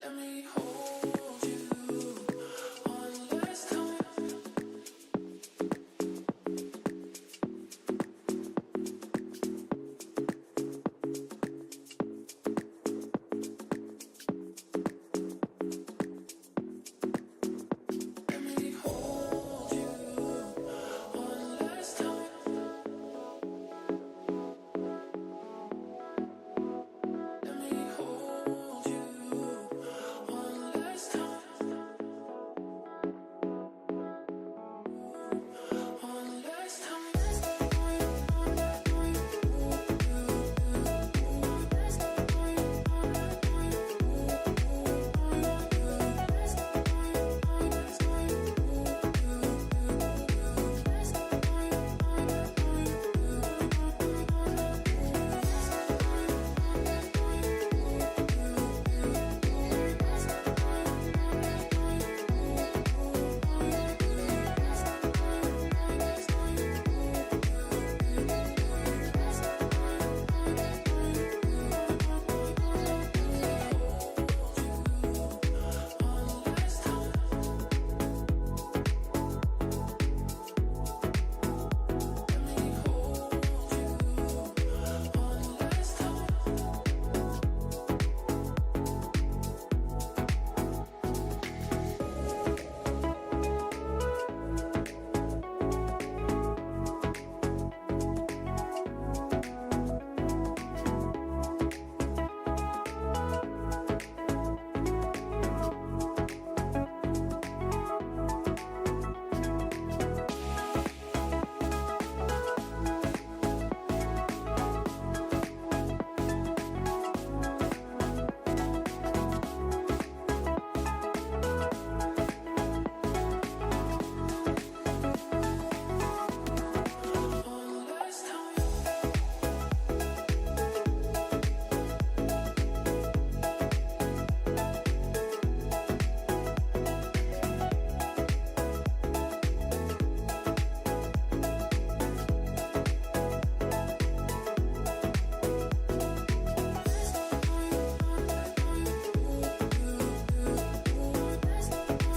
Let me hold you one last time. Let me hold you one last time. Let me hold you one last time. One last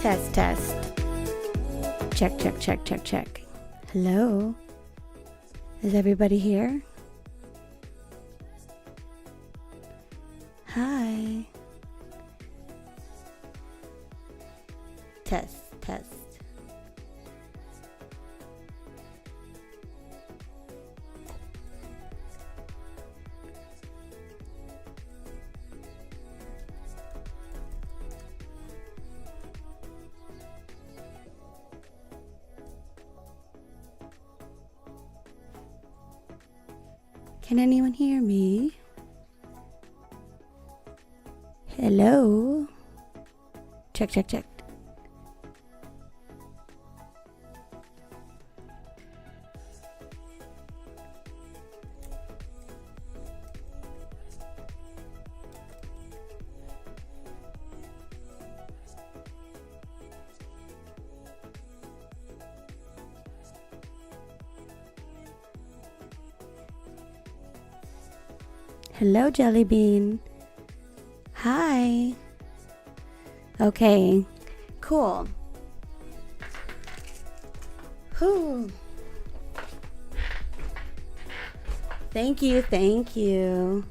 Test, test. Check, check, check, check, check. Hello? Is everybody here? Hi. Test, test. Can anyone hear me? Hello? Check, check, check. Hello, Jelly Bean. Hi. Okay, cool. Whew. Thank you, thank you.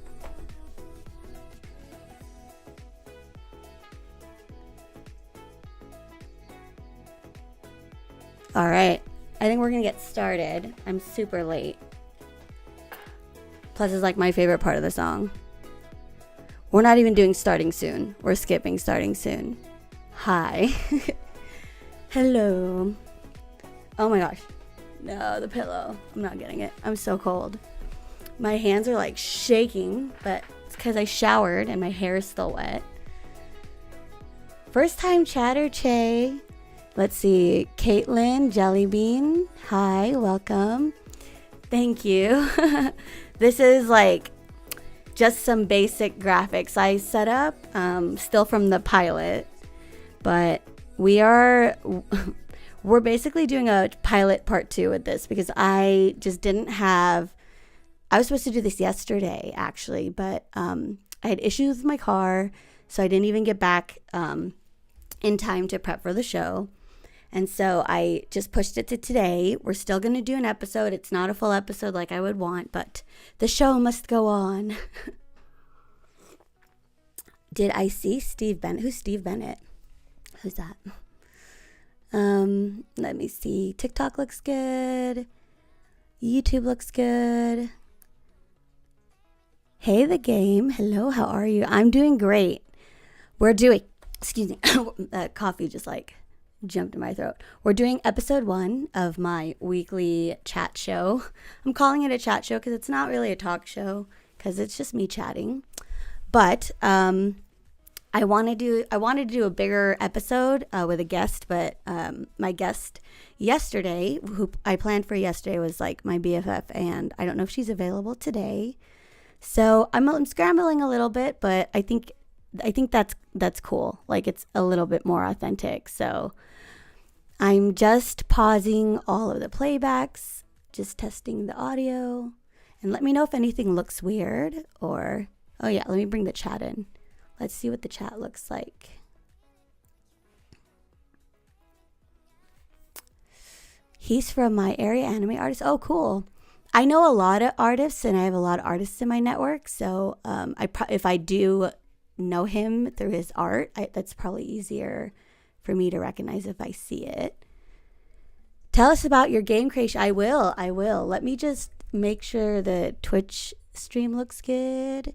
All right, I think we're gonna get started. I'm super late. Plus, it's like my favorite part of the song. We're not even doing starting soon. We're skipping starting soon. Hi. Hello. Oh my gosh. No, the pillow. I'm not getting it. I'm so cold. My hands are like shaking, but it's because I showered and my hair is still wet. First time chatter, Che. Let's see. Caitlin, Jellybean. Hi, welcome. Thank you. This is like just some basic graphics I set up, still from the pilot, but we're basically doing a pilot part 2 with this because I just didn't have, I was supposed to do this yesterday actually, but I had issues with my car, so I didn't even get back in time to prep for the show. And so I just pushed it to today. We're still going to do an episode. It's not a full episode like I would want, but the show must go on. Did I see Steve Bennett? Who's Steve Bennett? Who's that? Let me see. TikTok looks good. YouTube looks good. Hey, the game. Hello, how are you? I'm doing great. We're doing, excuse me, that coffee just like jumped in my throat. We're doing episode 1 of my weekly chat show. I'm calling it a chat show because it's not really a talk show because it's just me chatting. But I wanted to do a bigger episode with a guest, but my guest yesterday, who I planned for yesterday, was like my BFF, and I don't know if she's available today. So I'm scrambling a little bit, but I think that's cool. Like it's a little bit more authentic. So I'm just pausing all of the playbacks, just testing the audio, and let me know if anything looks weird or, oh yeah, let me bring the chat in. Let's see what the chat looks like. He's from my area anime artist. Oh, cool. I know a lot of artists, and I have a lot of artists in my network. So if I do know him through his art, that's probably easier for me to recognize if I see it. Tell us about your game creation. I will. Let me just make sure the Twitch stream looks good,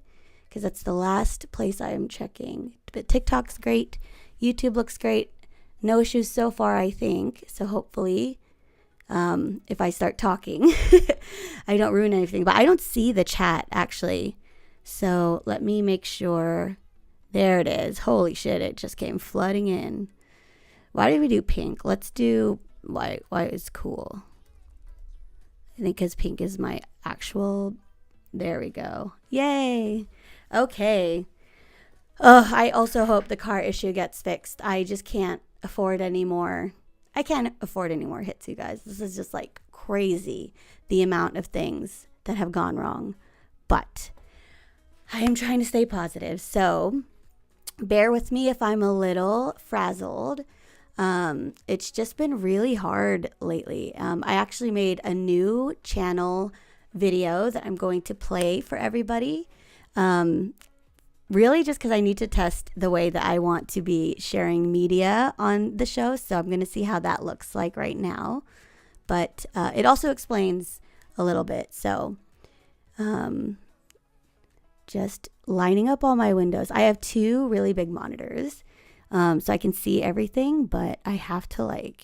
because that's the last place I am checking. But TikTok's great. YouTube looks great. No issues so far, I think. So hopefully, if I start talking, I don't ruin anything. But I don't see the chat, actually. So let me make sure. There it is. Holy shit, it just came flooding in. Why did we do pink? Let's do white. White is cool. I think because pink is my actual... There we go. Yay. Okay. I also hope the car issue gets fixed. I just can't afford any more. I can't afford any more hits, you guys. This is just like crazy, the amount of things that have gone wrong. But I am trying to stay positive. So bear with me if I'm a little frazzled. It's just been really hard lately. I actually made a new channel video that I'm going to play for everybody. Really just because I need to test the way that I want to be sharing media on the show. So I'm going to see how that looks like right now. But it also explains a little bit. So just lining up all my windows. I have 2 really big monitors, so I can see everything, but I have to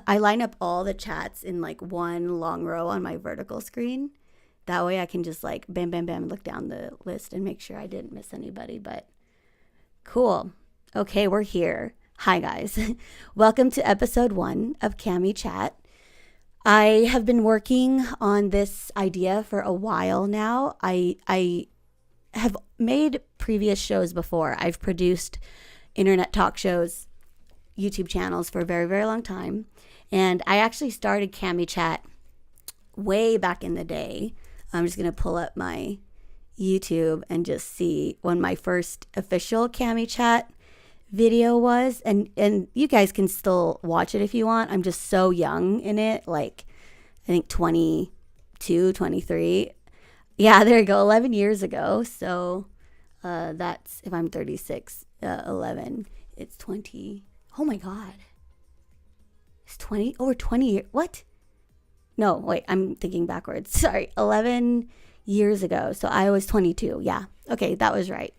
I line up all the chats in like one long row on my vertical screen. That way I can just like bam, bam, bam, look down the list and make sure I didn't miss anybody. But cool. Okay, we're here. Hi, guys. Welcome to episode 1 of CAMICHAT. I have been working on this idea for a while now. I have made previous shows before. I've produced internet talk shows, YouTube channels for a very, very long time. And I actually started CAMICHAT way back in the day. I'm just going to pull up my YouTube and just see when my first official CAMICHAT video was. And you guys can still watch it if you want. I'm just so young in it. Like, I think 22, 23. Yeah, there you go. 11 years ago. So that's, if I'm 36, 11, it's 20. Oh my God. It's 20, over 20 years. What? No, wait, I'm thinking backwards. Sorry, 11 years ago. So I was 22. Yeah. Okay, that was right.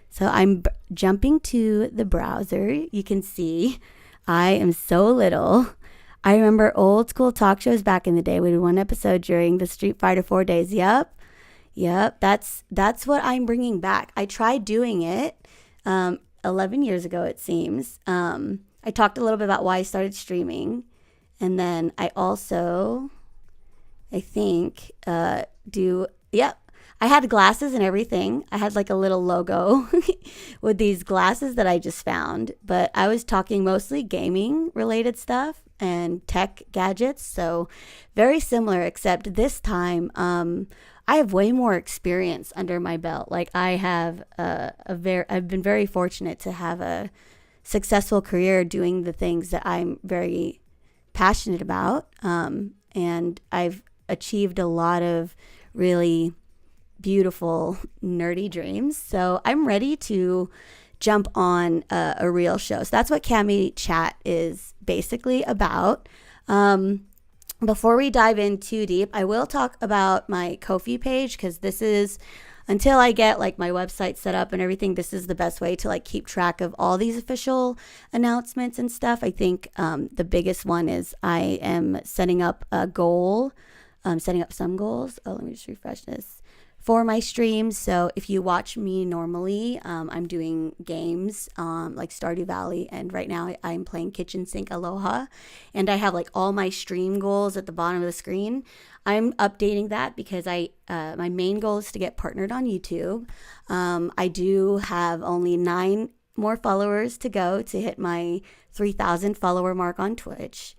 So I'm jumping to the browser. You can see I am so little. I remember old school talk shows back in the day. We did one episode during the Street Fighter 4 days. Yep. That's what I'm bringing back. I tried doing it 11 years ago, it seems. I talked a little bit about why I started streaming. And then I also, I think, yep. I had glasses and everything. I had like a little logo with these glasses that I just found. But I was talking mostly gaming related stuff and tech gadgets. So very similar, except this time I have way more experience under my belt. Like I have I've been very fortunate to have a successful career doing the things that I'm very passionate about. And I've achieved a lot of really beautiful nerdy dreams. So I'm ready to jump on a real show. So that's what CAMICHAT is basically about. Before we dive in too deep, I will talk about my Ko-fi page, because this is, until I get like my website set up and everything, this is the best way to like keep track of all these official announcements and stuff. I think the biggest one is I am setting up a goal, setting up some goals. Oh, let me just refresh this. For my streams. So if you watch me normally, I'm doing games like Stardew Valley, and right now I'm playing Kitchen Sink Aloha, and I have like all my stream goals at the bottom of the screen. I'm updating that because my main goal is to get partnered on YouTube. I do have only 9 more followers to go to hit my 3,000 follower mark on Twitch.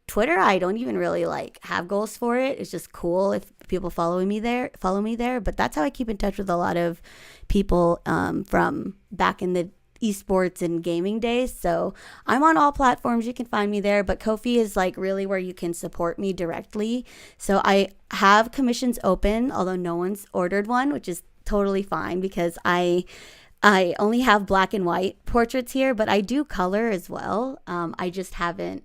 Twitter, I don't even really like have goals for it. It's just cool if people follow me there. But that's how I keep in touch with a lot of people from back in the esports and gaming days. So I'm on all platforms. You can find me there. But Ko-fi is like really where you can support me directly. So I have commissions open, although no one's ordered one, which is totally fine because I only have black and white portraits here, but I do color as well. I just haven't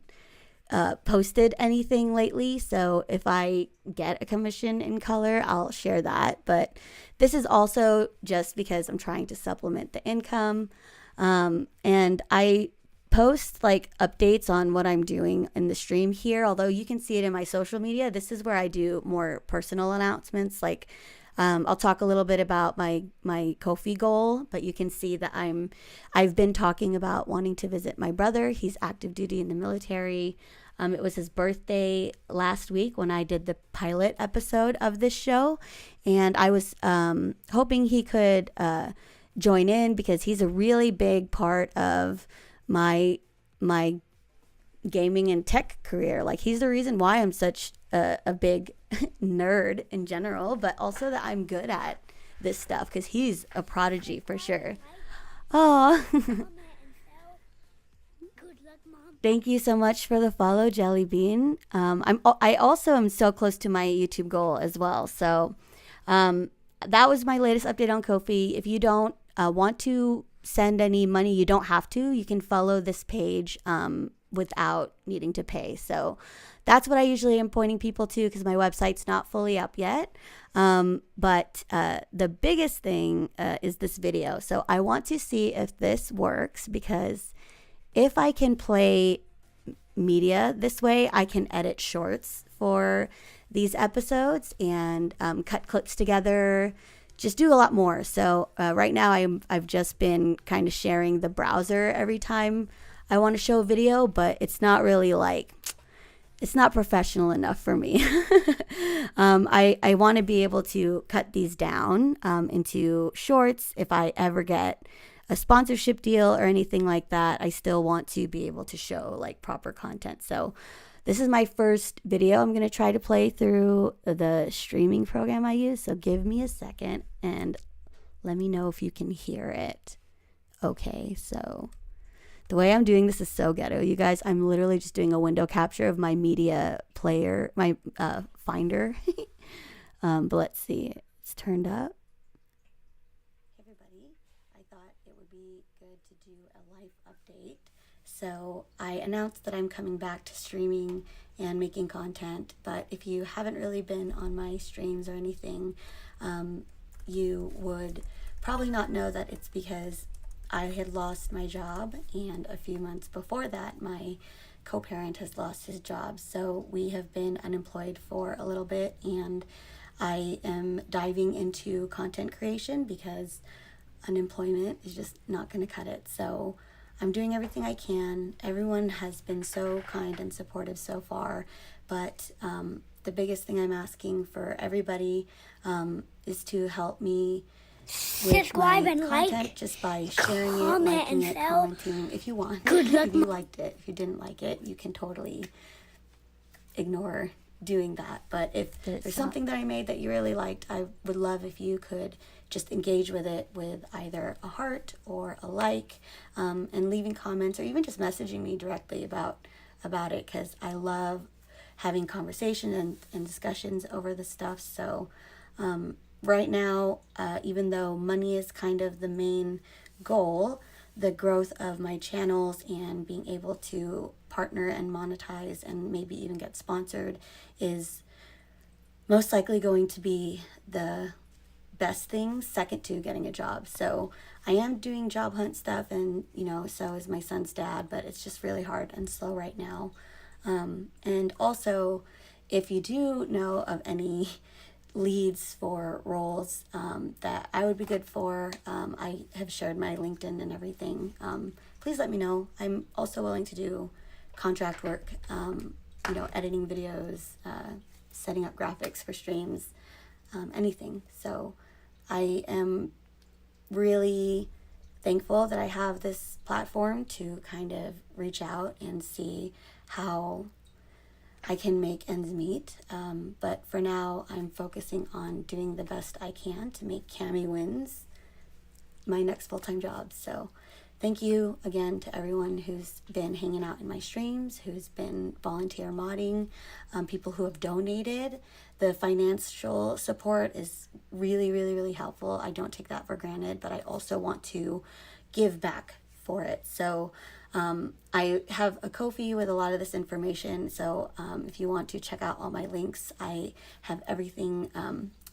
posted anything lately, so if I get a commission in color, I'll share that. But this is also just because I'm trying to supplement the income, and I post like updates on what I'm doing in the stream here, although you can see it in my social media. This is where I do more personal announcements, like I'll talk a little bit about my Ko-fi goal, but you can see that I've been talking about wanting to visit my brother. He's active duty in the military. It was his birthday last week when I did the pilot episode of this show, and I was hoping he could join in because he's a really big part of my gaming and tech career. Like he's the reason why I'm such a big nerd in general, but also that I'm good at this stuff because he's a prodigy for sure. Oh, thank you so much for the follow, Jelly Bean. I also am so close to my YouTube goal as well. So that was my latest update on Ko-fi. If you don't want to send any money, you don't have to. You can follow this page without needing to pay. So that's what I usually am pointing people to because my website's not fully up yet. But the biggest thing is this video. So I want to see if this works because if I can play media this way, I can edit shorts for these episodes and cut clips together, just do a lot more. So right now I've just been kind of sharing the browser every time I want to show a video, but it's not really like, it's not professional enough for me. I want to be able to cut these down into shorts. If I ever get a sponsorship deal or anything like that, I still want to be able to show like proper content. So this is my first video I'm going to try to play through the streaming program I use. So give me a second and let me know if you can hear it. Okay, so the way I'm doing this is so ghetto, you guys. I'm literally just doing a window capture of my media player, my Finder. But let's see. It's turned up. Hey everybody, I thought it would be good to do a life update. So I announced that I'm coming back to streaming and making content. But if you haven't really been on my streams or anything, you would probably not know that it's because I had lost my job, and a few months before that, my co-parent has lost his job. So we have been unemployed for a little bit, and I am diving into content creation because unemployment is just not going to cut it. So I'm doing everything I can. Everyone has been so kind and supportive so far, but the biggest thing I'm asking for everybody is to help me with Subscribe my and content like, just by sharing it, comment, liking and it, follow. commenting if you want. Good luck. If you liked it. If you didn't like it, you can totally ignore doing that. But if there's something that I made that you really liked, I would love if you could just engage with it with either a heart or a like, and leaving comments or even just messaging me directly about it, because I love having conversation and discussions over the stuff. So right now, even though money is kind of the main goal, the growth of my channels and being able to partner and monetize and maybe even get sponsored is most likely going to be the best thing, second to getting a job. So I am doing job hunt stuff, and so is my son's dad, but it's just really hard and slow right now. And also, if you do know of any leads for roles that I would be good for, I have shared my LinkedIn and everything. Please let me know. I'm also willing to do contract work, editing videos, setting up graphics for streams, anything. So I am really thankful that I have this platform to kind of reach out and see how I can make ends meet. But for now, I'm focusing on doing the best I can to make Cami Wins my next full-time job. So thank you again to everyone who's been hanging out in my streams, who's been volunteer modding, people who have donated. The financial support is really, really, really helpful. I don't take that for granted, but I also want to give back for it. So I have a Ko-fi with a lot of this information. So if you want to check out all my links, I have everything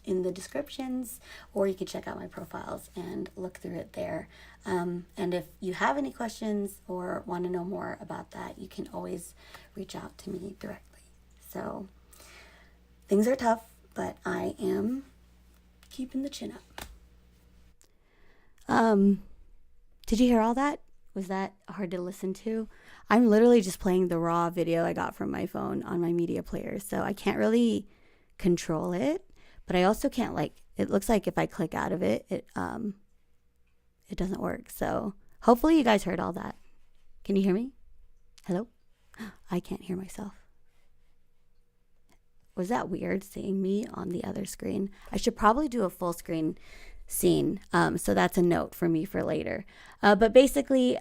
in the descriptions, or you can check out my profiles and look through it there. And if you have any questions or want to know more about that, you can always reach out to me directly. So things are tough, but I am keeping the chin up. Did you hear all that? Was that hard to listen to? I'm literally just playing the raw video I got from my phone on my media player, so I can't really control it, but I also can't, it looks like if I click out of it, it doesn't work. So hopefully you guys heard all that. Can you hear me? Hello? I can't hear myself. Was that weird seeing me on the other screen? I should probably do a full screen scene. So that's a note for me for later. But basically,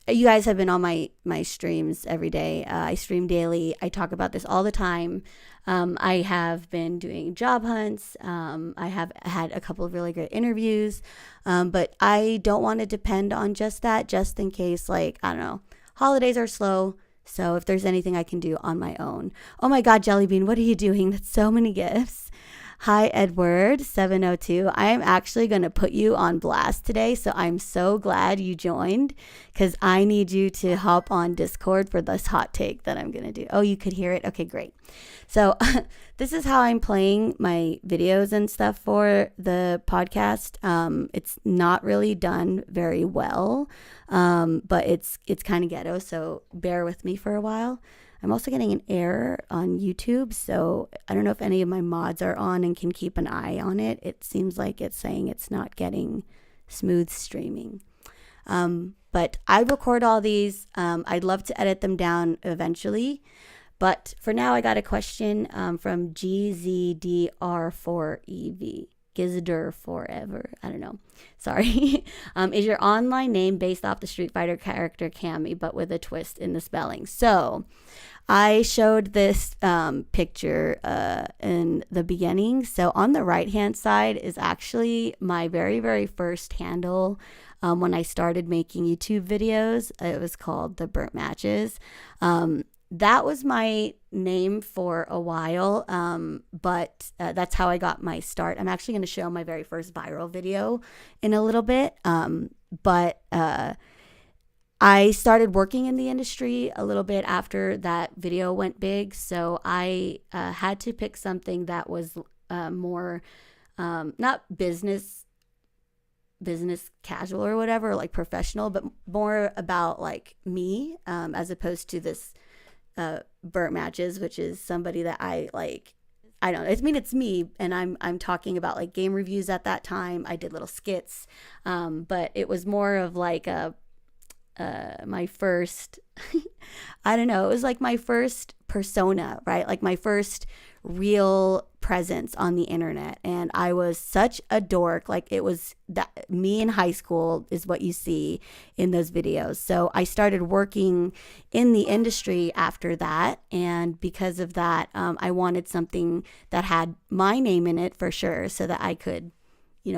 you guys have been on my streams every day. I stream daily. I talk about this all the time. I have been doing job hunts. I have had a couple of really great interviews. But I don't want to depend on just that, just in case, I don't know, holidays are slow. So if there's anything I can do on my own. Oh my God, Jellybean, what are you doing? That's so many gifts. Hi, Edward702. I am actually going to put you on blast today. So I'm so glad you joined, because I need you to hop on Discord for this hot take that I'm going to do. Oh, you could hear it? Okay, great. So this is how I'm playing my videos and stuff for the podcast. It's not really done very well, but it's kind of ghetto. So bear with me for a while. I'm also getting an error on YouTube, so I don't know if any of my mods are on and can keep an eye on it. It seems like it's saying it's not getting smooth streaming. But I record all these. I'd love to edit them down eventually. But for now, I got a question from GZDR4EV. Gizder Forever. I don't know. Sorry. Is your online name based off the Street Fighter character Cammy, but with a twist in the spelling? So I showed this picture in the beginning. So on the right-hand side is actually my very, very first handle when I started making YouTube videos. It was called The Burnt Matches. that was my name for a while, but that's how I got my start. I'm actually going to show my very first viral video in a little bit, but I started working in the industry a little bit after that video went big, so I had to pick something that was more not business casual or whatever, like professional, but more about like me, as opposed to this burnt matches, which is somebody that I like. I don't know. I mean, it's me, and I'm talking about like game reviews at that time. I did little skits, but it was more of like my first. I don't know. It was like my first persona, right? Like my first real presence on the internet, and I was such a dork. Like it was that me in high school is what you see in those videos. So I started working in the industry after that, and because of that, I wanted something that had my name in it for sure, so that I could,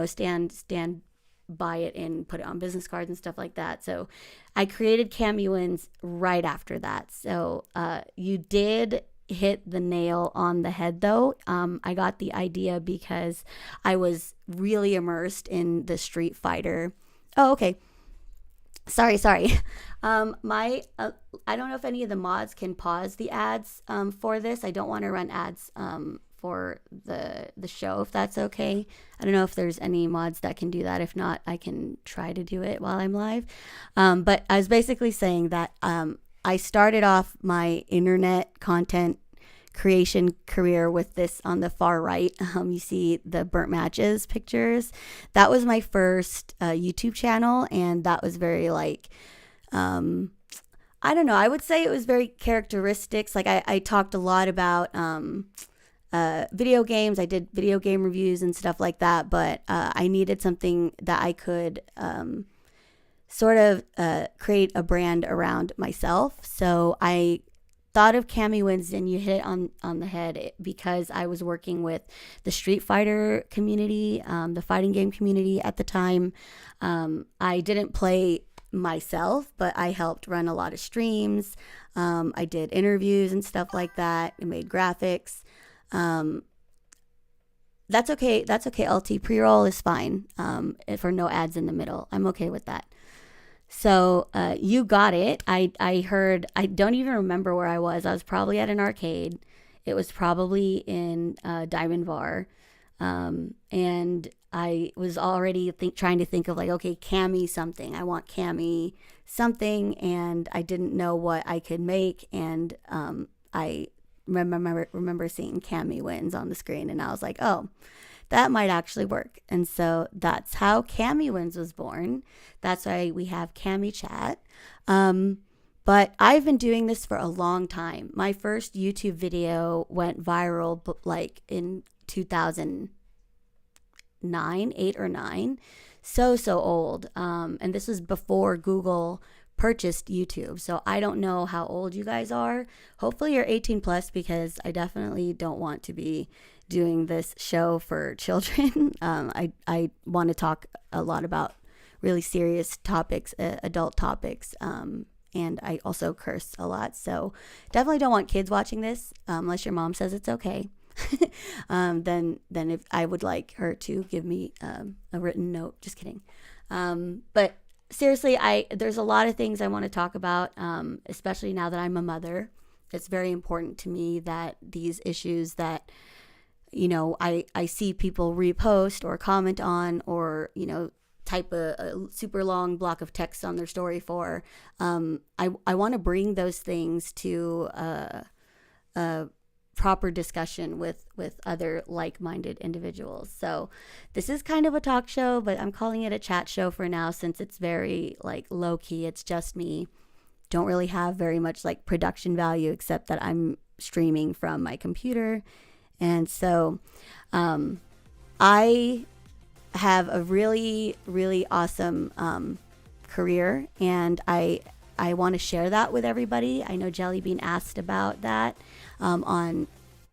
stand by it and put it on business cards and stuff like that. So I created CamiWins right after that. So you did hit the nail on the head though. I got the idea because I was really immersed in the Street Fighter. Oh, okay. Sorry. My I don't know if any of the mods can pause the ads for this. I don't want to run ads for the show, if that's okay. I don't know if there's any mods that can do that. If not, I can try to do it while I'm live. But I was basically saying that I started off my internet content creation career with this on the far right. You see the burnt matches pictures. That was my first YouTube channel, and that was very like, I don't know. I would say it was very characteristics. Like I talked a lot about video games. I did video game reviews and stuff like that, but I needed something that I could sort of create a brand around myself. So I thought of CamiWins, and you hit it on the head, because I was working with the Street Fighter community, the fighting game community at the time. I didn't play myself, but I helped run a lot of streams. I did interviews and stuff like that. I made graphics. That's okay. That's okay. LT pre-roll is fine. For no ads in the middle. I'm okay with that. So you got it. I heard, I don't even remember where I was. I was probably at an arcade. It was probably in Diamond Bar. And I was already trying to think of like, okay, Cami something. I want Cami something. And I didn't know what I could make. And I remember seeing CamiWins on the screen. And I was like, oh, that might actually work. And so that's how CamiWins was born. That's why we have CAMICHAT. But I've been doing this for a long time. My first YouTube video went viral like in 2009, 8 or 9. So old. And this was before Google purchased YouTube. So I don't know how old you guys are. Hopefully you're 18 plus, because I definitely don't want to be doing this show for children. I want to talk a lot about really serious topics, adult topics, and I also curse a lot. So definitely don't want kids watching this, unless your mom says it's okay. Then if I would like her to give me a written note. Just kidding. But seriously, there's a lot of things I want to talk about, especially now that I'm a mother. It's very important to me that these issues that I see people repost or comment on, or type a super long block of text on their story for. I want to bring those things to a proper discussion with other like-minded individuals. So this is kind of a talk show, but I'm calling it a chat show for now, since it's very like low-key. It's just me. Don't really have very much like production value, except that I'm streaming from my computer. And so I have a really, really awesome career, and I want to share that with everybody. I know Jellybean asked about that on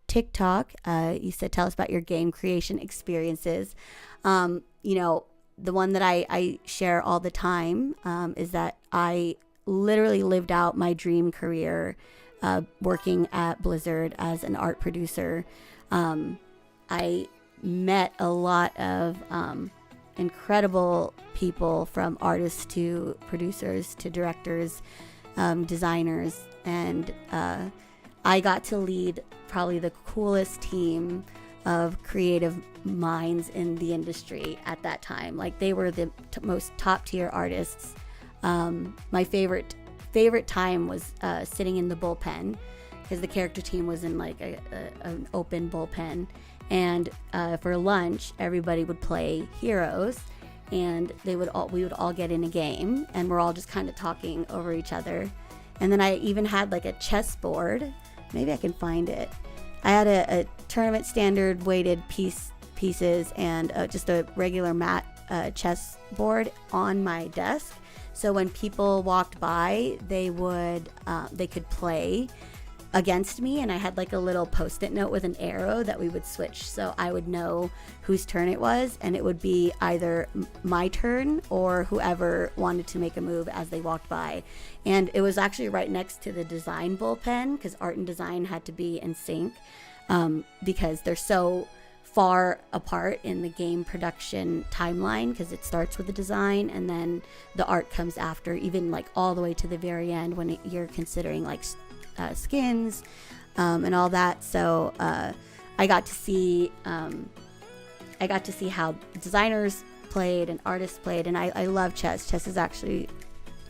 TikTok. You said, tell us about your game creation experiences. The one that I share all the time is that I literally lived out my dream career working at Blizzard as an art producer. I met a lot of incredible people, from artists to producers to directors, designers, and I got to lead probably the coolest team of creative minds in the industry at that time. Like, they were the most top tier artists. My favorite time was sitting in the bullpen, because the character team was in like an open bullpen, and for lunch everybody would play Heroes, and we would all get in a game, and we're all just kind of talking over each other. And then I even had like a chess board. Maybe I can find it. I had a tournament standard weighted pieces and just a regular mat chess board on my desk. So when people walked by, they could play against me, and I had like a little post-it note with an arrow that we would switch, so I would know whose turn it was, and it would be either my turn or whoever wanted to make a move as they walked by. And it was actually right next to the design bullpen, because art and design had to be in sync, because they're so far apart in the game production timeline, because it starts with the design and then the art comes after, even like all the way to the very end when you're considering like skins and all that. So I got to see how designers played and artists played, and I love chess. Chess is actually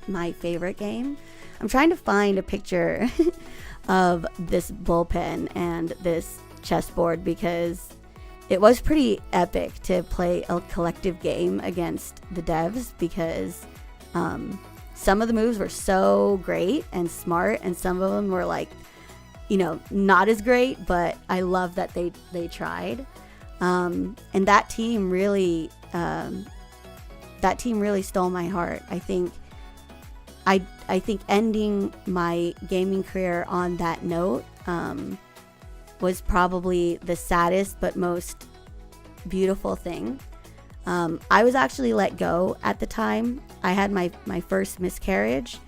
my favorite game. I'm trying to find a picture of this bullpen and this chessboard, because it was pretty epic to play a collective game against the devs, because some of the moves were so great and smart, and some of them were like, not as great, but I love that they tried. And that team really stole my heart. I think ending my gaming career on that note was probably the saddest but most beautiful thing. I was actually let go at the time. I had my first miscarriage,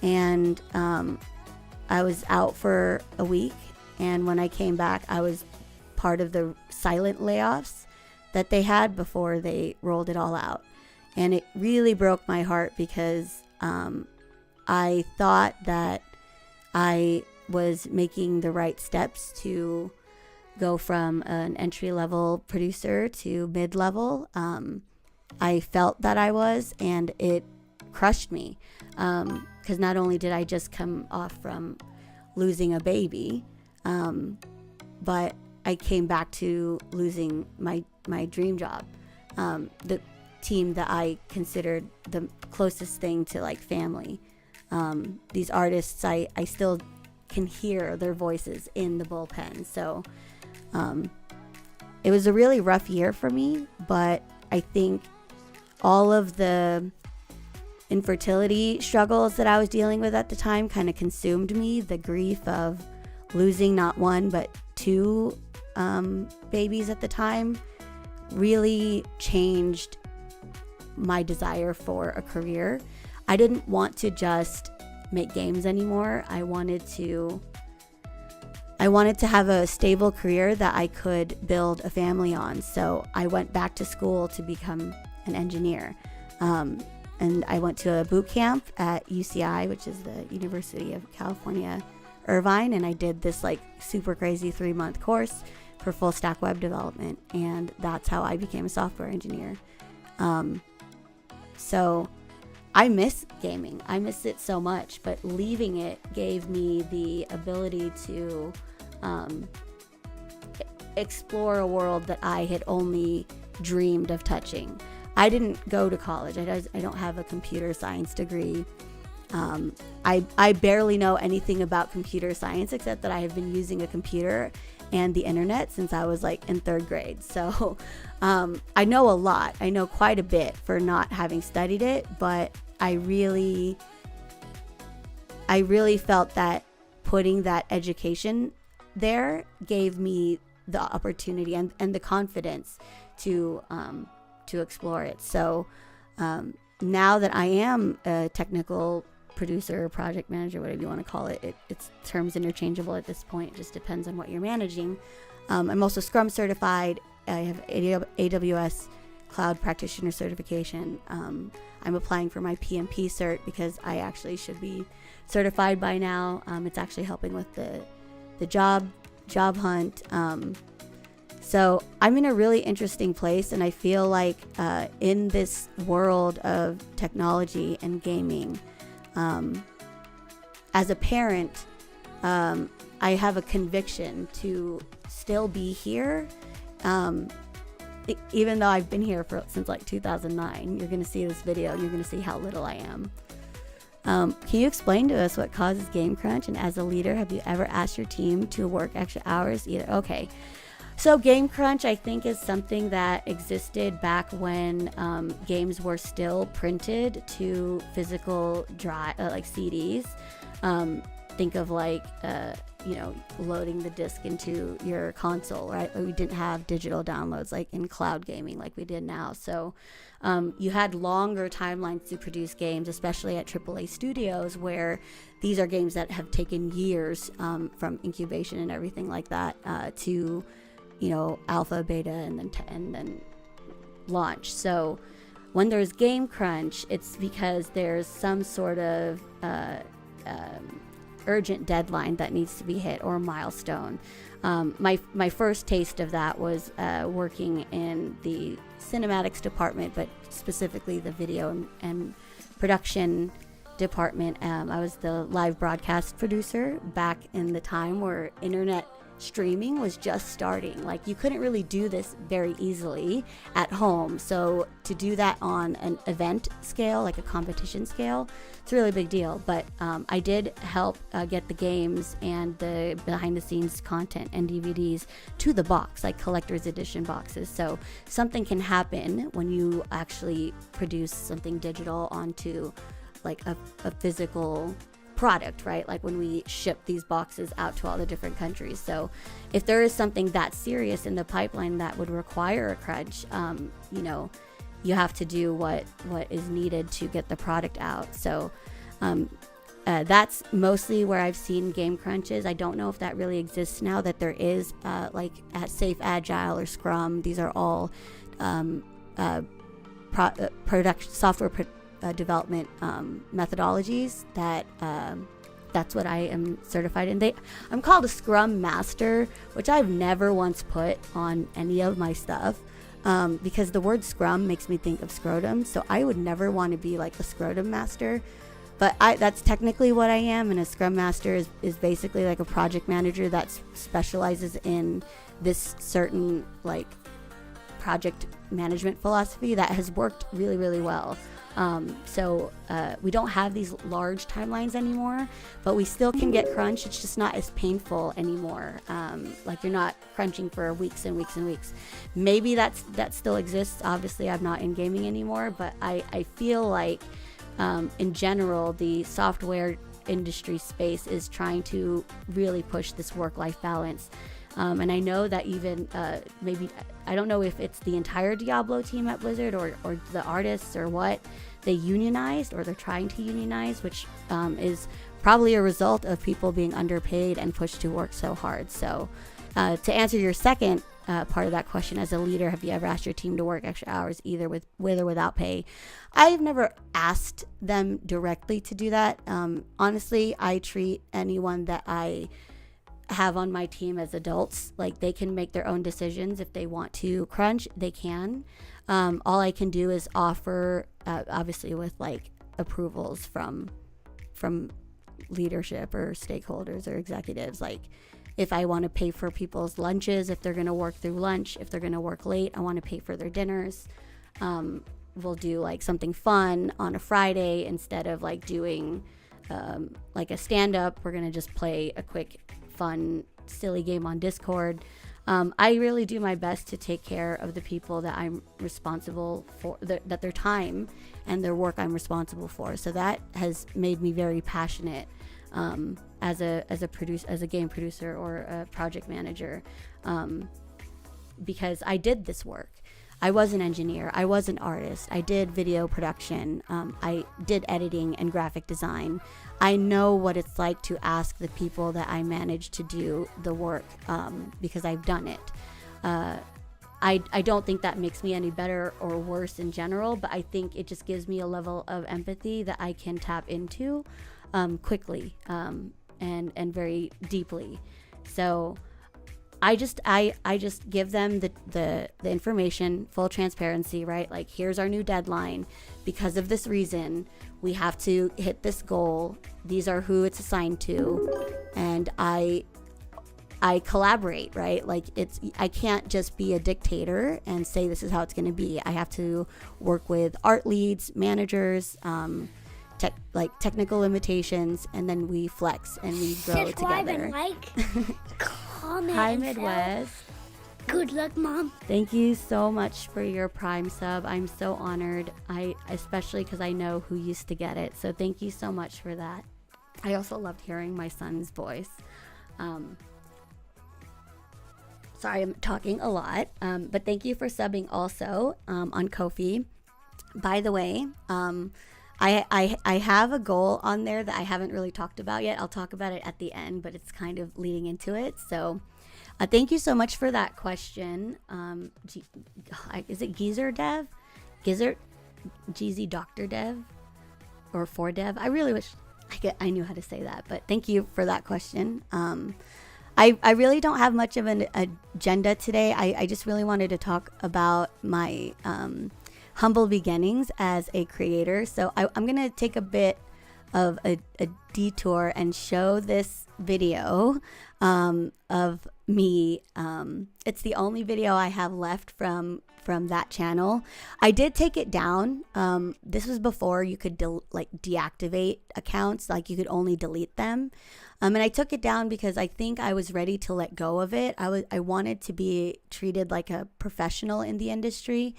and I was out for a week, and when I came back, I was part of the silent layoffs that they had before they rolled it all out. And it really broke my heart, because I thought that I was making the right steps to go from an entry-level producer to mid-level. I felt that I was, and it crushed me, because not only did I just come off from losing a baby, but I came back to losing my dream job, the team that I considered the closest thing to like family. These artists, I still can hear their voices in the bullpen. So it was a really rough year for me, but I think all of the infertility struggles that I was dealing with at the time kind of consumed me. The grief of losing not one but two babies at the time really changed my desire for a career. I didn't want to just make games anymore. I wanted to have a stable career that I could build a family on. So I went back to school to become an engineer. And I went to a boot camp at UCI, which is the University of California, Irvine. And I did this like super crazy 3-month course for full stack web development. And that's how I became a software engineer. So I miss gaming. I miss it so much, but leaving it gave me the ability to explore a world that I had only dreamed of touching. I didn't go to college. I don't have a computer science degree. I barely know anything about computer science, except that I have been using a computer and the internet since I was like in 3rd grade. So I know a lot. I know quite a bit for not having studied it, but I really felt that putting that education there gave me the opportunity and the confidence to explore it. So now that I am a technical producer, project manager, whatever you want to call it. It's terms interchangeable at this point. It just depends on what you're managing. I'm also Scrum certified. I have AWS Cloud Practitioner certification. I'm applying for my PMP cert because I actually should be certified by now. It's actually helping with the job hunt. So I'm in a really interesting place, and I feel like in this world of technology and gaming, as a parent, I have a conviction to still be here. Even though I've been here since like 2009, you're going to see this video and you're going to see how little I am. Can you explain to us what causes game crunch? And as a leader, have you ever asked your team to work extra hours either? Okay. So game crunch, I think, is something that existed back when games were still printed to physical drive, like CDs. Think of like, loading the disc into your console, right? We didn't have digital downloads like in cloud gaming like we did now. So you had longer timelines to produce games, especially at AAA studios, where these are games that have taken years from incubation and everything like that to alpha, beta, and then launch. So when there's game crunch, it's because there's some sort of urgent deadline that needs to be hit, or milestone. My first taste of that was working in the cinematics department, but specifically the video and production department. I was the live broadcast producer back in the time where internet streaming was just starting. Like, you couldn't really do this very easily at home. So to do that on an event scale, like a competition scale, it's a really big deal. But I did help get the games and the behind the scenes content and DVDs to the box, like collector's edition boxes. So something can happen when you actually produce something digital onto like a physical product, right? Like when we ship these boxes out to all the different countries. So if there is something that serious in the pipeline that would require a crunch, you have to do what is needed to get the product out. So that's mostly where I've seen game crunches. I don't know if that really exists now, that there is like at Safe Agile or Scrum. These are all software development methodologies that's what I am certified in. I'm called a Scrum Master, which I've never once put on any of my stuff because the word Scrum makes me think of scrotum, so I would never want to be like a Scrotum Master. But that's technically what I am, and a Scrum Master is basically like a project manager that specializes in this certain like project management philosophy that has worked really, really well. So we don't have these large timelines anymore, but we still can get crunched. It's just not as painful anymore. Like you're not crunching for weeks and weeks and weeks. Maybe that still exists. Obviously, I'm not in gaming anymore, but I feel like in general, the software industry space is trying to really push this work-life balance. And I know that even maybe, I don't know if it's the entire Diablo team at Blizzard or the artists or what, they unionized or they're trying to unionize, which is probably a result of people being underpaid and pushed to work so hard. So to answer your second part of that question, as a leader, have you ever asked your team to work extra hours either with or without pay? I've never asked them directly to do that. Honestly, I treat anyone that I have on my team as adults. Like, they can make their own decisions. If they want to crunch, they can. All I can do is offer, obviously with like approvals from leadership or stakeholders or executives. Like, if I want to pay for people's lunches, if they're going to work through lunch, if they're going to work late, I want to pay for their dinners. We'll do like something fun on a Friday instead of like doing like a stand-up. We're going to just play a quick fun silly game on Discord. I really do my best to take care of the people that I'm responsible for, that their time and their work I'm responsible for. So that has made me very passionate as a game producer or a project manager, because I did this work. I was an engineer. I was an artist. I did video production. I did editing and graphic design. I know what it's like to ask the people that I manage to do the work because I've done it. I don't think that makes me any better or worse in general, but I think it just gives me a level of empathy that I can tap into quickly and very deeply. So I just give them the information, full transparency, right? Like, here's our new deadline. Because of this reason, we have to hit this goal. These are who it's assigned to, and I collaborate, right? Like, I can't just be a dictator and say this is how it's going to be. I have to work with art leads, managers, technical limitations, and then we flex and we grow Subscribe together. and like, comment. Hi, and Midwest. Good luck, Mom. Thank you so much for your Prime sub. I'm so honored. Especially because I know who used to get it. So thank you so much for that. I also loved hearing my son's voice. Sorry, I'm talking a lot, but thank you for subbing also on Ko-fi. By the way, I have a goal on there that I haven't really talked about yet. I'll talk about it at the end, but it's kind of leading into it. So thank you so much for that question. Is it Geezer Dev? Gizzard? Jeezy Dr. Dev? Or for Dev? I really wish I knew how to say that, but thank you for that question. I really don't have much of an agenda today. I just really wanted to talk about my humble beginnings as a creator. So I'm going to take a bit of a detour and show this video of me. It's the only video I have left from that channel. I did take it down. This was before you could deactivate accounts, like you could only delete them. And I took it down because I think I was ready to let go of it. I wanted to be treated like a professional in the industry.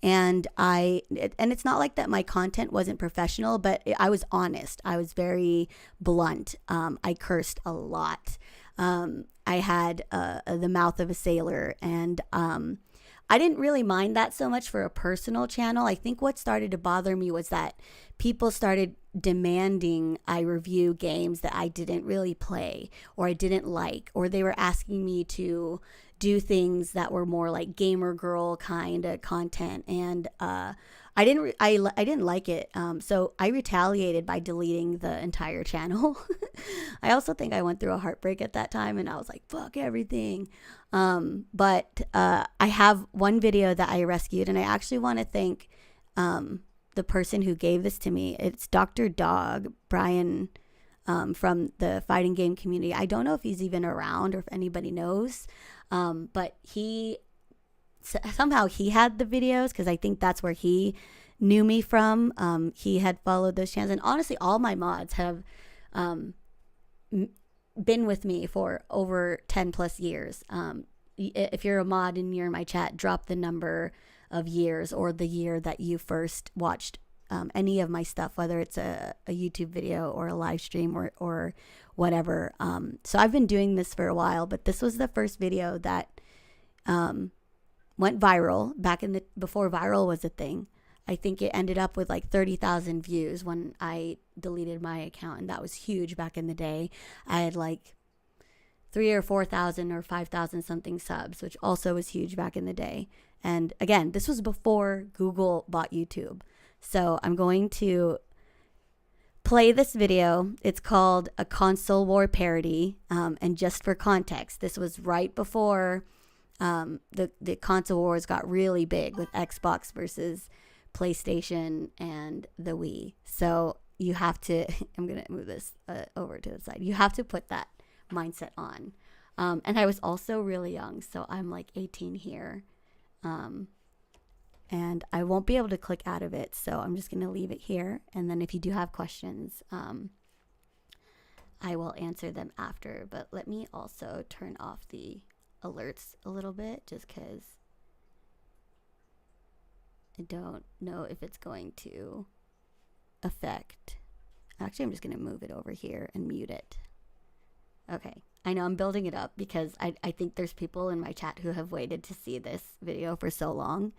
And it's not like that my content wasn't professional, but I was honest. I was very blunt. I cursed a lot. I had the mouth of a sailor, and I didn't really mind that so much for a personal channel. I think what started to bother me was that people started demanding I review games that I didn't really play or I didn't like, or they were asking me to do things that were more like gamer girl kind of content, and I didn't like it. So I retaliated by deleting the entire channel. I also think I went through a heartbreak at that time, and I was like, fuck everything. But I have one video that I rescued, and I actually want to thank the person who gave this to me. It's Dr. Dog, Brian, from the fighting game community. I don't know if he's even around or if anybody knows, but somehow he had the videos, because I think that's where he knew me from. He had followed those channels, and honestly all my mods have been with me for over 10 plus years. If you're a mod and you're in my chat, drop the number of years or the year that you first watched any of my stuff, whether it's a YouTube video or a live stream or whatever. So I've been doing this for a while, but this was the first video that went viral before viral was a thing. I think it ended up with like 30,000 views when I deleted my account, and that was huge back in the day. I had like 3,000 or 4,000 or 5,000 something subs, which also was huge back in the day. And again, this was before Google bought YouTube. So I'm going to play this video. It's called A Console War Parody. And just for context, this was right before the console wars got really big with Xbox versus PlayStation and the Wii. So you have to, I'm going to move this over to the side. You have to put that mindset on. And I was also really young, so I'm like 18 here. And I won't be able to click out of it, so I'm just going to leave it here. And then if you do have questions, I will answer them after. But let me also turn off the alerts a little bit, just because I don't know if it's going to affect. Actually, I'm just going to move it over here and mute it. Okay, I know I'm building it up because I think there's people in my chat who have waited to see this video for so long.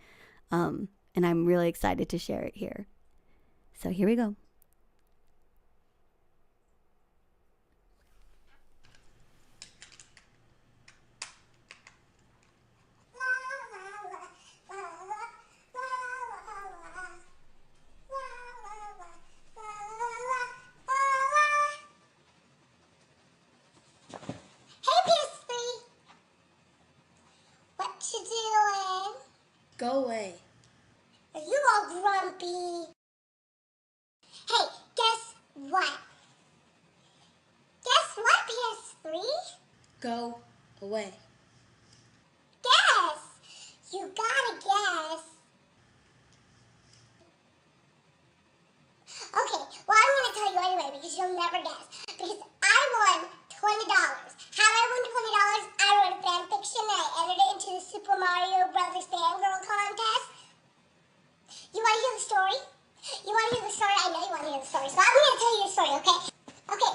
And I'm really excited to share it here. So here we go. Go away. Are you all grumpy? Hey, guess what? Guess what, PS3? Go away. Guess! You gotta guess. Okay, well, I'm gonna tell you anyway because you'll never guess. Because I won $20. How I won $20? I wrote a fan fiction and I edited it into the Super Mario Brothers Fangirl contest. You want to hear the story? You want to hear the story? I know you want to hear the story, so I'm going to tell you the story, okay? Okay.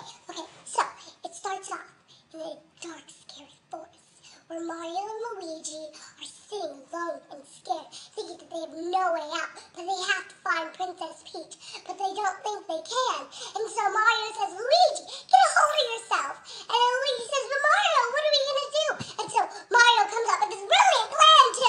So, it starts off in a dark, scary forest where Mario and Luigi are sitting alone and scared, thinking that they have no way out, but they have to find Princess Peach, but they don't think they can. And so Mario says, Luigi, get a hold of yourself. And then Luigi says, but Mario, what are we going to do? And so Mario comes up with this brilliant plan to...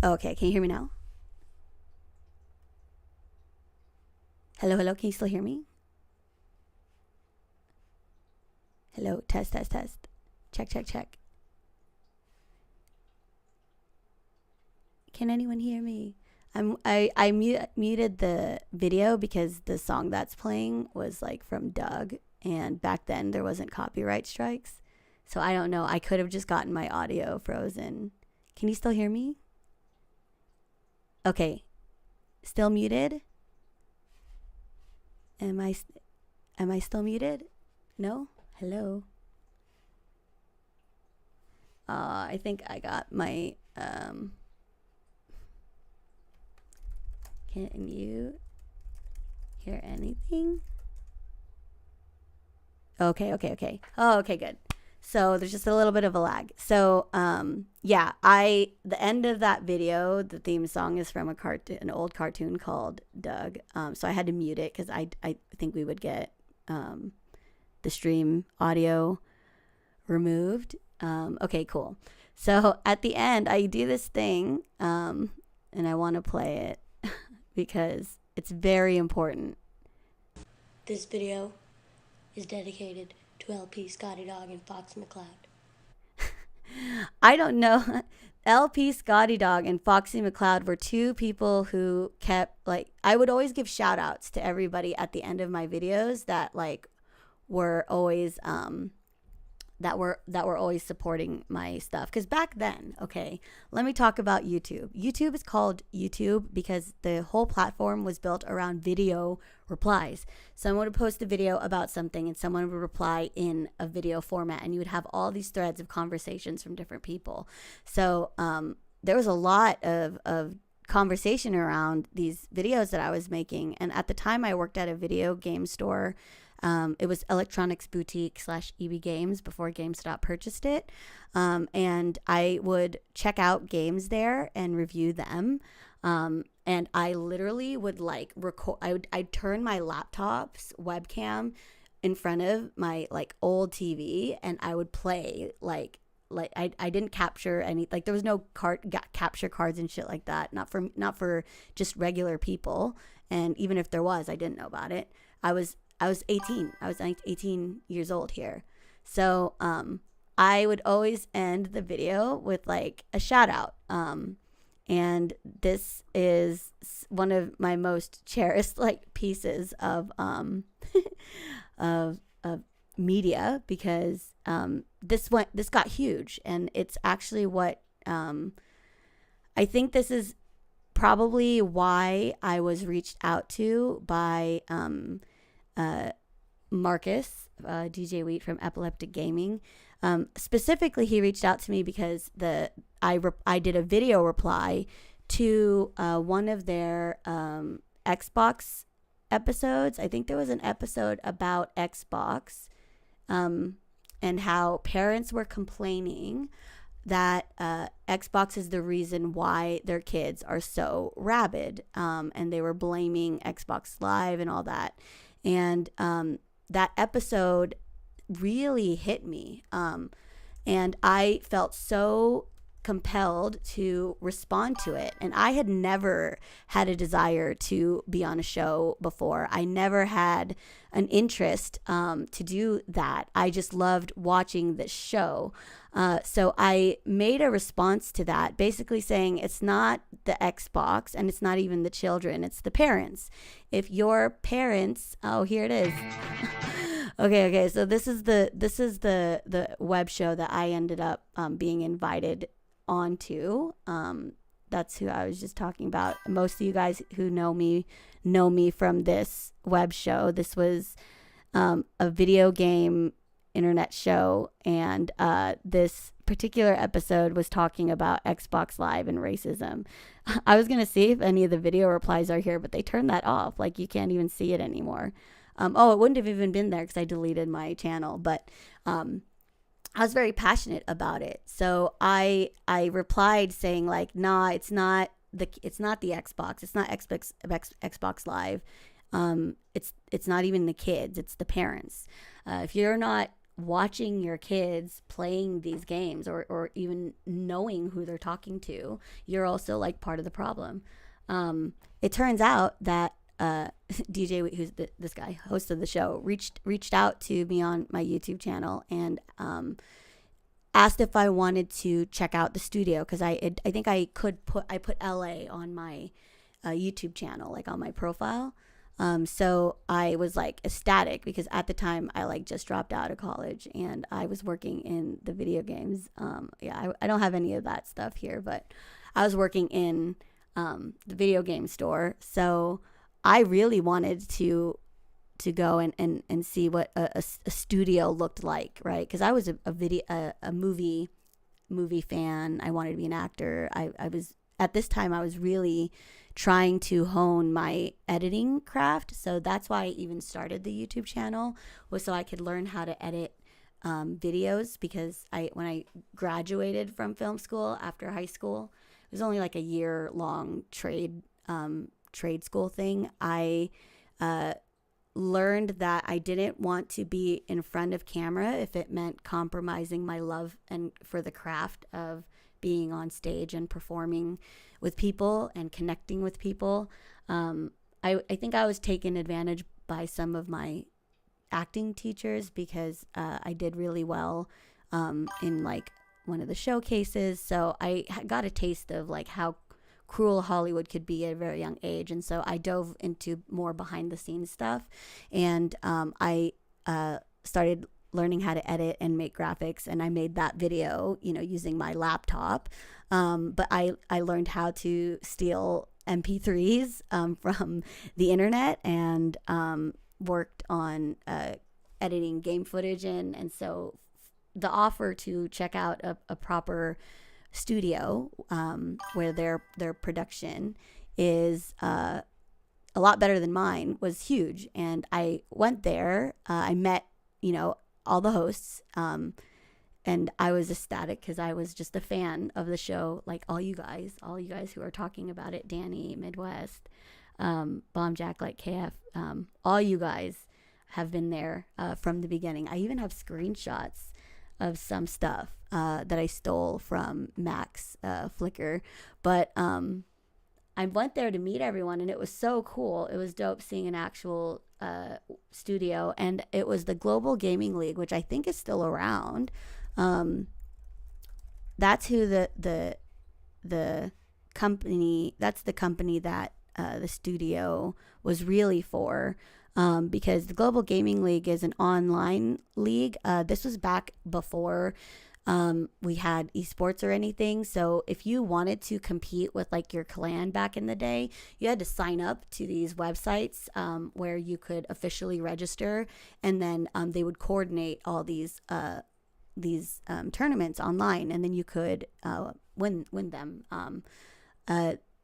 Okay, can you hear me now? Hello, can you still hear me? Hello, test. Check. Can anyone hear me? I muted the video because the song that's playing was like from Doug, and back then there wasn't copyright strikes. So I don't know. I could have just gotten my audio frozen. Can you still hear me? Okay. Still muted? Am I still muted? No? Hello? I think I got my can you hear anything? Okay. Oh, okay, good. So there's just a little bit of a lag. So yeah, the end of that video, the theme song is from an old cartoon called Doug. So I had to mute it because I think we would get the stream audio removed. Okay, cool. So at the end, I do this thing, and I want to play it because it's very important. This video is dedicated to LP, Scotty Dog, and Fox McCloud. I don't know. LP, Scotty Dog, and Foxy McCloud were two people who kept, like, I would always give shout outs to everybody at the end of my videos that, like, were always that were always supporting my stuff. Because back then, okay, let me talk about YouTube. YouTube is called YouTube because the whole platform was built around video replies. Someone would post a video about something and someone would reply in a video format, and you would have all these threads of conversations from different people. So there was a lot of conversation around these videos that I was making. And at the time I worked at a video game store. It was Electronics Boutique / EB Games before GameStop purchased it. And I would check out games there and review them. And I literally would like record, I'd turn my laptop's webcam in front of my like old TV, and I would play like I didn't capture any, like there was no capture cards and shit like that. Not for just regular people. And even if there was, I didn't know about it. I was 18. I was 18 years old here. So, I would always end the video with like a shout out. And this is one of my most cherished like pieces of of media, because this got huge, and it's actually what I think this is probably why I was reached out to by Marcus, DJ Wheat from Epileptic Gaming. Specifically, he reached out to me because I did a video reply to one of their Xbox episodes. I think there was an episode about Xbox, and how parents were complaining that Xbox is the reason why their kids are so rabid, and they were blaming Xbox Live and all that. And that episode really hit me, and I felt so compelled to respond to it. And I had never had a desire to be on a show before. I never had an interest to do that. I just loved watching the show. So I made a response to that, basically saying it's not the Xbox and it's not even the children, it's the parents. If your parents, oh, here it is. Okay. So this is the web show that I ended up being invited onto. That's who I was just talking about. Most of you guys who know me from this web show. This was a video game internet show, and this particular episode was talking about Xbox Live and racism. I was gonna see if any of the video replies are here, but they turned that off. Like, you can't even see it anymore. It wouldn't have even been there because I deleted my channel, but I was very passionate about it. So I replied saying like, nah, it's not the Xbox. It's not Xbox Live. It's not even the kids. It's the parents. If you're not watching your kids playing these games, or even knowing who they're talking to, you're also like part of the problem. It turns out that DJ, who's this guy, host of the show, reached out to me on my YouTube channel and asked if I wanted to check out the studio, because I think I put LA on my YouTube channel, like on my profile. So I was like ecstatic, because at the time I like just dropped out of college and I was working in the video games. I don't have any of that stuff here, but I was working in the video game store. So I really wanted to go and see what a studio looked like, right? Because I was a movie fan. I wanted to be an actor. I was, at this time, I was really trying to hone my editing craft. So that's why I even started the YouTube channel, was so I could learn how to edit videos. Because when I graduated from film school after high school, it was only like a year-long trade school thing. I learned that I didn't want to be in front of camera if it meant compromising my love and for the craft of being on stage and performing with people and connecting with people. I think I was taken advantage by some of my acting teachers, because I did really well in like one of the showcases. So I got a taste of like how cruel Hollywood could be at a very young age. And so I dove into more behind the scenes stuff, and I started learning how to edit and make graphics, and I made that video, using my laptop. But I learned how to steal MP3s from the internet, and worked on editing game footage. And so the offer to check out a proper studio, where their production is a lot better than mine, was huge. And I went there. I met, all the hosts. And I was ecstatic because I was just a fan of the show. Like all you guys who are talking about it, Danny, Midwest, Bomb Jack, like KF, all you guys have been there from the beginning. I even have screenshots of some stuff that I stole from Max Flickr. But I went there to meet everyone, and it was so cool. It was dope seeing an actual studio, and it was the Global Gaming League, which I think is still around. That's who the company, that's the company that the studio was really for, because the Global Gaming League is an online league. This was back before we had esports or anything. So if you wanted to compete with like your clan back in the day, you had to sign up to these websites where you could officially register, and then they would coordinate all these tournaments online, and then you could win them.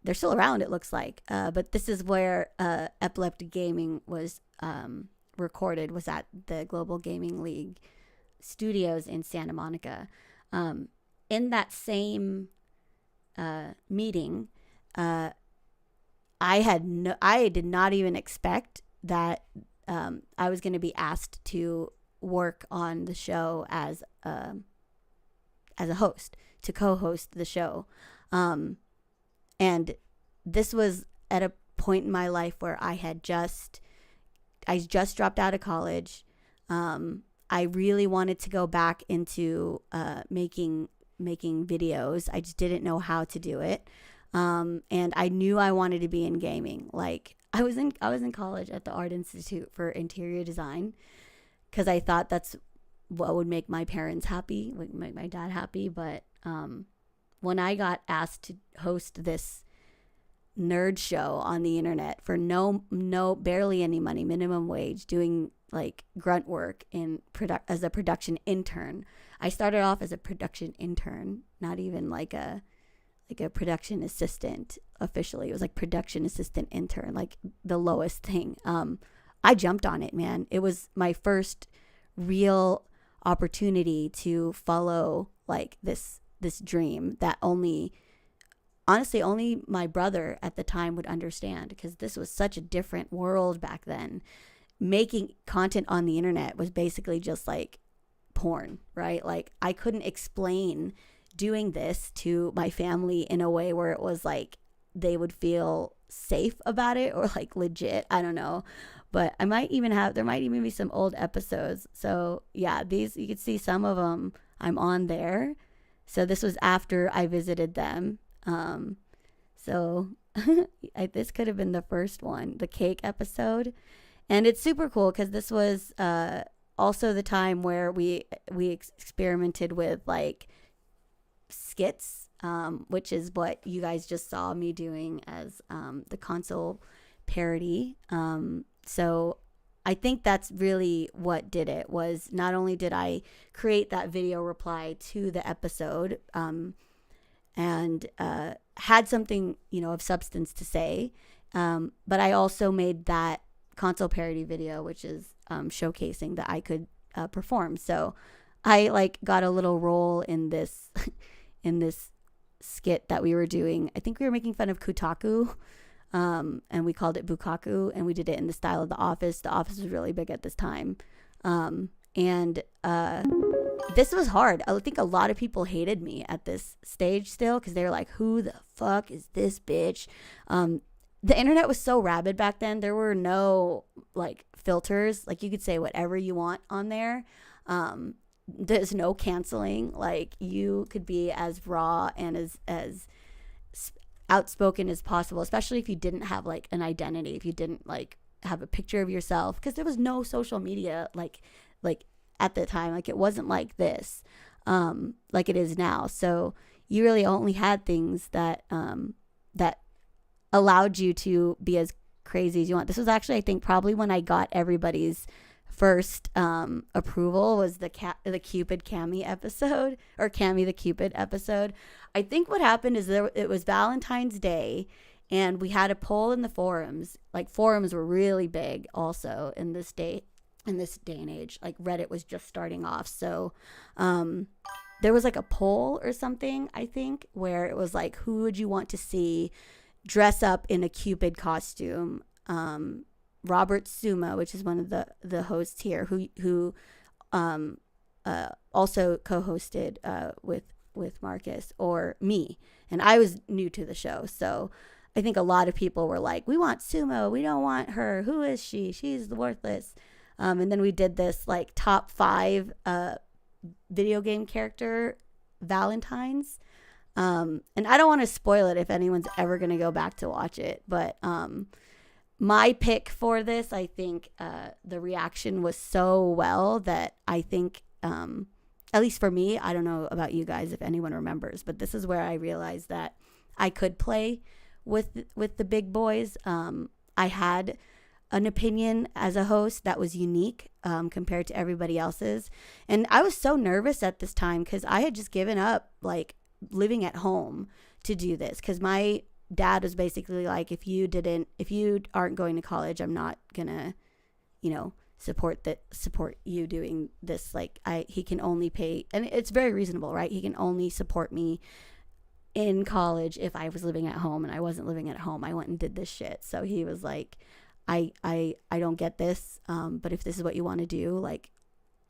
They're still around, it looks like, but this is where Epileptic Gaming was recorded, was at the Global Gaming League studios in Santa Monica. In that same meeting, I did not even expect that I was going to be asked to work on the show as a host, to co-host the show. And this was at a point in my life where I just dropped out of college. I really wanted to go back into making videos. I just didn't know how to do it. And I knew I wanted to be in gaming. Like I was in college at the Art Institute for interior design, because I thought that's what would make my parents happy, would make my dad happy. But when I got asked to host this nerd show on the internet for barely any money, minimum wage, doing like grunt work as a production intern. I started off as a production intern, not even like a production assistant officially. It was like production assistant intern, like the lowest thing. I jumped on it, man. It was my first real opportunity to follow like this dream that honestly only my brother at the time would understand, because this was such a different world back then. Making content on the internet was basically just like porn, right? Like I couldn't explain doing this to my family in a way where it was like they would feel safe about it or like legit. I don't know. But there might even be some old episodes. So yeah, these, you can see some of them I'm on there. So this was after I visited them. So this could have been the first one, the cake episode. And it's super cool because this was also the time where we experimented with like skits, which is what you guys just saw me doing as the console parody. So I think that's really what did it, was not only did I create that video reply to the episode and had something, of substance to say, but I also made that console parody video, which is showcasing that I could perform. So I like got a little role in this in this skit that we were doing. I think we were making fun of Kotaku, and we called it Bukaku, and we did it in the style of The Office. The Office was really big at this time, and this was hard. I think a lot of people hated me at this stage still, because they were like, "Who the fuck is this bitch?" The internet was so rabid back then. There were no like filters. Like you could say whatever you want on there. There's no canceling. Like you could be as raw and as outspoken as possible, especially if you didn't have like an identity, if you didn't like have a picture of yourself, because there was no social media like at the time. Like it wasn't like this, like it is now. So you really only had things that that allowed you to be as crazy as you want. This was actually, I think, probably when I got everybody's first approval was the Cupid Cami episode, or Cami the Cupid episode. I think what happened is it was Valentine's Day, and we had a poll in the forums. Like, forums were really big also in this day and age. Like, Reddit was just starting off, so there was like a poll or something, I think, where it was like, who would you want to see dress up in a Cupid costume? Robert Suma, which is one of the hosts here, who also co-hosted with Marcus, or me. And I was new to the show, so I think a lot of people were like, we want Sumo, we don't want her, who is she, she's worthless. And then we did this like top 5 video game character Valentines, and I don't want to spoil it if anyone's ever going to go back to watch it, but my pick for this, I think the reaction was so well that I think, at least for me, I don't know about you guys if anyone remembers, but this is where I realized that I could play with the big boys. I had an opinion as a host that was unique compared to everybody else's, and I was so nervous at this time because I had just given up like living at home to do this, because my dad was basically like, if you aren't going to college, I'm not gonna, support you doing this. Like, he can only pay, and it's very reasonable, right? He can only support me in college if I was living at home, and I wasn't living at home. I went and did this shit. So he was like, I don't get this, but if this is what you want to do, like,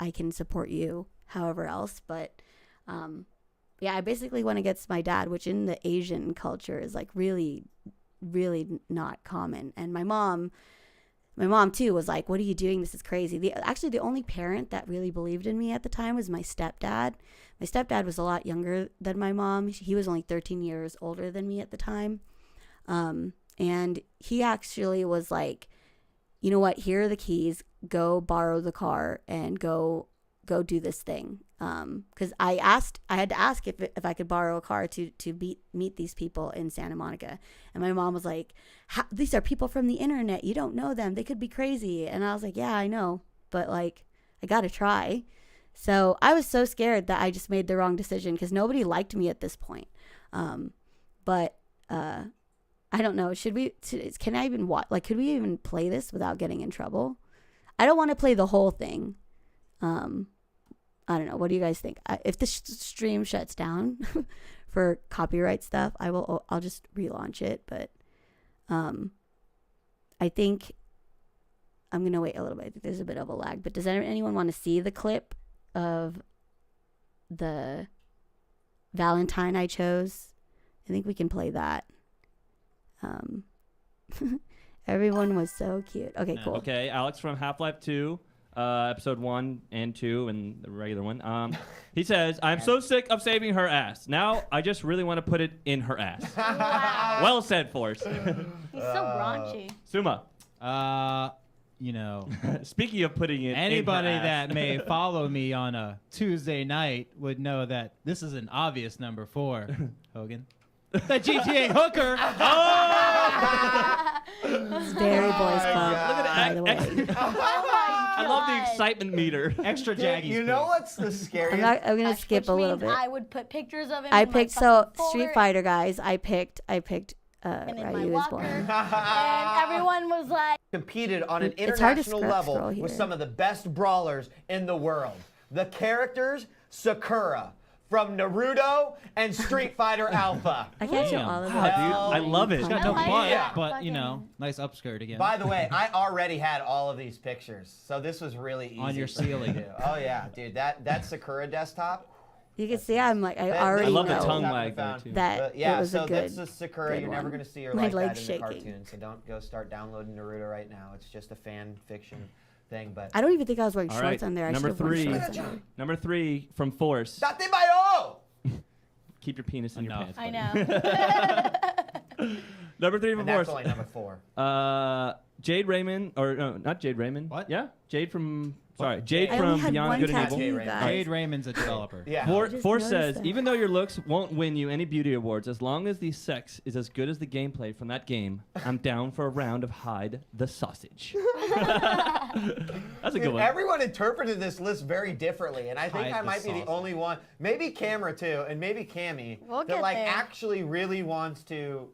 I can support you however else. But yeah, I basically went against my dad, which in the Asian culture is like really, really not common. And my mom too was like, what are you doing? This is crazy. Actually, the only parent that really believed in me at the time was my stepdad. My stepdad was a lot younger than my mom. He was only 13 years older than me at the time. And he actually was like, you know what? Here are the keys. Go borrow the car and go do this thing. Because I had to ask if I could borrow a car to meet these people in Santa Monica. And my mom was like, these are people from the internet. You don't know them. They could be crazy. And I was like, yeah, I know. But like, I got to try. So I was so scared that I just made the wrong decision because nobody liked me at this point. But I don't know. Can I even watch? Like, could we even play this without getting in trouble? I don't want to play the whole thing. I don't know. What do you guys think? If the stream shuts down for copyright stuff, I'll just relaunch it. But I think I'm going to wait a little bit. I think there's a bit of a lag. But does anyone want to see the clip of the Valentine I chose? I think we can play that. Everyone was so cute. Okay, cool. Okay, Alex from Half-Life 2. Episode 1 and 2 and the regular one. He says, I'm so sick of saving her ass. Now I just really want to put it in her ass. Wow. Well said, Forrest. He's so raunchy. Suma. Speaking of putting it anybody in her ass. that may follow me on a Tuesday night would know that this is an obvious number 4, Hogan. The GTA hooker. It's very boys club. Look at by the way. I love the excitement meter. Extra jaggies. You know what's the scariest? I'm gonna skip a little bit. I would put pictures of him. I in picked my Street Fighter, guys. I picked and in my Ryu is locker, born. and everyone was like, Competed on an It's hard to international scroll level here. with some of the best brawlers in the world. The characters, Sakura from Naruto and Street Fighter Alpha. I can't show Damn. all of Wow, it. dude, I love it. She's got no like butt, that. but Fucking- nice upskirt again. By the way, I already had all of these pictures, so this was really easy On your for me to ceiling. do. Oh yeah, dude, that Sakura desktop. You can see I'm like, I that- already I love the know tongue That wag we there, found. too. that But yeah, it was so a good. that's a Sakura. good You're never one. going to see her My like that leg's in shaking. the cartoon, so don't go start downloading Naruto right now. It's just a fan fiction thing. But I don't even think I was wearing All shorts right, on there. I number should have worn 3. shorts on there. Number 3 from Force. Date Bayo! Keep your penis in your Enough. pants. I buddy. know. Number 3 from And that's Force. only number 4. Jade Raymond, or no, not Jade Raymond. What? Yeah, Jade from. Sorry, Jade I only from had Beyond one Good and tattoo, Evil. you guys. Jade Raymond's a developer. Yeah. Force just Force noticed says, that. even though your looks won't win you any beauty awards, as long as the sex is as good as the gameplay from that game, I'm down for a round of hide the sausage. That's a good one. Everyone interpreted this list very differently, and I think Hide I the might be the sausage. only one, maybe Camera too, and maybe Cammy, We'll that get like there. actually really wants to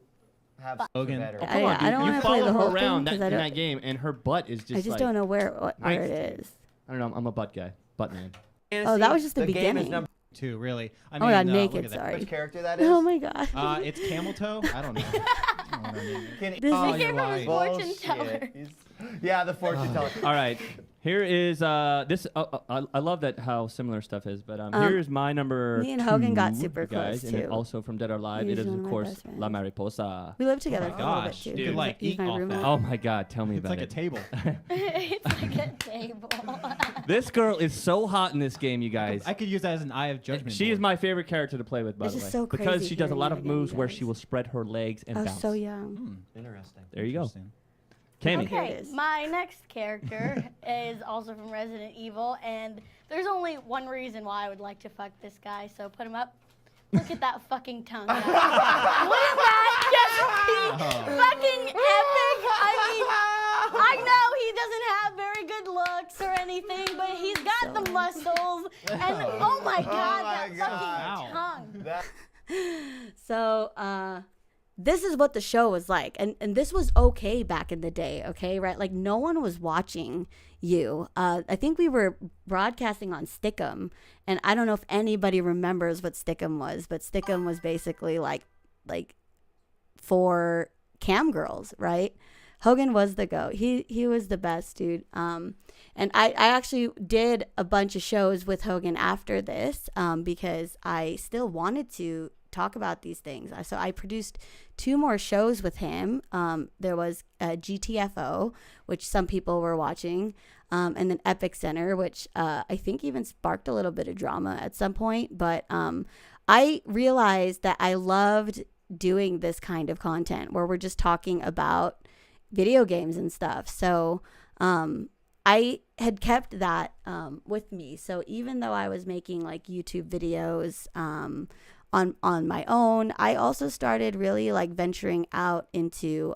have sex with Hogan. better. Oh, come on, I dude. don't You wanna play follow the her whole thing around 'cause in I don't- that game, and her butt is just I just like, don't know what art nice. it is. I don't know. I'm a butt guy. Butt man. Oh, that was just the game is beginning. number Too really. I Oh mean, my god, look naked, at that. sorry. which character that is? Oh my god. It's Camel Toe. I don't know. I don't wanna name it. Can- This Oh, is- you're Came from his lying. fortune Bullshit. teller. Yeah, the fortune teller. All right. Here is this. I love that how similar stuff is, but here's my number. me and Hogan got 2, super you guys, close, and it too. also from Dead or Alive. He's It is one of of my course best friends. La Mariposa. We lived together my for a little bit gosh, too. dude. He was- Like, he's eat my off roommate. that. Oh my God, tell me It's about like a it. table. It's like a table. This girl is so hot in this game, you guys. I could use that as an eye of judgment. She is board. my favorite character to play with, by It's the just way, so because crazy she does a hearing lot that of again, moves you where guys. she will spread her legs and I was bounce. so young. Interesting. There you go. Interesting. Cammy. Here it Okay, is. my next character is also from Resident Evil, and there's only one reason why I would like to fuck this guy, so put him up. Look at that fucking tongue. Guys. Wouldn't that just be fucking epic? I know he doesn't have very good looks or anything, but he's got the muscles, and oh my god, my that God. fucking tongue. That- So, this is what the show was like. And this was okay back in the day, okay, right? Like, no one was watching you. I think we were broadcasting on Stickum, and I don't know if anybody remembers what Stickum was, but Stickum was basically like for cam girls, right? Hogan was the GOAT. He was the best, dude. And I actually did a bunch of shows with Hogan after this because I still wanted to talk about these things. So I produced 2 more shows with him. There was GTFO, which some people were watching, and then Epic Center, which I think even sparked a little bit of drama at some point. But I realized that I loved doing this kind of content where we're just talking about video games and stuff. So I had kept that with me. So even though I was making like YouTube videos on my own, I also started really like venturing out into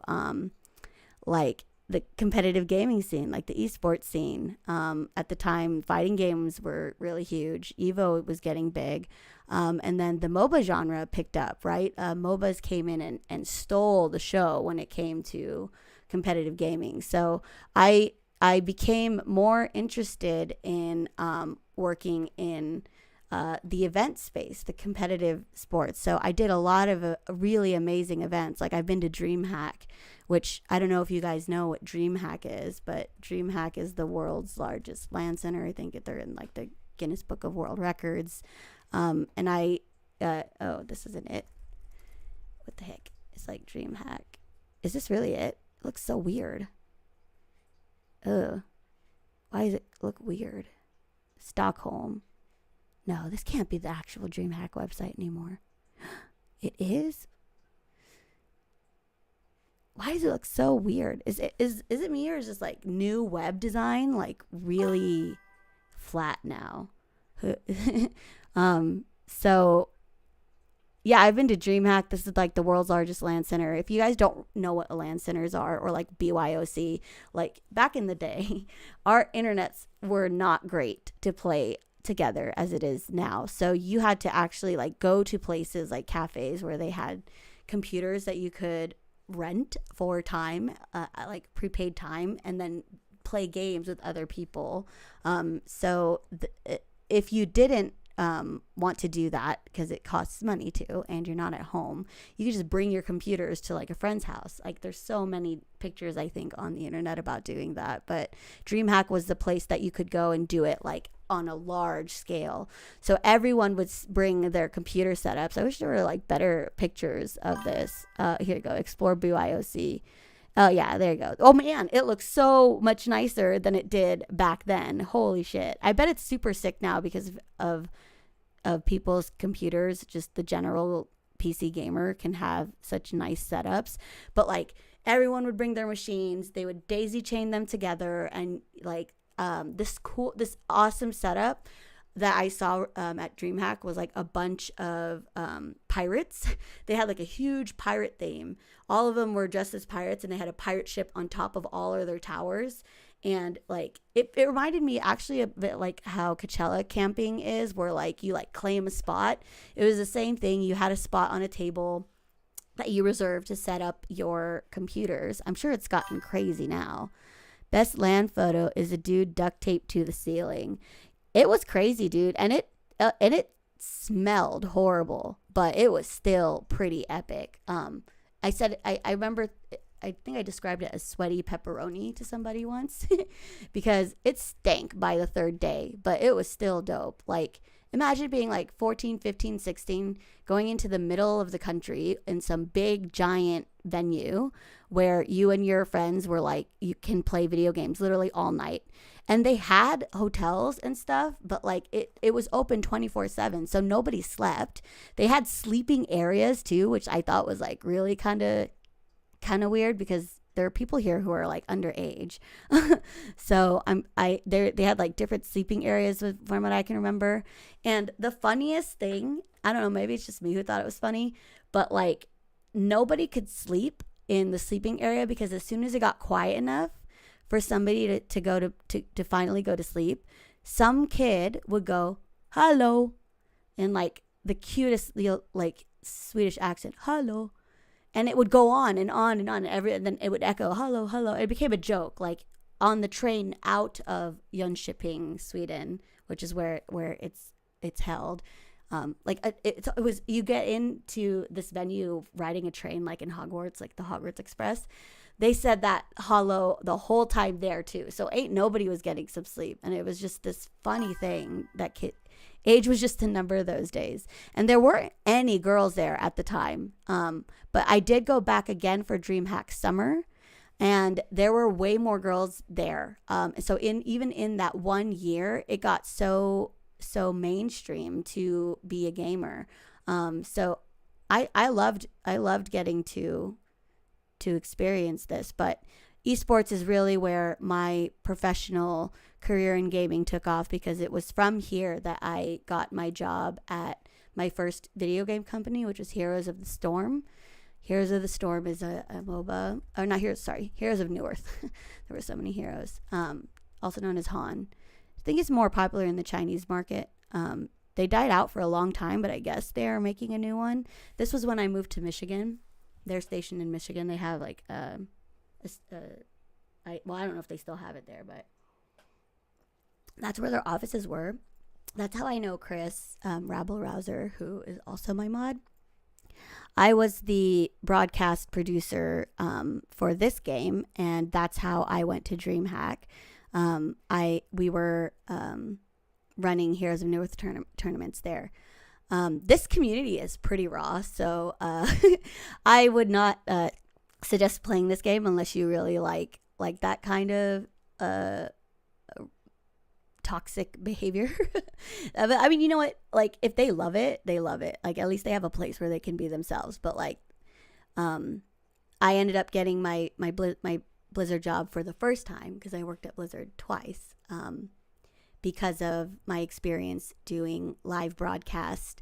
like the competitive gaming scene, like the esports scene. At the time, fighting games were really huge. Evo was getting big. And then the MOBA genre picked up, right? MOBAs came in and stole the show when it came to competitive gaming. So I became more interested in working in the event space, the competitive sports. So I did a lot of really amazing events. Like I've been to DreamHack, which I don't know if you guys know what DreamHack is, but DreamHack is the world's largest LAN center. I think they're in like the Guinness Book of World Records. And I, oh, this isn't it. What the heck? It's like DreamHack. Is this really it? It looks so weird. Ugh. Why does it look weird? Stockholm. No, this can't be the actual DreamHack website anymore. It is? Why does it look so weird? Is it me, or is this like new web design like really flat now? So yeah, I've been to DreamHack. This is like the world's largest LAN center. If you guys don't know what LAN centers are, or like BYOC, like back in the day, our internets were not great to play together as it is now. So you had to actually like go to places like cafes where they had computers that you could rent for time, like prepaid time, and then play games with other people. So if you didn't want to do that because it costs money to, and you're not at home, you could just bring your computers to like a friend's house. Like there's so many pictures I think on the internet about doing that, but DreamHack was the place that you could go and do it like on a large scale. So everyone would bring their computer setups. I wish there were like better pictures of this. Here you go, explore BYOC. Oh yeah, there you go. Oh man, it looks so much nicer than it did back then. Holy shit. I bet it's super sick now because of people's computers, just the general PC gamer can have such nice setups. But like everyone would bring their machines, they would daisy chain them together, and like this awesome setup that I saw at DreamHack was like a bunch of pirates. They had like a huge pirate theme. All of them were dressed as pirates, and they had a pirate ship on top of all of their towers. And like it reminded me actually a bit like how Coachella camping is, where like you like claim a spot. It was the same thing. You had a spot on a table that you reserved to set up your computers. I'm sure it's gotten crazy now. Best land photo is a dude duct taped to the ceiling. It was crazy, dude, and it smelled horrible, but it was still pretty epic. I remember, I think I described it as sweaty pepperoni to somebody once because it stank by the third day, but it was still dope. Like, imagine being like 14, 15, 16, going into the middle of the country in some big giant venue where you and your friends were like, you can play video games literally all night. And they had hotels and stuff, but like it was open 24/7, so nobody slept. They had sleeping areas too, which I thought was like really kind of weird because there are people here who are like underage. So they had like different sleeping areas from what I can remember. And the funniest thing, I don't know, maybe it's just me who thought it was funny, but like nobody could sleep in the sleeping area because as soon as it got quiet enough for somebody to finally go to sleep, some kid would go, hello, in like the cutest like Swedish accent, hello. And it would go on and on and on, and then it would echo, hello, hello. It became a joke, like on the train out of Jönköping, Sweden, which is where it's held. It was, you get into this venue riding a train like in Hogwarts, like the Hogwarts Express. They said that hello the whole time there too. So nobody was getting some sleep, and it was just this funny thing that age was just a number those days. And there weren't any girls there at the time. But I did go back again for DreamHack Summer, and there were way more girls there. So even in that 1 year, it got so mainstream to be a gamer. So I loved getting to experience this, but esports is really where my professional career in gaming took off, because it was from here that I got my job at my first video game company, which was Heroes of the Storm. Heroes of the Storm is a MOBA, or not Heroes, sorry, Heroes of Newerth. There were so many heroes, also known as Han. I think it's more popular in the Chinese market. They died out for a long time, but I guess they're making a new one. This was when I moved to Michigan. They're stationed in Michigan. They have like I don't know if they still have it there, but that's where their offices were. That's how I know Chris Rabble Rouser, who is also my mod. I was the broadcast producer for this game, and that's how I went to DreamHack. We were running Heroes of Newerth tournaments there. This community is pretty raw, so I would not suggest playing this game unless you really like that kind of toxic behavior. I mean, you know what? Like, if they love it, they love it. Like, at least they have a place where they can be themselves. But like, I ended up getting my Blizzard job for the first time because I worked at Blizzard twice. Because of my experience doing live broadcast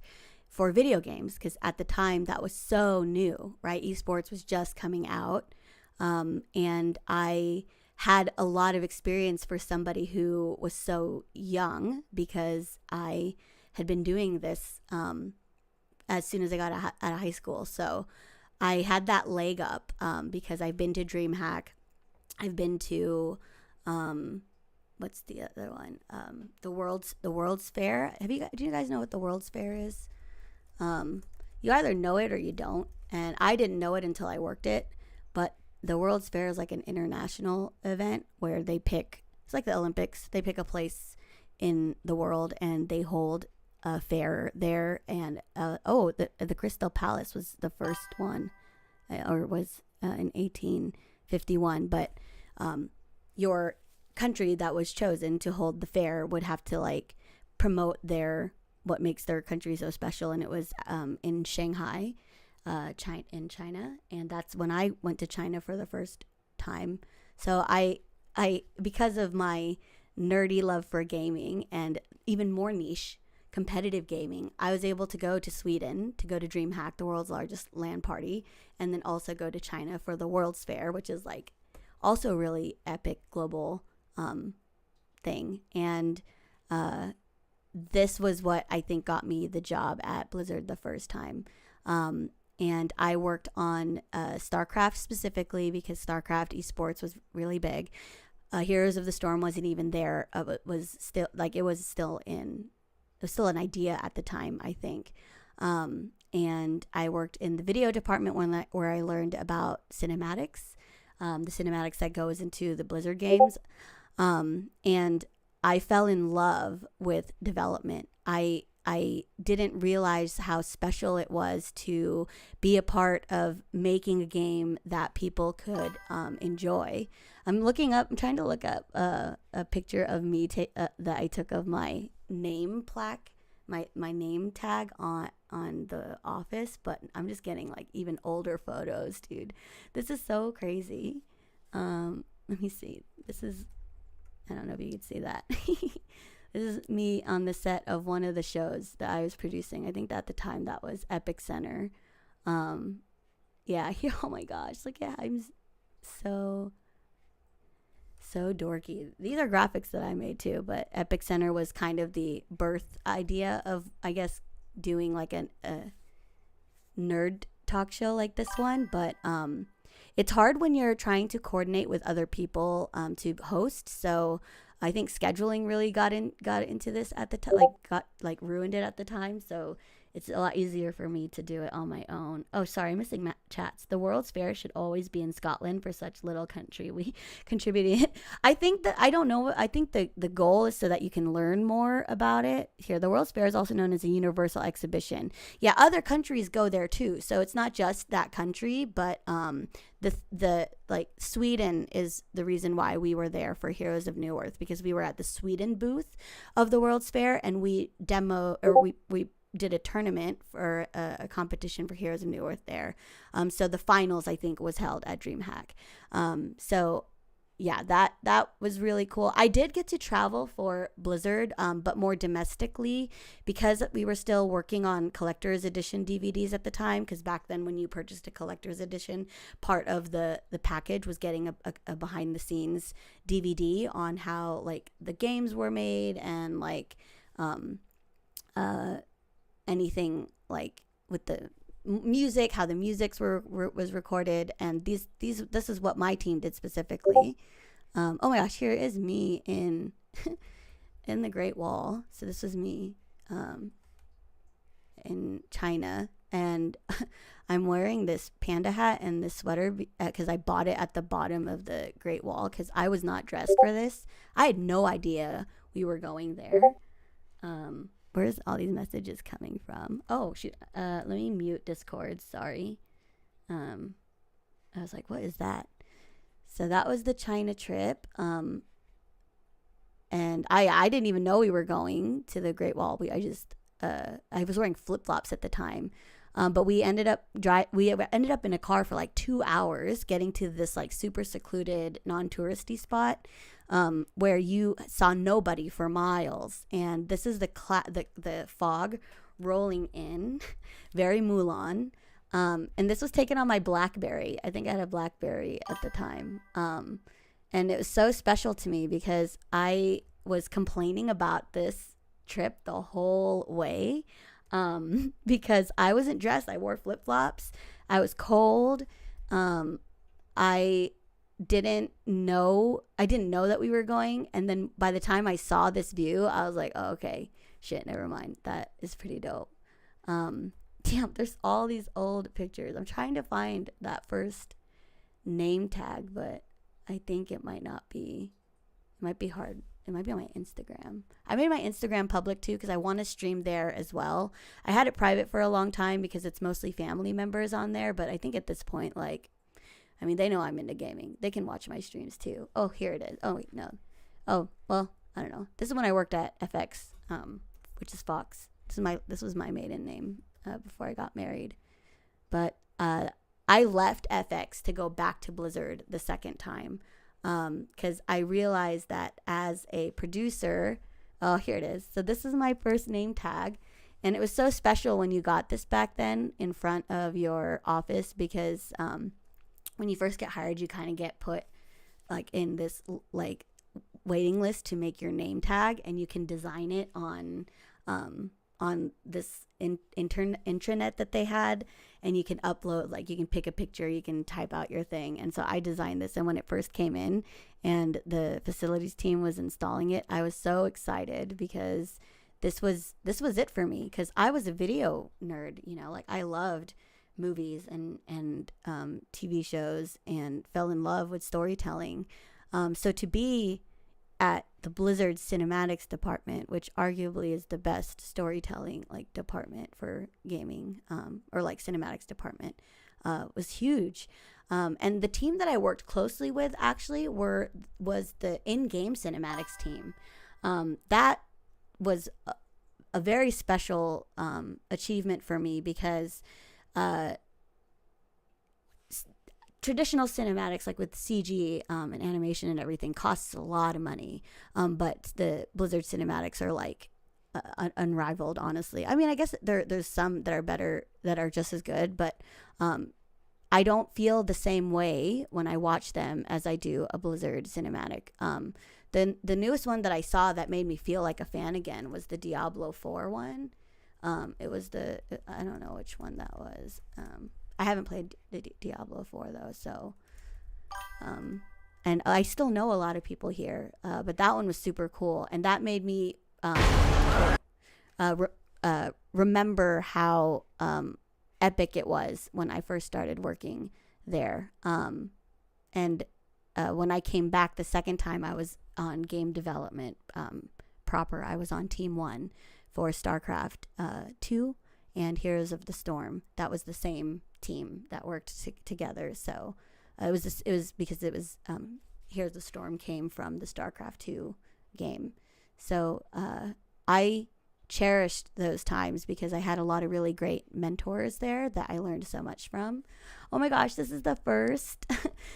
for video games, because at the time that was so new, right? Esports was just coming out, and I had a lot of experience for somebody who was so young, because I had been doing this as soon as I got out of high school. So I had that leg up because I've been to DreamHack, I've been to what's the other one? The World's Fair. Do you guys know what the World's Fair is? You either know it or you don't. And I didn't know it until I worked it. But the World's Fair is like an international event where they pick, it's like the Olympics. They pick a place in the world and they hold a fair there. And the Crystal Palace was the first one, or was in 1851. But your country that was chosen to hold the fair would have to like promote their what makes their country so special, and it was in Shanghai, in China, and that's when I went to China for the first time. So I because of my nerdy love for gaming and even more niche competitive gaming, I was able to go to Sweden to go to DreamHack, the world's largest LAN party, and then also go to China for the World's Fair, which is like also a really epic global thing. And this was what I think got me the job at Blizzard the first time. And I worked on StarCraft specifically because StarCraft esports was really big. Heroes of the Storm wasn't even there. It was still an idea at the time, I think. And I worked in the video department where I learned about cinematics, the cinematics that goes into the Blizzard games. And I fell in love with development. I didn't realize how special it was to be a part of making a game that people could enjoy. I'm trying to look up a picture of me that I took of my name plaque, my name tag on the office, but I'm just getting like even older photos, dude. This is so crazy. Let me see. I don't know if you can see that. This is me on the set of one of the shows that I was producing. I think that at the time that was Epic Center. Yeah, oh my gosh. Look at, I'm so dorky. These are graphics that I made too, but Epic Center was kind of the birth idea of, I guess, doing like a nerd talk show like this one. But it's hard when you're trying to coordinate with other people to host. So I think scheduling really got into this at the time, ruined it at the time. So it's a lot easier for me to do it on my own. Oh, sorry, missing chats. The World's Fair should always be in Scotland for such little country. We contributed. I think the goal is so that you can learn more about it. Here, the World's Fair is also known as a universal exhibition. Yeah, other countries go there too. So it's not just that country, but Sweden is the reason why we were there for Heroes of New Earth, because we were at the Sweden booth of the World's Fair and we did a tournament for a competition for Heroes of New Earth there. So the finals, I think, was held at DreamHack. So yeah, that was really cool. I did get to travel for Blizzard, but more domestically, because we were still working on collector's edition DVDs at the time, because back then when you purchased a collector's edition, part of the package was getting a behind the scenes DVD on how like the games were made and like anything like with the music, how the music was recorded, and this is what my team did specifically. Oh my gosh, here is me in in the Great Wall. So this was me in China, and I'm wearing this panda hat and this sweater because I bought it at the bottom of the Great Wall because I was not dressed for this. I had no idea we were going there. Where's all these messages coming from? Oh, shoot. Let me mute Discord. Sorry. I was like, what is that? So that was the China trip. And I didn't even know we were going to the Great Wall. I was wearing flip-flops at the time. But we ended up in a car for like 2 hours getting to this like super secluded non-touristy spot. Where you saw nobody for miles, and this is the fog rolling in, very Mulan, and this was taken on my BlackBerry. I think I had a BlackBerry at the time, and it was so special to me because I was complaining about this trip the whole way, because I wasn't dressed. I wore flip-flops. I was cold. I didn't know that we were going, and then by the time I saw this view, I was like, oh, okay, shit, never mind, that is pretty dope. Damn, there's all these old pictures. I'm trying to find that first name tag, but I think it might be hard. It might be on my Instagram. I made my Instagram public too because I want to stream there as well. I had it private for a long time because it's mostly family members on there, but I think at this point, like, I mean, they know I'm into gaming. They can watch my streams too. Oh, here it is. Oh, wait, no. Oh, well, I don't know. This is when I worked at FX, which is Fox. this was my maiden name before I got married. But I left FX to go back to Blizzard the second time because I realized that as a producer, oh, here it is. So this is my first name tag. And it was so special when you got this back then in front of your office because when you first get hired, you kind of get put like in this like waiting list to make your name tag, and you can design it on this intranet that they had, and you can upload, like you can pick a picture, you can type out your thing. And so I designed this, and when it first came in and the facilities team was installing it, I was so excited because this was it for me, because I was a video nerd, you know, like I loved movies and TV shows and fell in love with storytelling. So to be at the Blizzard cinematics department, which arguably is the best storytelling like department for gaming, or like cinematics department, was huge. And the team that I worked closely with actually was the in-game cinematics team. That was a very special achievement for me because traditional cinematics, like with CG and animation and everything, costs a lot of money. But the Blizzard cinematics are like unrivaled, honestly. I mean, I guess there's some that are better, that are just as good, but I don't feel the same way when I watch them as I do a Blizzard cinematic. The newest one that I saw that made me feel like a fan again was the Diablo 4 one. It was I don't know which one that was. I haven't played Diablo 4 though, so and I still know a lot of people here, but that one was super cool, and that made me remember how epic it was when I first started working there. And when I came back the second time, I was on game development proper. I was on Team 1 for StarCraft 2 and Heroes of the Storm. That was the same team that worked together. So it was because it was Heroes of the Storm came from the StarCraft 2 game. So I cherished those times because I had a lot of really great mentors there that I learned so much from. Oh my gosh, this is the first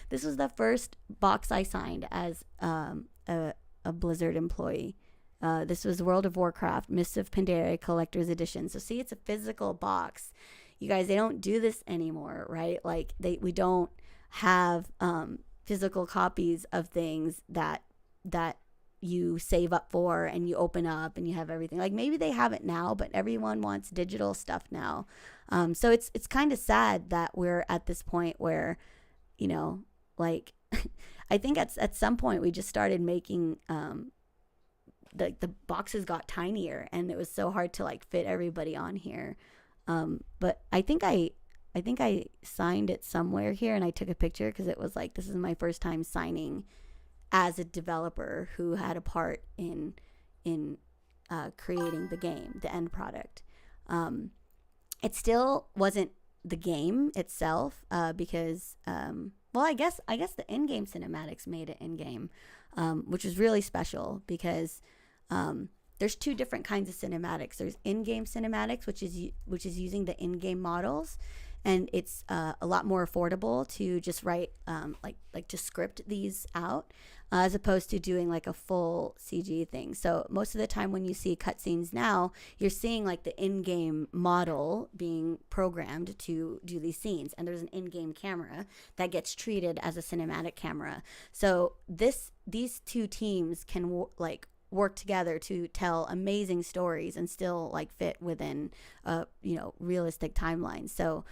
this was the first box I signed as a Blizzard employee. This was World of Warcraft Mists of Pandaria Collector's Edition. So see, it's a physical box. You guys, they don't do this anymore, right? Like we don't have physical copies of things that you save up for and you open up and you have everything. Like maybe they have it now, but everyone wants digital stuff now. So it's kind of sad that we're at this point where, you know, like I think at some point we just started making the boxes got tinier and it was so hard to like fit everybody on here. But I think I signed it somewhere here and I took a picture because it was like, this is my first time signing as a developer who had a part in creating the game, the end product. It still wasn't the game itself because, well, I guess the in-game cinematics made it in-game, which was really special because there's two different kinds of cinematics. There's in-game cinematics, which is using the in-game models. And it's a lot more affordable to just write, like to script these out, as opposed to doing like a full CG thing. So most of the time when you see cutscenes now, you're seeing like the in-game model being programmed to do these scenes, and there's an in-game camera that gets treated as a cinematic camera. So these two teams can work together to tell amazing stories and still like fit within realistic timelines. So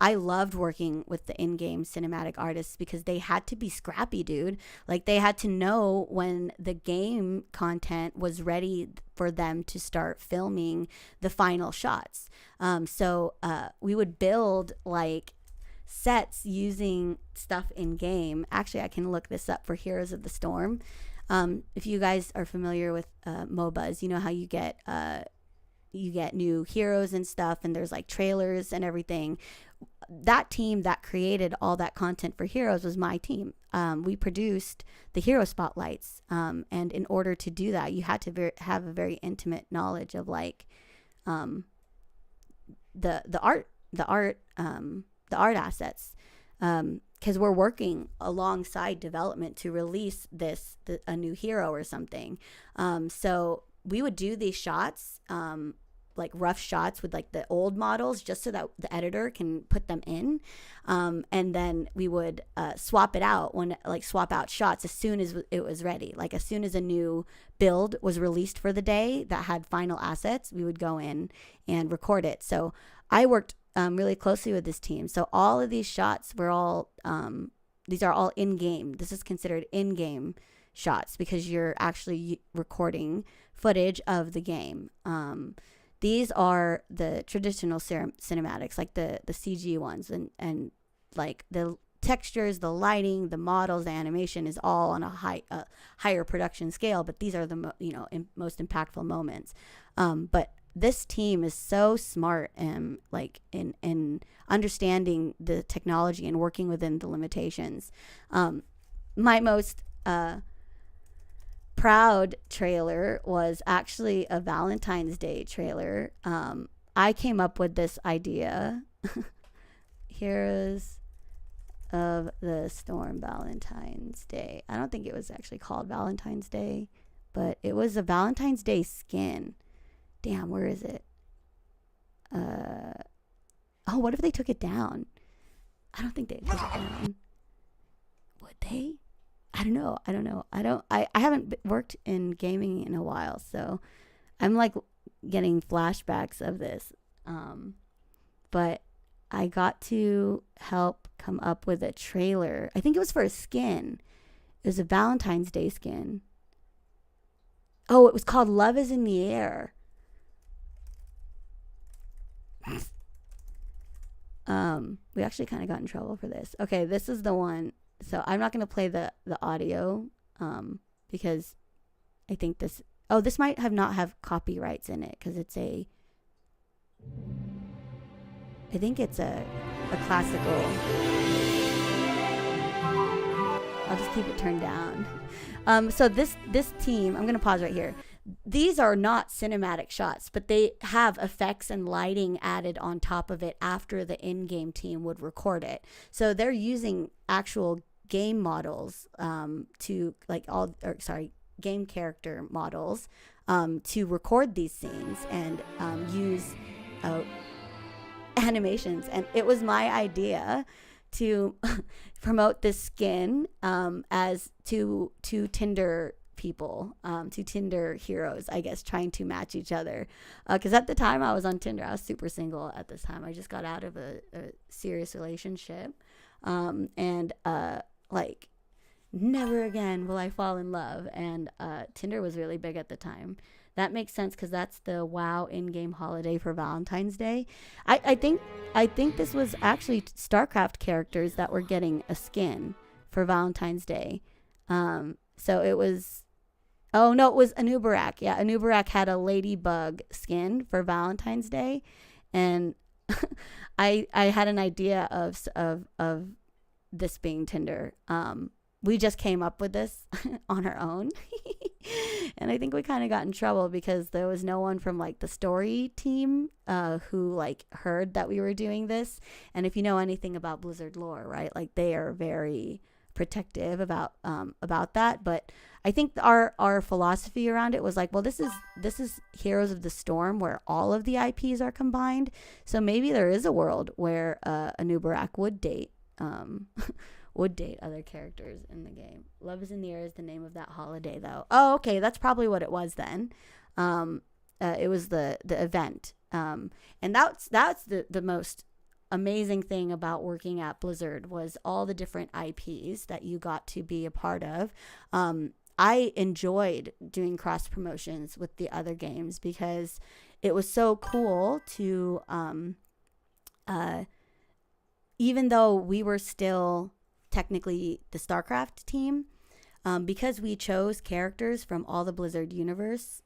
I loved working with the in-game cinematic artists because they had to be scrappy, dude. Like they had to know when the game content was ready for them to start filming the final shots. So we would build like sets using stuff in game. Actually, I can look this up for Heroes of the Storm. If you guys are familiar with MOBAs, you know how you get new heroes and stuff, and there's like trailers and everything. That team that created all that content for Heroes was my team. We produced the hero spotlights, and in order to do that, you had to have a very intimate knowledge of like the art assets, because we're working alongside development to release a new hero or something. So we would do these shots, like rough shots with like the old models, just so that the editor can put them in, and then we would swap out shots as soon as it was ready. Like as soon as a new build was released for the day that had final assets, we would go in and record it. So I worked really closely with this team. So all of these shots were all these are all in game. This is considered in game shots because you're actually recording footage of the game. These are the traditional cinematics, like the CG ones, and like the textures, the lighting, the models, the animation is all on a higher production scale. But these are the most impactful moments. But this team is so smart and like in understanding the technology and working within the limitations. My most proud trailer was actually a Valentine's Day trailer. I came up with this idea. Heroes of the Storm Valentine's Day. I don't think it was actually called Valentine's Day, but it was a Valentine's Day skin. Damn, where is it? What if they took it down? I don't think they took it down. Would they? I don't know. I haven't worked in gaming in a while, so I'm like getting flashbacks of this. But I got to help come up with a trailer. I think it was for a skin. It was a Valentine's Day skin. Oh, it was called Love is in the Air. We actually kind of got in trouble for this. Okay, this is the one. So I'm not going to play the audio because I think this might not have copyrights in it because I think it's a classical. I'll just keep it turned down. So this team, I'm going to pause right here. These are not cinematic shots, but they have effects and lighting added on top of it after the in-game team would record it. So they're using actual game models game character models to record these scenes and use animations. And it was my idea to promote this skin as to Tinder people, to Tinder heroes, I guess, trying to match each other. Because at the time I was on Tinder, I was super single at this time. I just got out of a serious relationship. Like never again will I fall in love. And Tinder was really big at the time. That makes sense because that's the WoW in-game holiday for Valentine's Day. I think this was actually StarCraft characters that were getting a skin for Valentine's Day. So it was, oh no, it was Anubarak. Yeah, Anubarak had a ladybug skin for Valentine's Day, and I had an idea of this being Tinder. We just came up with this on our own. And I think we kind of got in trouble because there was no one from like the story team who like heard that we were doing this. And if you know anything about Blizzard lore, right, like they are very protective about that. But I think our philosophy around it was like, well, this is Heroes of the Storm where all of the IPs are combined. So maybe there is a world where Anubarak would date other characters in the game. Love is in the Air is the name of that holiday, though. Oh, okay, that's probably what it was then. It was the event, and that's the most amazing thing about working at Blizzard was all the different IPs that you got to be a part of. I enjoyed doing cross promotions with the other games because it was so cool to, even though we were still technically the StarCraft team, because we chose characters from all the Blizzard universes,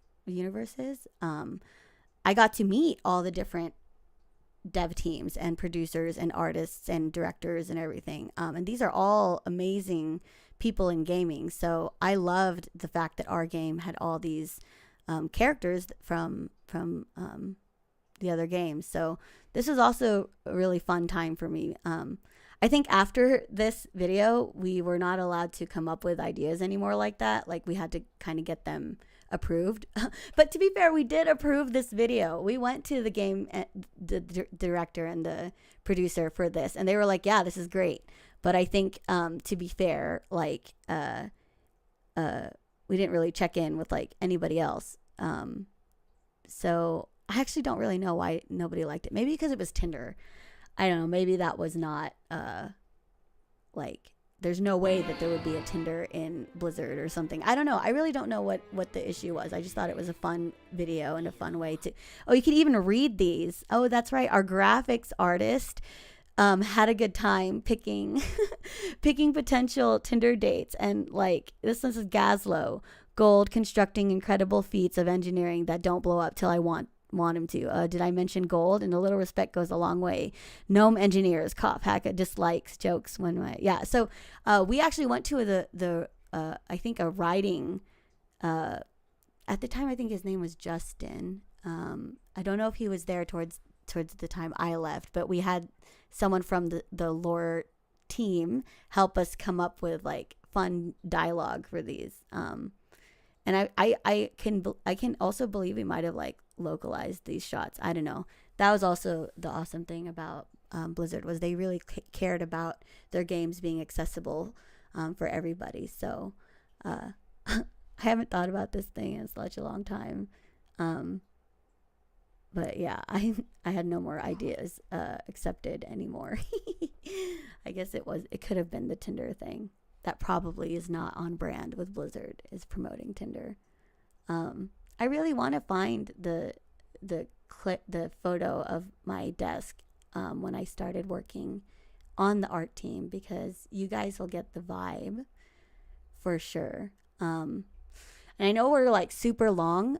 I got to meet all the different dev teams and producers and artists and directors and everything. And these are all amazing people in gaming. So I loved the fact that our game had all these characters from the other games. So this was also a really fun time for me. I think after this video, we were not allowed to come up with ideas anymore like that. Like we had to kind of get them approved. But to be fair, we did approve this video. We went to the game, the director and the producer for this, and they were like, yeah, this is great. But I think, to be fair, like, we didn't really check in with like anybody else. So I actually don't really know why nobody liked it. Maybe because it was Tinder. I don't know. Maybe that was not, like, there's no way that there would be a Tinder in Blizzard or something. I don't know. I really don't know what the issue was. I just thought it was a fun video and a fun way to, oh, you could even read these. Oh, that's right. Our graphics artist had a good time picking potential Tinder dates. And like, this is Gazlo. Gold, constructing incredible feats of engineering that don't blow up till I want him to. Did I mention gold? And a little respect goes a long way. Gnome engineers, cop, hack, dislikes, jokes, one way. Yeah. So we actually went to the I think a writing, at the time, I think his name was Justin. I don't know if he was there towards the time I left, but we had someone from the lore team help us come up with like fun dialogue for these. And I can also believe we might have like localized these shots. I don't know. That was also the awesome thing about Blizzard, was they really cared about their games being accessible for everybody. So I haven't thought about this thing in such a long time. But yeah, I had no more ideas accepted anymore. I guess it could have been the Tinder thing. That probably is not on brand with Blizzard, is promoting Tinder. I really want to find the photo of my desk when I started working on the art team, because you guys will get the vibe for sure. And I know we're like super long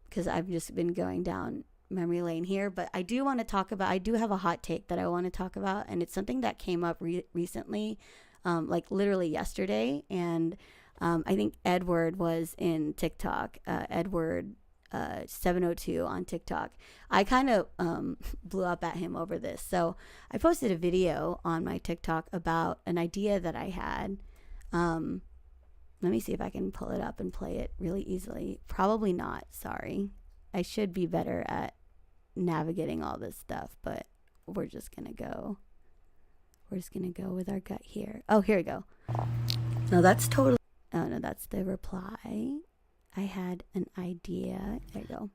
because I've just been going down memory lane here, but I do want to talk about, I do have a hot take that I want to talk about, and it's something that came up recently. Like literally yesterday, and I think Edward was in TikTok, Edward 702 on TikTok. I kind of blew up at him over this. So I posted a video on my TikTok about an idea that I had. Let me see if I can pull it up and play it really easily. Probably not, sorry. I should be better at navigating all this stuff, but we're just gonna go with our gut here. Oh, here we go. No, that's totally, oh no, that's the reply. I had an idea. There you go.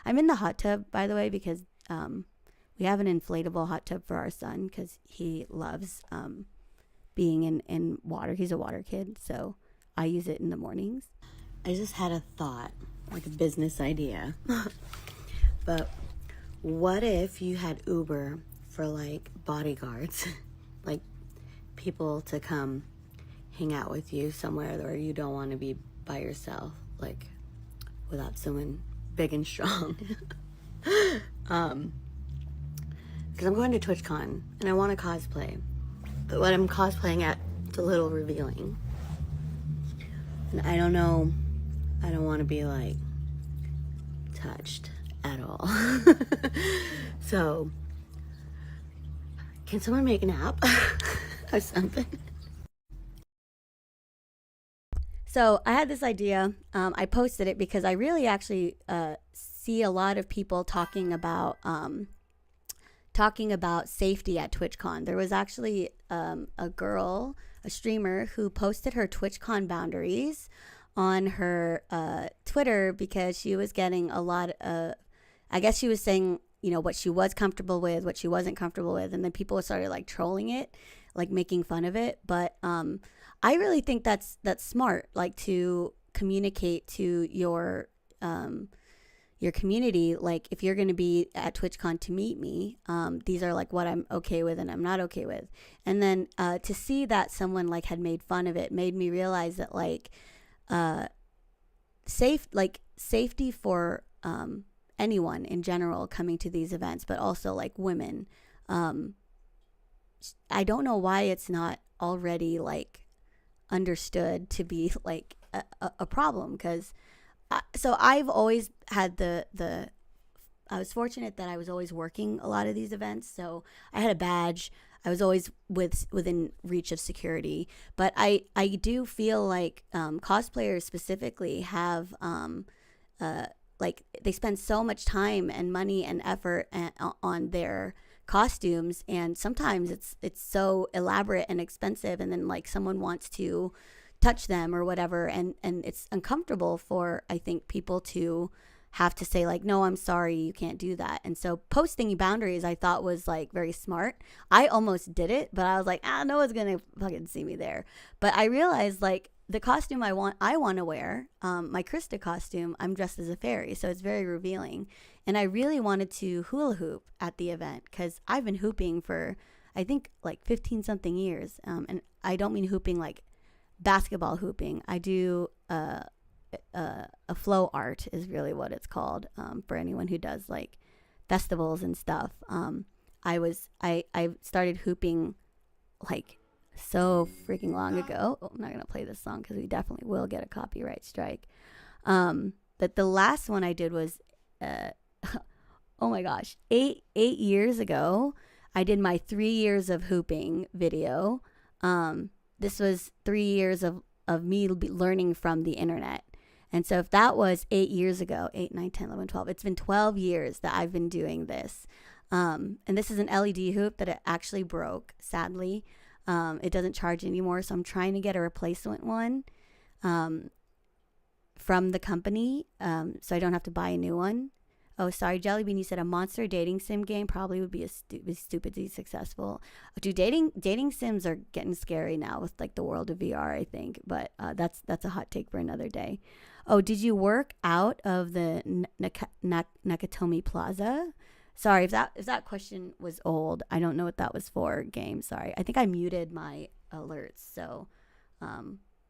I'm in the hot tub, by the way, because we have an inflatable hot tub for our son because he loves being in water. He's a water kid, so I use it in the mornings. I just had a thought, like a business idea. But what if you had Uber for like bodyguards? Like people to come hang out with you somewhere where you don't want to be by yourself, like without someone big and strong. Because I'm going to TwitchCon and I want to cosplay, but what I'm cosplaying at is a little revealing, and I don't know, I don't want to be like touched at all. So can someone make an app or something? So I had this idea. I posted it because I really actually see a lot of people talking about safety at TwitchCon. There was actually a girl, a streamer, who posted her TwitchCon boundaries on her Twitter because she was getting a lot of, I guess she was saying, you know, what she was comfortable with, what she wasn't comfortable with, and then people started like trolling it, like making fun of it. But I really think that's smart, like to communicate to your community, like if you're going to be at TwitchCon to meet me, these are like what I'm okay with and I'm not okay with. And then to see that someone like had made fun of it made me realize that like safety for anyone in general coming to these events, but also like women. I don't know why it's not already like understood to be like a problem, because so I've always had the was fortunate that I was always working a lot of these events, so I had a badge. I was always within reach of security, but I do feel like cosplayers specifically have like they spend so much time and money and effort on their costumes, and sometimes it's so elaborate and expensive, and then like someone wants to touch them or whatever, and it's uncomfortable for, I think, people to have to say like, no, I'm sorry, you can't do that. And so posting boundaries, I thought, was like very smart. I almost did it, but I was like, no one's gonna fucking see me there. But I realized like the costume I want to wear, my Krista costume, I'm dressed as a fairy, so it's very revealing. And I really wanted to hula hoop at the event because I've been hooping for, I think, like 15 something years. And I don't mean hooping like basketball hooping. I do a flow art is really what it's called, for anyone who does like festivals and stuff. I started hooping like so freaking long ago. I'm not gonna play this song because we definitely will get a copyright strike. But the last one I did was oh my gosh, 8 years ago. I did my 3 years of hooping video. This was 3 years of me learning from the internet. And so if that was 8 years ago, 8, 9, 10, 11, 12, it's been 12 years that I've been doing this. And this is an LED hoop that it actually broke, sadly. It doesn't charge anymore, so I'm trying to get a replacement one from the company, so I don't have to buy a new one. Oh, sorry, Jellybean, you said a monster dating sim game probably would be stupidly successful. Dude, dating sims are getting scary now with like the world of VR, I think. But that's a hot take for another day. Oh, did you work out of the Nakatomi Plaza? Sorry if that question was old. I don't know what that was for. Game. Sorry, I think I muted my alerts so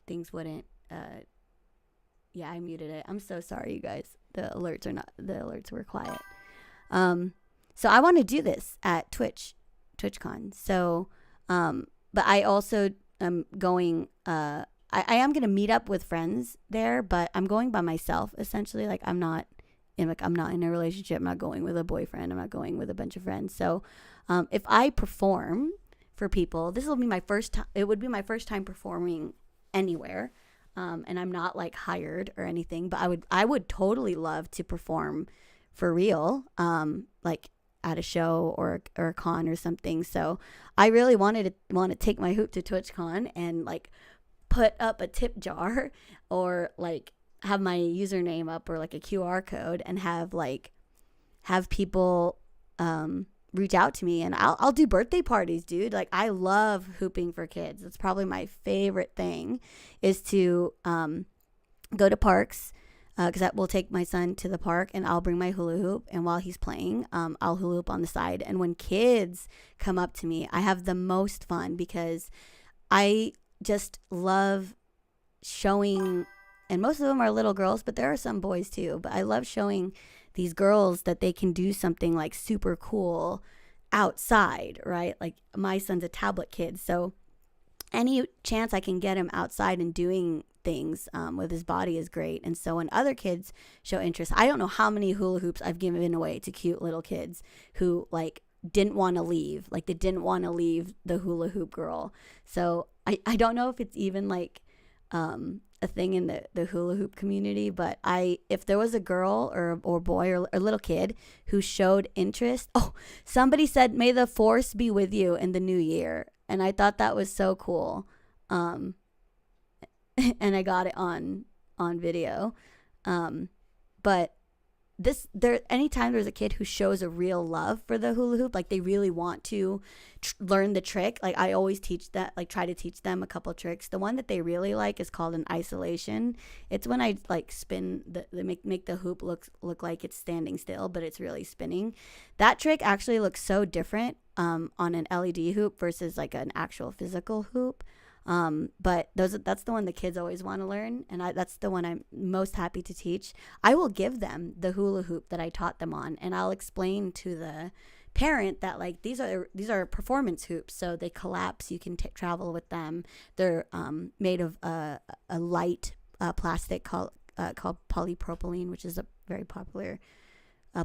things wouldn't. Yeah, I muted it. I'm so sorry, you guys. The alerts were quiet. So I want to do this at TwitchCon. So, but I also am going, I am going to meet up with friends there, but I'm going by myself, essentially. Like I'm not in a relationship. I'm not going with a boyfriend. I'm not going with a bunch of friends. So, if I perform for people, this will be my first time. It would be my first time performing anywhere. And I'm not like hired or anything, but I would totally love to perform for real, like at a show or a con or something. So I really want to take my hoop to TwitchCon and like put up a tip jar or like have my username up or like a QR code and have people reach out to me, and I'll do birthday parties, dude. Like I love hooping for kids. It's probably my favorite thing is to go to parks, because that will take my son to the park and I'll bring my hula hoop, and while he's playing I'll hula hoop on the side. And when kids come up to me, I have the most fun because I just love showing, and most of them are little girls, but there are some boys too, but I love showing these girls that they can do something like super cool outside, right? Like my son's a tablet kid, so any chance I can get him outside and doing things with his body is great. And so when other kids show interest, I don't know how many hula hoops I've given away to cute little kids who like didn't want to leave, like they didn't want to leave the hula hoop girl. So I don't know if it's even like a thing in the hula hoop community, but if there was a girl or boy or a little kid who showed interest, somebody said, "May the force be with you in the new year," and I thought that was so cool, and I got it on video, but anytime there's a kid who shows a real love for the hula hoop, like they really want to learn the trick, like I always teach that, like try to teach them a couple tricks. The one that they really like is called an isolation. It's when I like spin make the hoop look like it's standing still, but it's really spinning. That trick actually looks so different on an LED hoop versus like an actual physical hoop. But that's the one the kids always want to learn, and that's the one I'm most happy to teach. I will give them the hula hoop that I taught them on, and I'll explain to the parent that like these are performance hoops, so they collapse. You can travel with them. They're made of a light plastic called polypropylene, which is a very popular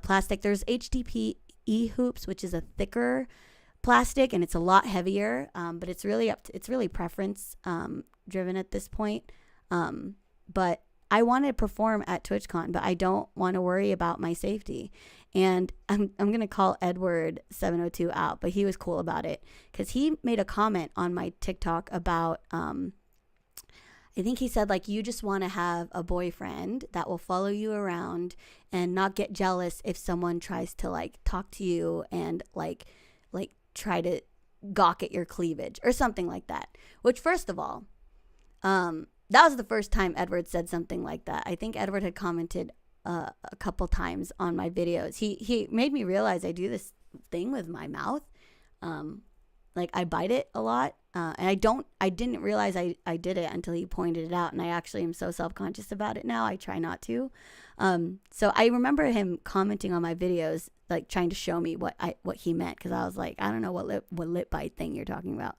plastic. There's HDPE hoops, which is a thicker plastic, and it's a lot heavier. But it's really it's really preference driven at this point. But I want to perform at TwitchCon, but I don't want to worry about my safety. And I'm gonna call Edward 702 out, but he was cool about it because he made a comment on my TikTok about I think he said, like, you just want to have a boyfriend that will follow you around and not get jealous if someone tries to, like, talk to you and, like try to gawk at your cleavage or something like that. Which, first of all, that was the first time Edward said something like that. I think Edward had commented a couple times on my videos. He made me realize I do this thing with my mouth. Like, I bite it a lot. And I didn't realize I did it until he pointed it out. And I actually am so self-conscious about it now. I try not to. So I remember him commenting on my videos, like trying to show me what he meant. Cause I was like, I don't know what lip bite thing you're talking about.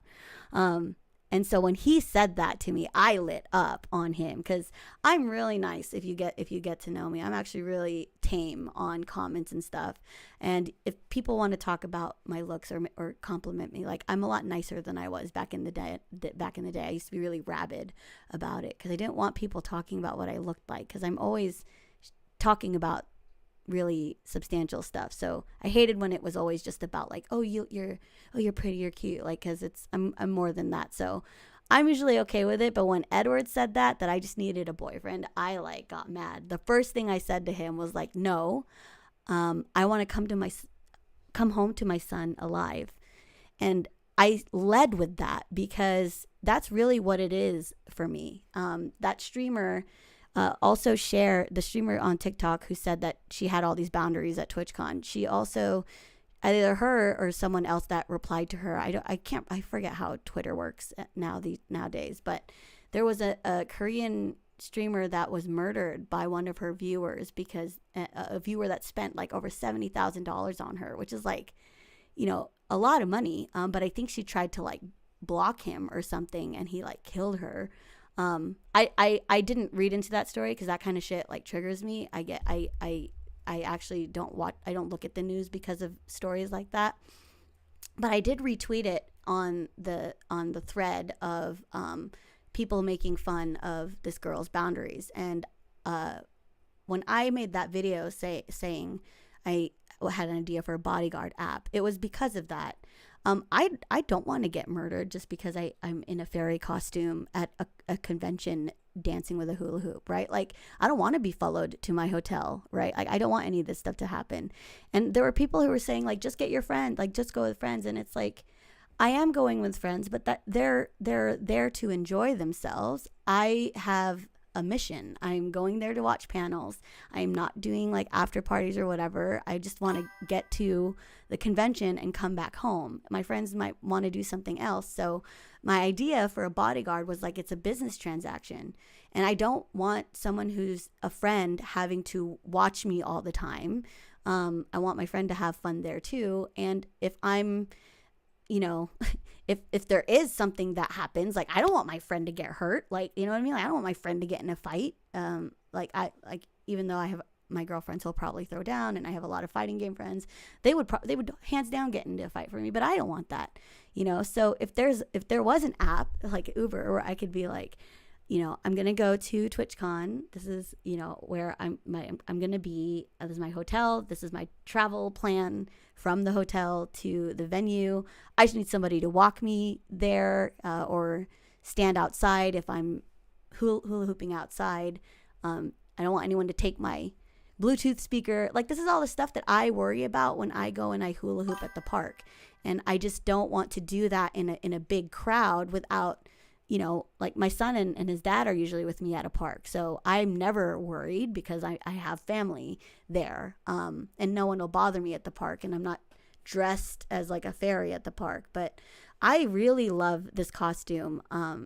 And so when he said that to me, I lit up on him because I'm really nice. If you get to know me, I'm actually really tame on comments and stuff. And if people want to talk about my looks or compliment me, like, I'm a lot nicer than I was back in the day. I used to be really rabid about it because I didn't want people talking about what I looked like because I'm always talking about really substantial stuff. So I hated when it was always just about, like, you're pretty, you're cute, like, because I'm more than that. So I'm usually okay with it. But when Edward said that I just needed a boyfriend, I, like, got mad. The first thing I said to him was, like, no, I want to come home to my son alive. And I led with that because that's really what it is for me. That streamer also the streamer on TikTok who said that she had all these boundaries at TwitchCon. She also, either her or someone else that replied to her. I forget how Twitter works nowadays, but there was a Korean streamer that was murdered by one of her viewers because a viewer that spent like over $70,000 on her, which is, like, a lot of money. But I think she tried to, like, block him or something, and he, like, killed her. I didn't read into that story because that kind of shit, like, triggers me. I actually don't look at the news because of stories like that. But I did retweet it on the thread of people making fun of this girl's boundaries. And when I made that video saying I had an idea for a bodyguard app, it was because of that. I don't want to get murdered just because I'm in a fairy costume at a convention dancing with a hula hoop, right? Like, I don't want to be followed to my hotel, right? Like, I don't want any of this stuff to happen. And there were people who were saying, like, just get your friend, like, just go with friends. And it's like, I am going with friends, but that they're there to enjoy themselves. I have a mission. I'm going there to watch panels. I'm not doing, like, after parties or whatever. I just want to get to the convention and come back home. My friends might want to do something else. So my idea for a bodyguard was, like, it's a business transaction. And I don't want someone who's a friend having to watch me all the time. I want my friend to have fun there too. And if I'm, if there is something that happens, like, I don't want my friend to get hurt. Like, you know what I mean? Like, I don't want my friend to get in a fight. Even though I have my girlfriends who'll probably throw down, and I have a lot of fighting game friends, they would hands down get into a fight for me, but I don't want that, So if there was an app like Uber where I could be like, I'm going to go to TwitchCon. This is, where I'm going to be. This is my hotel. This is my travel plan from the hotel to the venue. I just need somebody to walk me there or stand outside if I'm hula hooping outside. I don't want anyone to take my Bluetooth speaker. Like, this is all the stuff that I worry about when I go and I hula hoop at the park. And I just don't want to do that in a big crowd without, like, my son and his dad are usually with me at a park. So I'm never worried because I have family there. And no one will bother me at the park. And I'm not dressed as, like, a fairy at the park. But I really love this costume.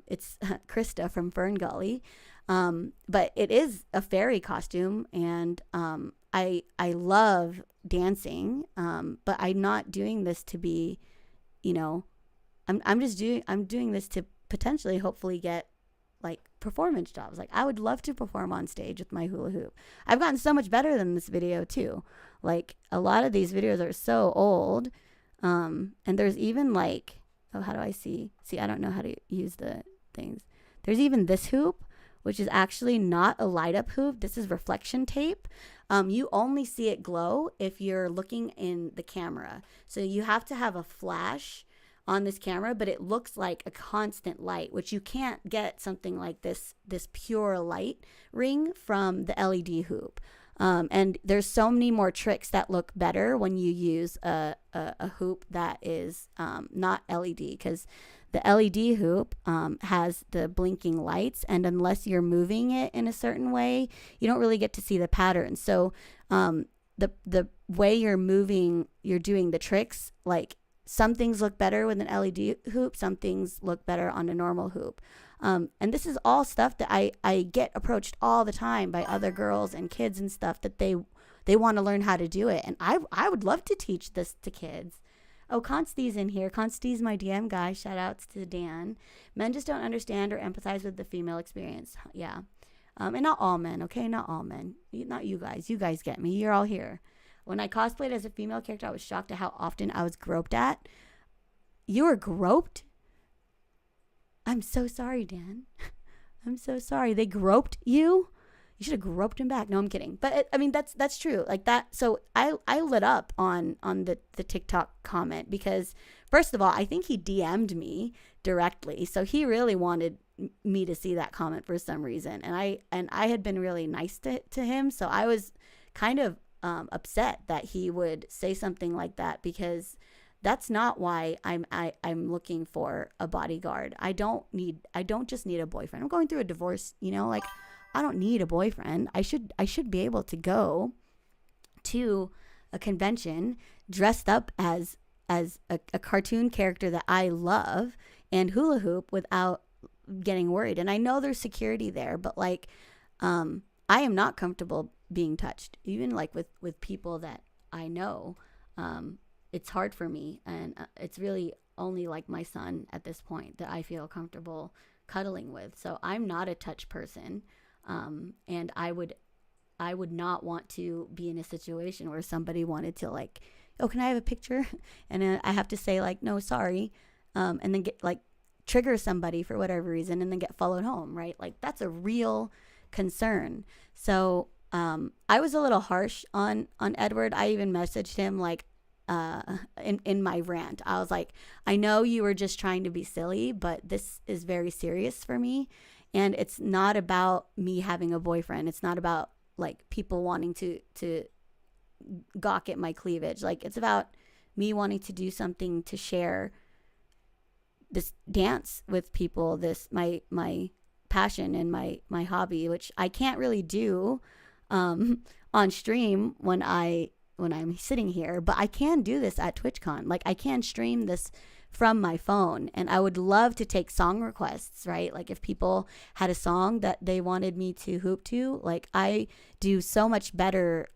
It's Krista from Fern Gully. But it is a fairy costume. And I love dancing. But I'm not doing this to be, I'm doing this to potentially hopefully get, like, performance jobs. Like I would love to perform on stage with my hula hoop. I've gotten so much better than this video too. Like a lot of these videos are so old. And there's even like, oh, how do I see? I don't know how to use the things. There's even this hoop, which is actually not a light up hoop. This is reflection tape. You only see it glow if you're looking in the camera. So you have to have a flash on this camera, but it looks like a constant light, which you can't get something like this pure light ring from the LED hoop. And there's so many more tricks that look better when you use a hoop that is not LED, because the LED hoop has the blinking lights, and unless you're moving it in a certain way, you don't really get to see the pattern. So the way you're moving, you're doing the tricks, like some things look better with an LED hoop, some things look better on a normal hoop. And this is all stuff that I get approached all the time by other girls and kids and stuff that they want to learn how to do it. And I would love to teach this to kids. Oh, Consti's in here. Consti's my DM guy. Shout outs to Dan. Men just don't understand or empathize with the female experience. Yeah. And not all men, okay? Not all men. Not you guys. You guys get me. You're all here. When I cosplayed as a female character, I was shocked at how often I was groped at. You were groped? I'm so sorry, Dan. I'm so sorry. They groped you? You should have groped him back. No, I'm kidding. But I mean, that's true. Like that. So I lit up on the TikTok comment because, first of all, I think he DM'd me directly. So he really wanted me to see that comment for some reason. And I had been really nice to him. So I was kind of upset that he would say something like that, because that's not why I'm looking for a bodyguard. I don't just need a boyfriend. I'm going through a divorce, like I don't need a boyfriend. I should be able to go to a convention dressed up as a cartoon character that I love and hula hoop without getting worried. And I know there's security there, but like I am not comfortable being touched, even like with people that I know. It's hard for me, and it's really only like my son at this point that I feel comfortable cuddling with. So I'm not a touch person, and I would not want to be in a situation where somebody wanted to like, oh, can I have a picture? And then I have to say like, no, sorry, and then get like trigger somebody for whatever reason, and then get followed home, right? Like that's a real concern. So I was a little harsh on Edward. I even messaged him like in my rant. I was like, I know you were just trying to be silly, but this is very serious for me, and it's not about me having a boyfriend. It's not about like people wanting to gawk at my cleavage. Like it's about me wanting to do something to share this dance with people, this my passion and my hobby, which I can't really do on stream when I'm sitting here, but I can do this at TwitchCon. Like I can stream this from my phone, and I would love to take song requests, right? Like if people had a song that they wanted me to hoop to, like I do so much better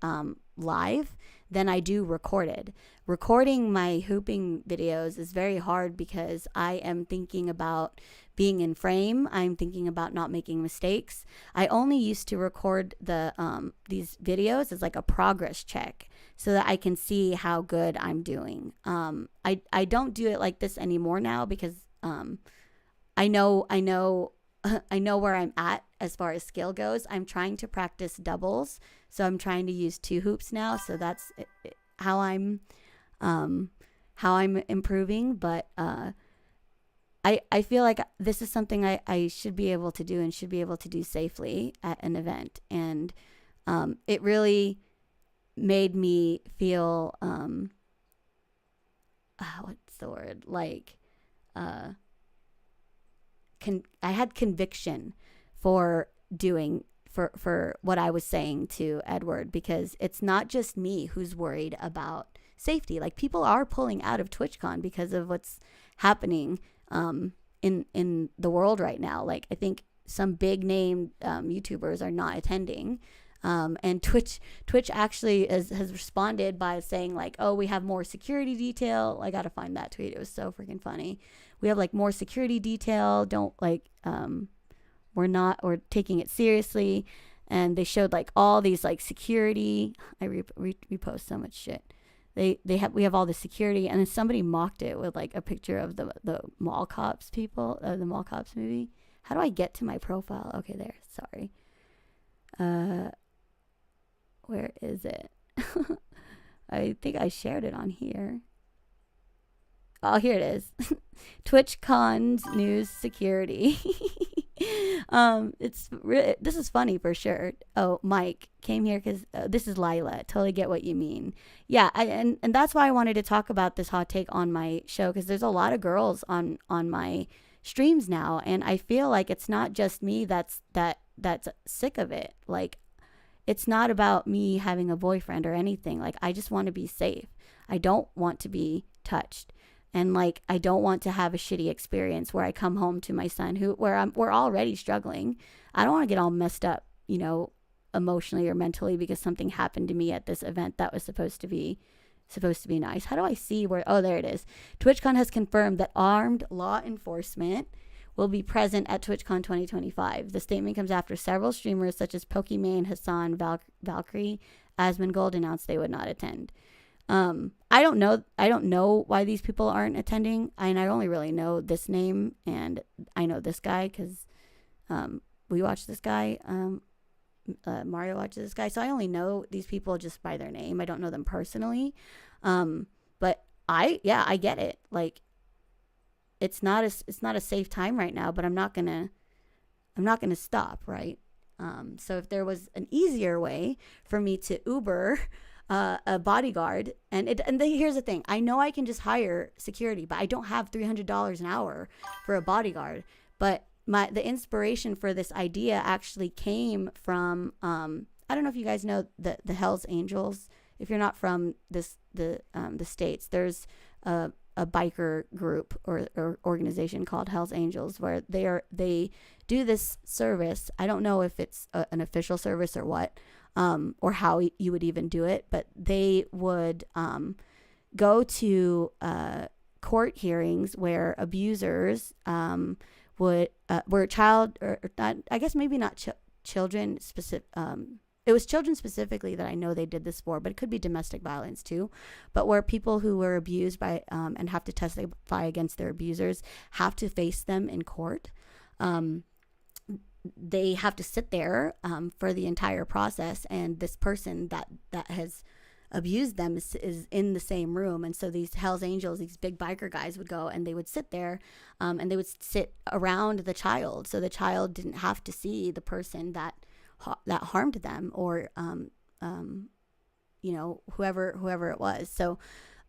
live than I do recorded. Recording my hooping videos is very hard because I am thinking about being in frame. I'm thinking about not making mistakes. I only used to record these videos as like a progress check so that I can see how good I'm doing. I don't do it like this anymore now because I know where I'm at as far as skill goes. I'm trying to practice doubles, so I'm trying to use 2 hoops now. So that's how I'm improving. But I feel like this is something I should be able to do and should be able to do safely at an event. And it really made me feel, what's the word? Like, I had conviction for doing, for what I was saying to Edward, because it's not just me who's worried about safety. Like people are pulling out of TwitchCon because of what's happening in the world right now. Like I think some big name YouTubers are not attending, and Twitch actually has responded by saying like, oh, we have more security detail. I gotta find that tweet. It was so freaking funny. We have like more security detail. Don't like we're taking it seriously. And they showed like all these like security. I repost so much shit. We have all the security, and then somebody mocked it with like a picture of the mall cops people, the mall cops movie. How do I get to my profile? Okay, there. Sorry. Where is it? I think I shared it on here. Oh, here it is. TwitchCon's news security. This is funny for sure. Oh, Mike came here because this is Lila. Totally get what you mean. Yeah, and that's why I wanted to talk about this hot take on my show, because there's a lot of girls on my streams now, and I feel like it's not just me that's sick of it. Like, it's not about me having a boyfriend or anything. Like, I just want to be safe. I don't want to be touched. And like, I don't want to have a shitty experience where I come home to my son we're already struggling. I don't want to get all messed up, you know, emotionally or mentally because something happened to me at this event that was supposed to be nice. How do I see where? Oh, there it is. TwitchCon has confirmed that armed law enforcement will be present at TwitchCon 2025. The statement comes after several streamers such as Pokimane, Hassan, Valkyrie, Asmongold announced they would not attend. I don't know why these people aren't attending. And I only really know this name, and I know this guy because we watch this guy. Mario watches this guy, so I only know these people just by their name. I don't know them personally. But I get it. Like, it's not a safe time right now, but I'm not gonna stop, right? So if there was an easier way for me to Uber a bodyguard, here's the thing. I know I can just hire security, but I don't have $300 an hour for a bodyguard. But the inspiration for this idea actually came from I don't know if you guys know the Hells Angels. If you're not from the States, there's a biker group or organization called Hells Angels where they do this service. I don't know if it's an official service or what. Or how you would even do it, but they would go to court hearings where abusers were child or not, I guess maybe not children specific. It was children specifically that I know they did this for, but it could be domestic violence too. But where people who were abused by and have to testify against their abusers have to face them in court. They have to sit there for the entire process, and this person that has abused them is in the same room. And so these Hells Angels, these big biker guys, would go and they would sit there and they would sit around the child, so the child didn't have to see the person that harmed them or you know, whoever it was. So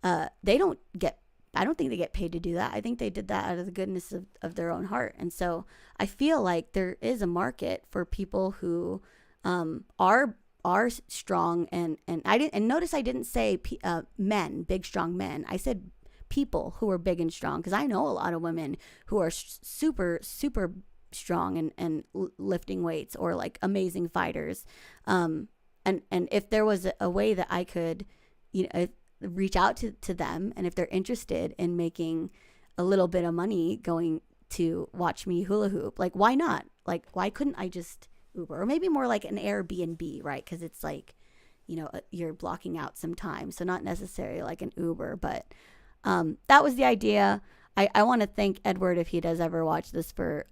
I don't think they get paid to do that. I think they did that out of the goodness of their own heart. And so I feel like there is a market for people who are strong and notice I didn't say men, big strong men. I said people who are big and strong, because I know a lot of women who are super strong and lifting weights or like amazing fighters. And if there was a way that I could, you know, reach out to them, and if they're interested in making a little bit of money going to watch me hula hoop, like, why not? Like, why couldn't I just Uber? Or maybe more like an Airbnb, right? Because it's like, you know, you're blocking out some time, so not necessarily like an Uber. But that was the idea. I want to thank Edward if he does ever watch this for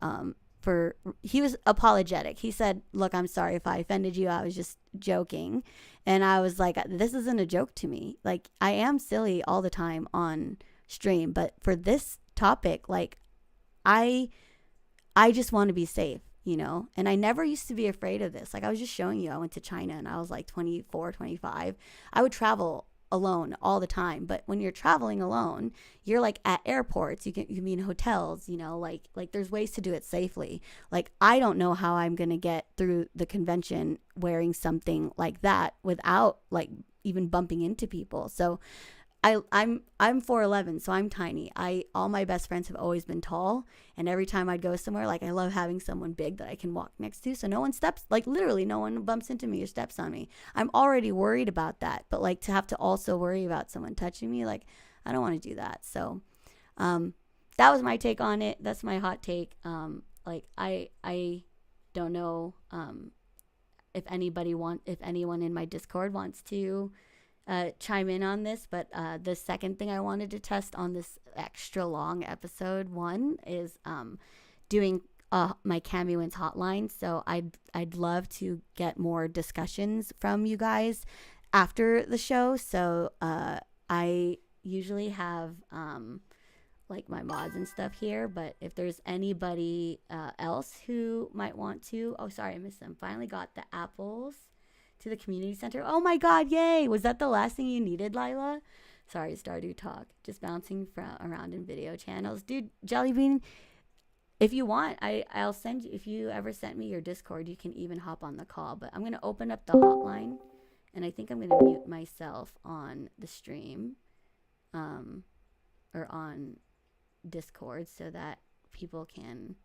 he was apologetic. He said, look, I'm sorry if I offended you. I was just joking. And I was like, this isn't a joke to me. Like, I am silly all the time on stream, but for this topic, like, I just want to be safe, you know? And I never used to be afraid of this. Like, I was just showing you, I went to China and I was like 24, 25. I would travel alone all the time, but when you're traveling alone, you're like at airports, you can be in hotels, you know, like there's ways to do it safely. Like, I don't know how I'm gonna get through the convention wearing something like that without like even bumping into people. So I'm 4'11", so I'm tiny. All my best friends have always been tall, and every time I'd go somewhere, like, I love having someone big that I can walk next to, so no one steps, like, literally no one bumps into me or steps on me. I'm already worried about that, but like, to have to also worry about someone touching me, like, I don't want to do that. So that was my take on it. That's my hot take. Like, I don't know if anyone in my Discord wants to chime in on this, but the second thing I wanted to test on this extra long episode 1 is doing my Cammy Wins hotline. So I'd love to get more discussions from you guys after the show. So I usually have like my mods and stuff here, but if there's anybody else who might want to, oh sorry, I missed them. Finally got the apples to the community center. Oh my god, yay! Was that the last thing you needed, Lila? Sorry, Stardew Talk. Just bouncing around in video channels. Dude, Jellybean, if you want, I'll send you, if you ever sent me your Discord, you can even hop on the call. But I'm going to open up the hotline, and I think I'm going to mute myself on the stream, or on Discord, so that people can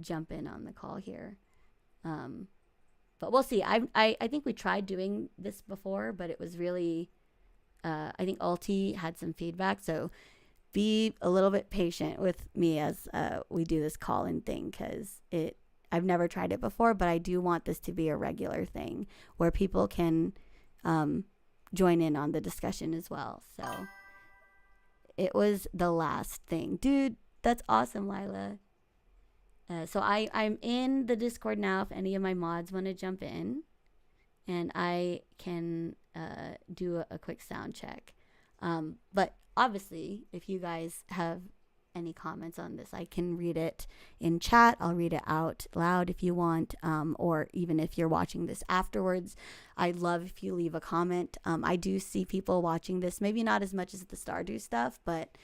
jump in on the call here. But we'll see. I think we tried doing this before, but it was really, I think Ulti had some feedback, so be a little bit patient with me as we do this call-in thing, because I've never tried it before, but I do want this to be a regular thing where people can join in on the discussion as well. So it was the last thing. Dude, that's awesome, Lila. So I'm in the Discord now if any of my mods want to jump in, and I can do a quick sound check. But obviously, if you guys have any comments on this, I can read it in chat. I'll read it out loud if you want, or even if you're watching this afterwards. I'd love if you leave a comment. I do see people watching this, maybe not as much as the Stardew stuff, but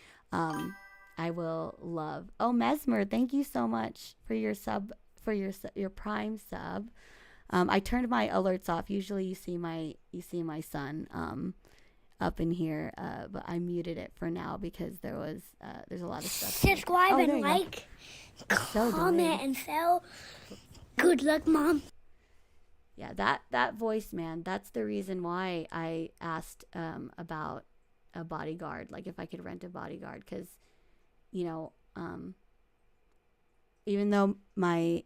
I will love. Oh, Mesmer, thank you so much for your sub, for your Prime sub. I turned my alerts off. Usually you see my son up in here, but I muted it for now because there's a lot of stuff. Subscribe and like, so comment, and so good luck, Mom. Yeah, that voice, man, that's the reason why I asked about a bodyguard, like if I could rent a bodyguard, because even though my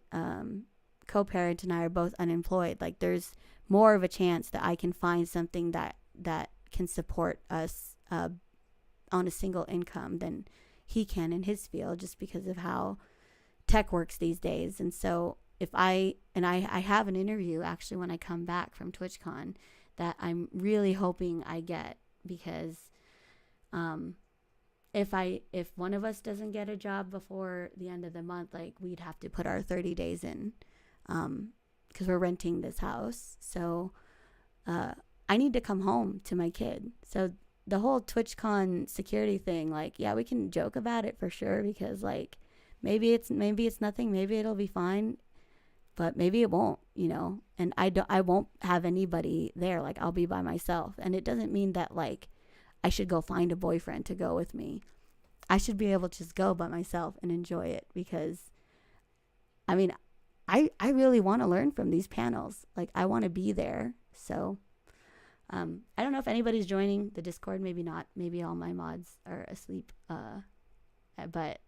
co-parent and I are both unemployed, like there's more of a chance that I can find something that can support us on a single income than he can in his field, just because of how tech works these days. And so I have an interview actually when I come back from TwitchCon that I'm really hoping I get, because if one of us doesn't get a job before the end of the month, like we'd have to put our 30 days in, because we're renting this house. So I need to come home to my kid. So the whole TwitchCon security thing, like, yeah, we can joke about it for sure, because like maybe it's nothing, maybe it'll be fine, but maybe it won't, and I won't have anybody there. Like I'll be by myself, and it doesn't mean that like I should go find a boyfriend to go with me. I should be able to just go by myself and enjoy it, because I mean, I really want to learn from these panels. Like I want to be there. So I don't know if anybody's joining the Discord. Maybe not. Maybe all my mods are asleep. But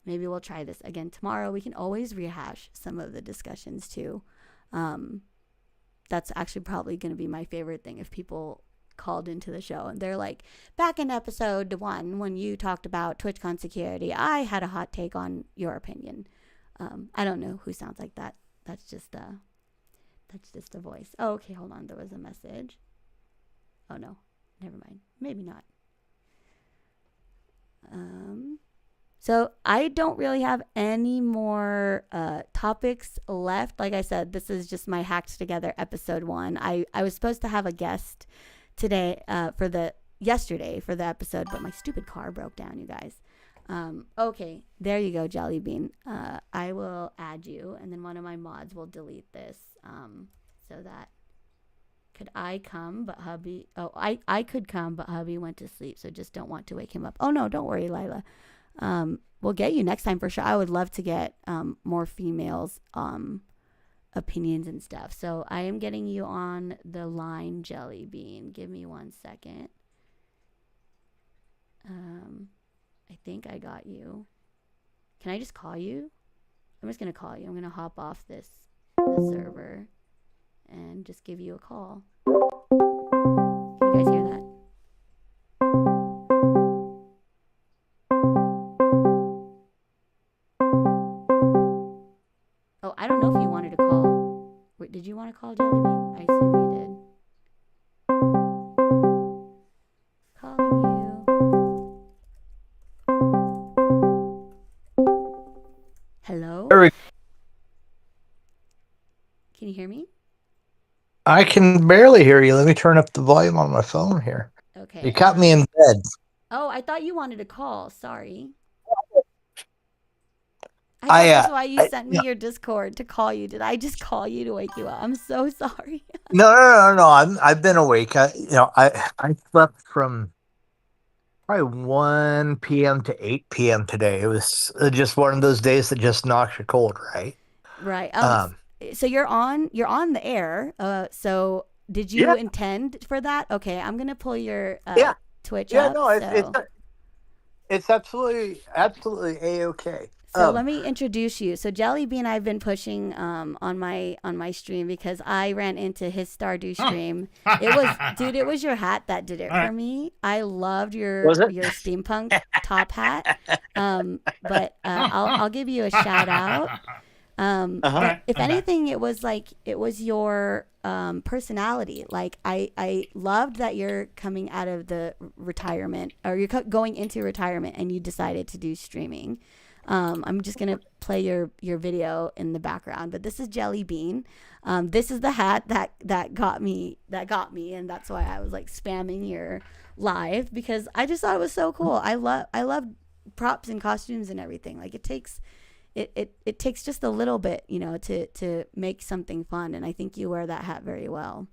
maybe we'll try this again tomorrow. We can always rehash some of the discussions too. That's actually probably going to be my favorite thing, if people called into the show and they're like, back in episode 1 when you talked about TwitchCon security, I had a hot take on your opinion. I don't know who sounds like that. That's just a voice. Oh, okay, hold on. There was a message. Oh no, never mind. Maybe not. So I don't really have any more topics left. Like I said, this is just my hacked together episode 1. I was supposed to have a guest today yesterday for the episode, but my stupid car broke down, you guys. Okay, there you go, Jellybean. I will add you, and then one of my mods will delete this, so that could I come, but hubby, I could come, but hubby went to sleep, so just don't want to wake him up. Oh no, don't worry, Lila. We'll get you next time for sure. I would love to get more females opinions and stuff. So I am getting you on the line, Jellybean. Give me 1 second. I think I got you. Can I just call you? I'm just gonna call you. I'm gonna hop off the server and just give you a call. Can you guys hear that? Oh, I don't know if you wanted to call. Wait, did you want to call Jellybean? I assume you did. Calling you. Hello? Can you hear me? I can barely hear you. Let me turn up the volume on my phone here. Okay. You caught me in bed. Oh, I thought you wanted to call. Sorry. I thought that's why you sent me your Discord to call you. Did I just call you to wake you up? I'm so sorry. No. I've been awake. I slept from probably 1 p.m. to 8 p.m. today. It was just one of those days that just knocks you cold, right? Right. So you're on the air. So did you intend for that? Okay, I'm gonna pull your Twitch up. No, it's absolutely A-okay. So let me introduce you. So Jellybean, I've been pushing on my stream because I ran into his Stardew stream. It was your hat that did it for me. I loved your steampunk top hat. But I'll give you a shout out. But if anything, it was your personality. Like I loved that you're coming out of the retirement, or you're going into retirement, and you decided to do streaming. I'm just gonna play your video in the background, but this is Jellybean. This is the hat that got me, and that's why I was like spamming your live, because I just thought it was so cool. I love props and costumes and everything. Like it takes just a little bit, to make something fun, and I think you wear that hat very well.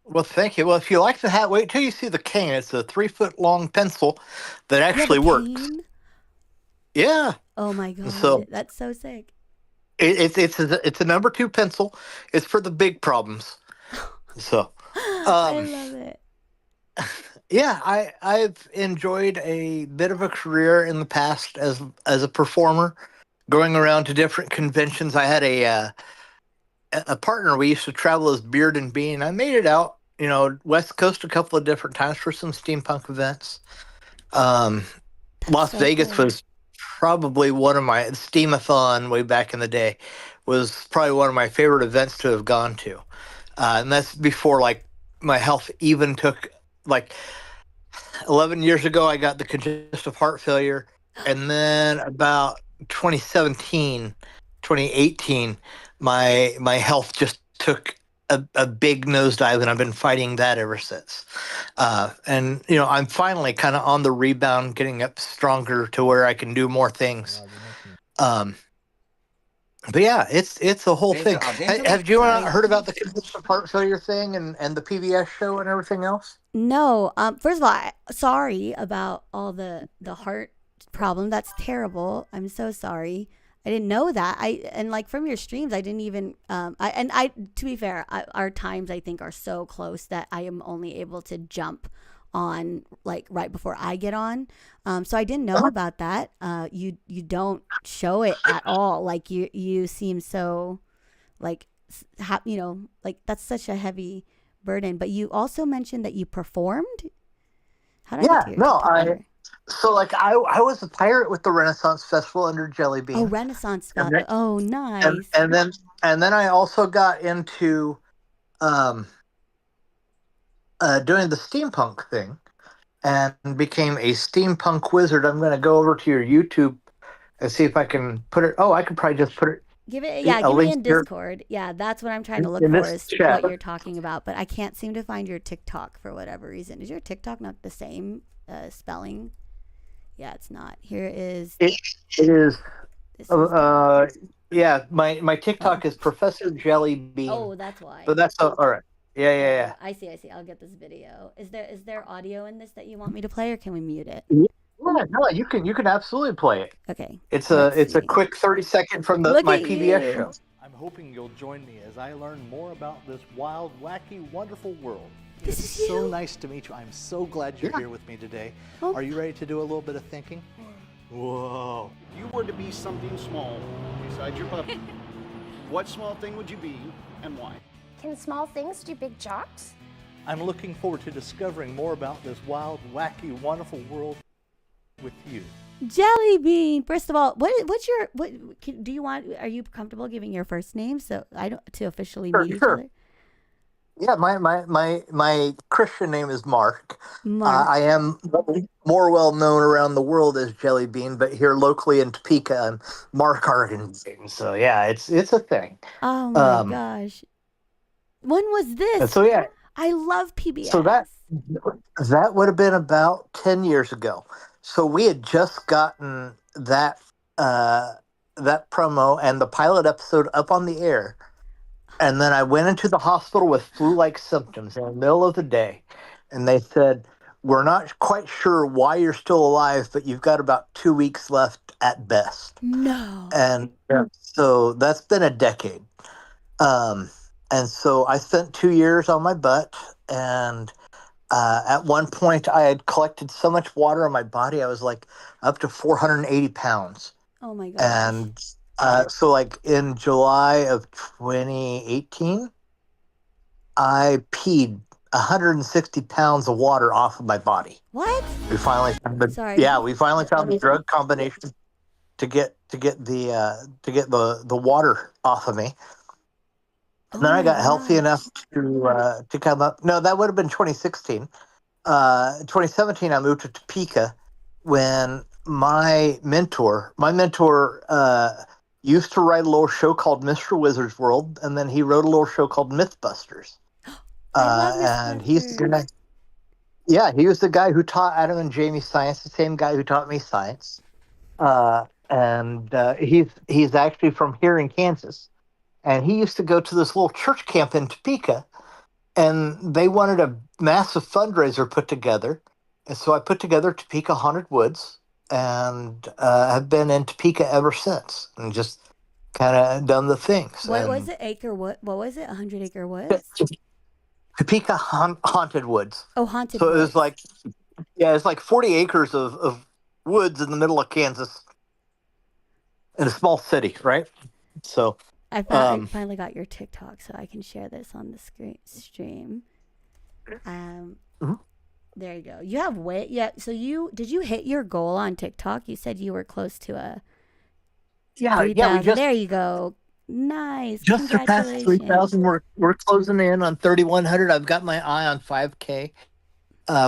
Well, thank you. Well, if you like the hat, wait till you see the cane. It's a 3-foot-long pencil that actually works. Cane? Yeah. Oh my god, so that's so sick. It's a number 2 pencil. It's for the big problems. So, I love it. Yeah, I've enjoyed a bit of a career in the past as a performer, going around to different conventions. I had a partner. We used to travel as Beard and Bean. I made it out, West Coast a couple of different times for some steampunk events. Las Vegas was probably one of my Steamathon way back in the day was probably one of my favorite events to have gone to, and that's before like my health even took like 11 years ago. I got the congestive heart failure, and then about 2017, 2018, my health just took a big nosedive, and I've been fighting that ever since. And I'm finally kind of on the rebound, getting up stronger to where I can do more things. But yeah, it's a whole thing. Have you heard about the congestive heart failure thing and the PBS show and everything else? No. First of all, sorry about all the heart problem. That's terrible. I'm so sorry. I didn't know that. And like from your streams, I didn't even. To be fair, our times I think are so close that I am only able to jump on like right before I get on. So I didn't know about that. You don't show it at all. Like you seem so like like that's such a heavy burden. But you also mentioned that you performed. How did I get to your TikTok? So like I was a pirate with the Renaissance Festival under Jellybean. Oh, Renaissance Festival. Oh, nice. And then I also got into doing the steampunk thing and became a steampunk wizard. I'm going to go over to your YouTube and see if I can put it. Oh, I could probably just put it. Give me in Discord. Yeah, that's what I'm trying to look for, is what you're talking about. But I can't seem to find your TikTok for whatever reason. Is your TikTok not the same spelling? Yeah, it's not. Here is. It is. Yeah, my TikTok is Professor Jellybean. Oh, that's why. But that's all right. Yeah. I see. I'll get this video. Is there audio in this that you want me to play, or can we mute it? Yeah, no, you can absolutely play it. Okay. It's a quick 30-second from my PBS show. I'm hoping you'll join me as I learn more about this wild, wacky, wonderful world. This it's is so you? nice to meet you. I'm so glad you're here with me today. Oh. Are you ready to do a little bit of thinking? Whoa. If you were to be something small, inside your puppy. What small thing would you be and why? Can small things do big jobs? I'm looking forward to discovering more about this wild, wacky, wonderful world with you. Jelly Bean. First of all, do you want? Are you comfortable giving your first name so I don't to officially meet each other? Yeah, my Christian name is Mark. Mark. I am more well known around the world as Jelly Bean, but here locally in Topeka, I'm Mark Argentin. So yeah, it's a thing. Oh my gosh. When was this? And so yeah, I love PBS. so that would have been about 10 years ago. So we had just gotten that that promo and the pilot episode up on the air. And then I went into the hospital with flu-like symptoms in the middle of the day. And they said, we're not quite sure why you're still alive, but you've got about 2 weeks left at best. No. And so that's been a decade. And so I spent 2 years on my butt. And at one point, I had collected so much water on my body, I was like up to 480 pounds. Oh my gosh. And so like in July of 2018, I peed 160 pounds of water off of my body. What? We finally found the drug combination to get the water off of me. And then I got healthy enough to come up. No, that would have been 2016. 2017, I moved to Topeka when my mentor used to write a little show called Mr. Wizard's World, and then he wrote a little show called Mythbusters. And he's the guy. Yeah, he was the guy who taught Adam and Jamie science, the same guy who taught me science. He's actually from here in Kansas, and he used to go to this little church camp in Topeka, and they wanted a massive fundraiser put together, and so I put together Topeka Haunted Woods. And have been in Topeka ever since, and just kind of done the things. What was it? What was it? 100 Acre Woods? Topeka Haunted Woods. Oh, Haunted So Woods. it was like, it's like 40 acres of woods in the middle of Kansas, in a small city, right? So I finally got your TikTok, so I can share this on the stream. There you go. You have weight. Yeah. So did you hit your goal on TikTok? You said you were close to a. Yeah. We there you go. Nice. Just surpassed 3,000. We're closing in on 3,100. I've got my eye on 5K.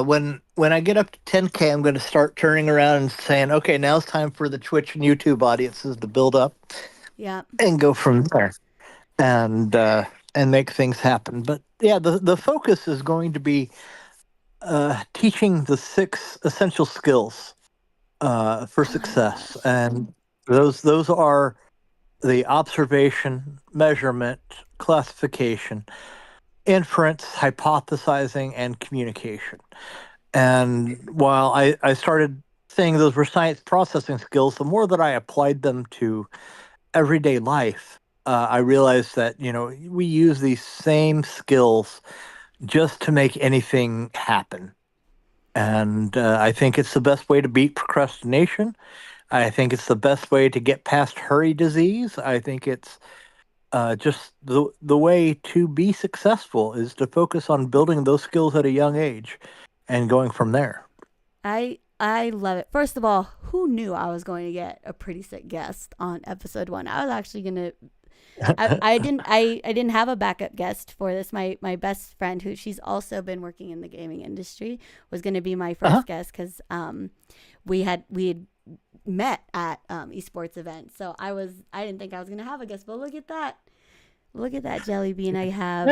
When I get up to 10K, I'm going to start turning around and saying, okay, now it's time for the Twitch and YouTube audiences to build up. Yeah. And go from there, and make things happen. But yeah, the focus is going to be teaching the 6 essential skills for success, and those are the observation, measurement, classification, inference, hypothesizing, and communication. And while I started saying those were science processing skills, the more that I applied them to everyday life, I realized that we use these same skills just to make anything happen. And I think it's the best way to beat procrastination. I think it's the best way to get past hurry disease. I think it's just the way to be successful is to focus on building those skills at a young age and going from there. I love it. First of all, who knew I was going to get a pretty sick guest on episode 1? I was actually going to I didn't have a backup guest for this. My best friend, who she's also been working in the gaming industry, was going to be my first guest because we had met at esports event. So I didn't think I was going to have a guest, but look at that Jelly Bean. I have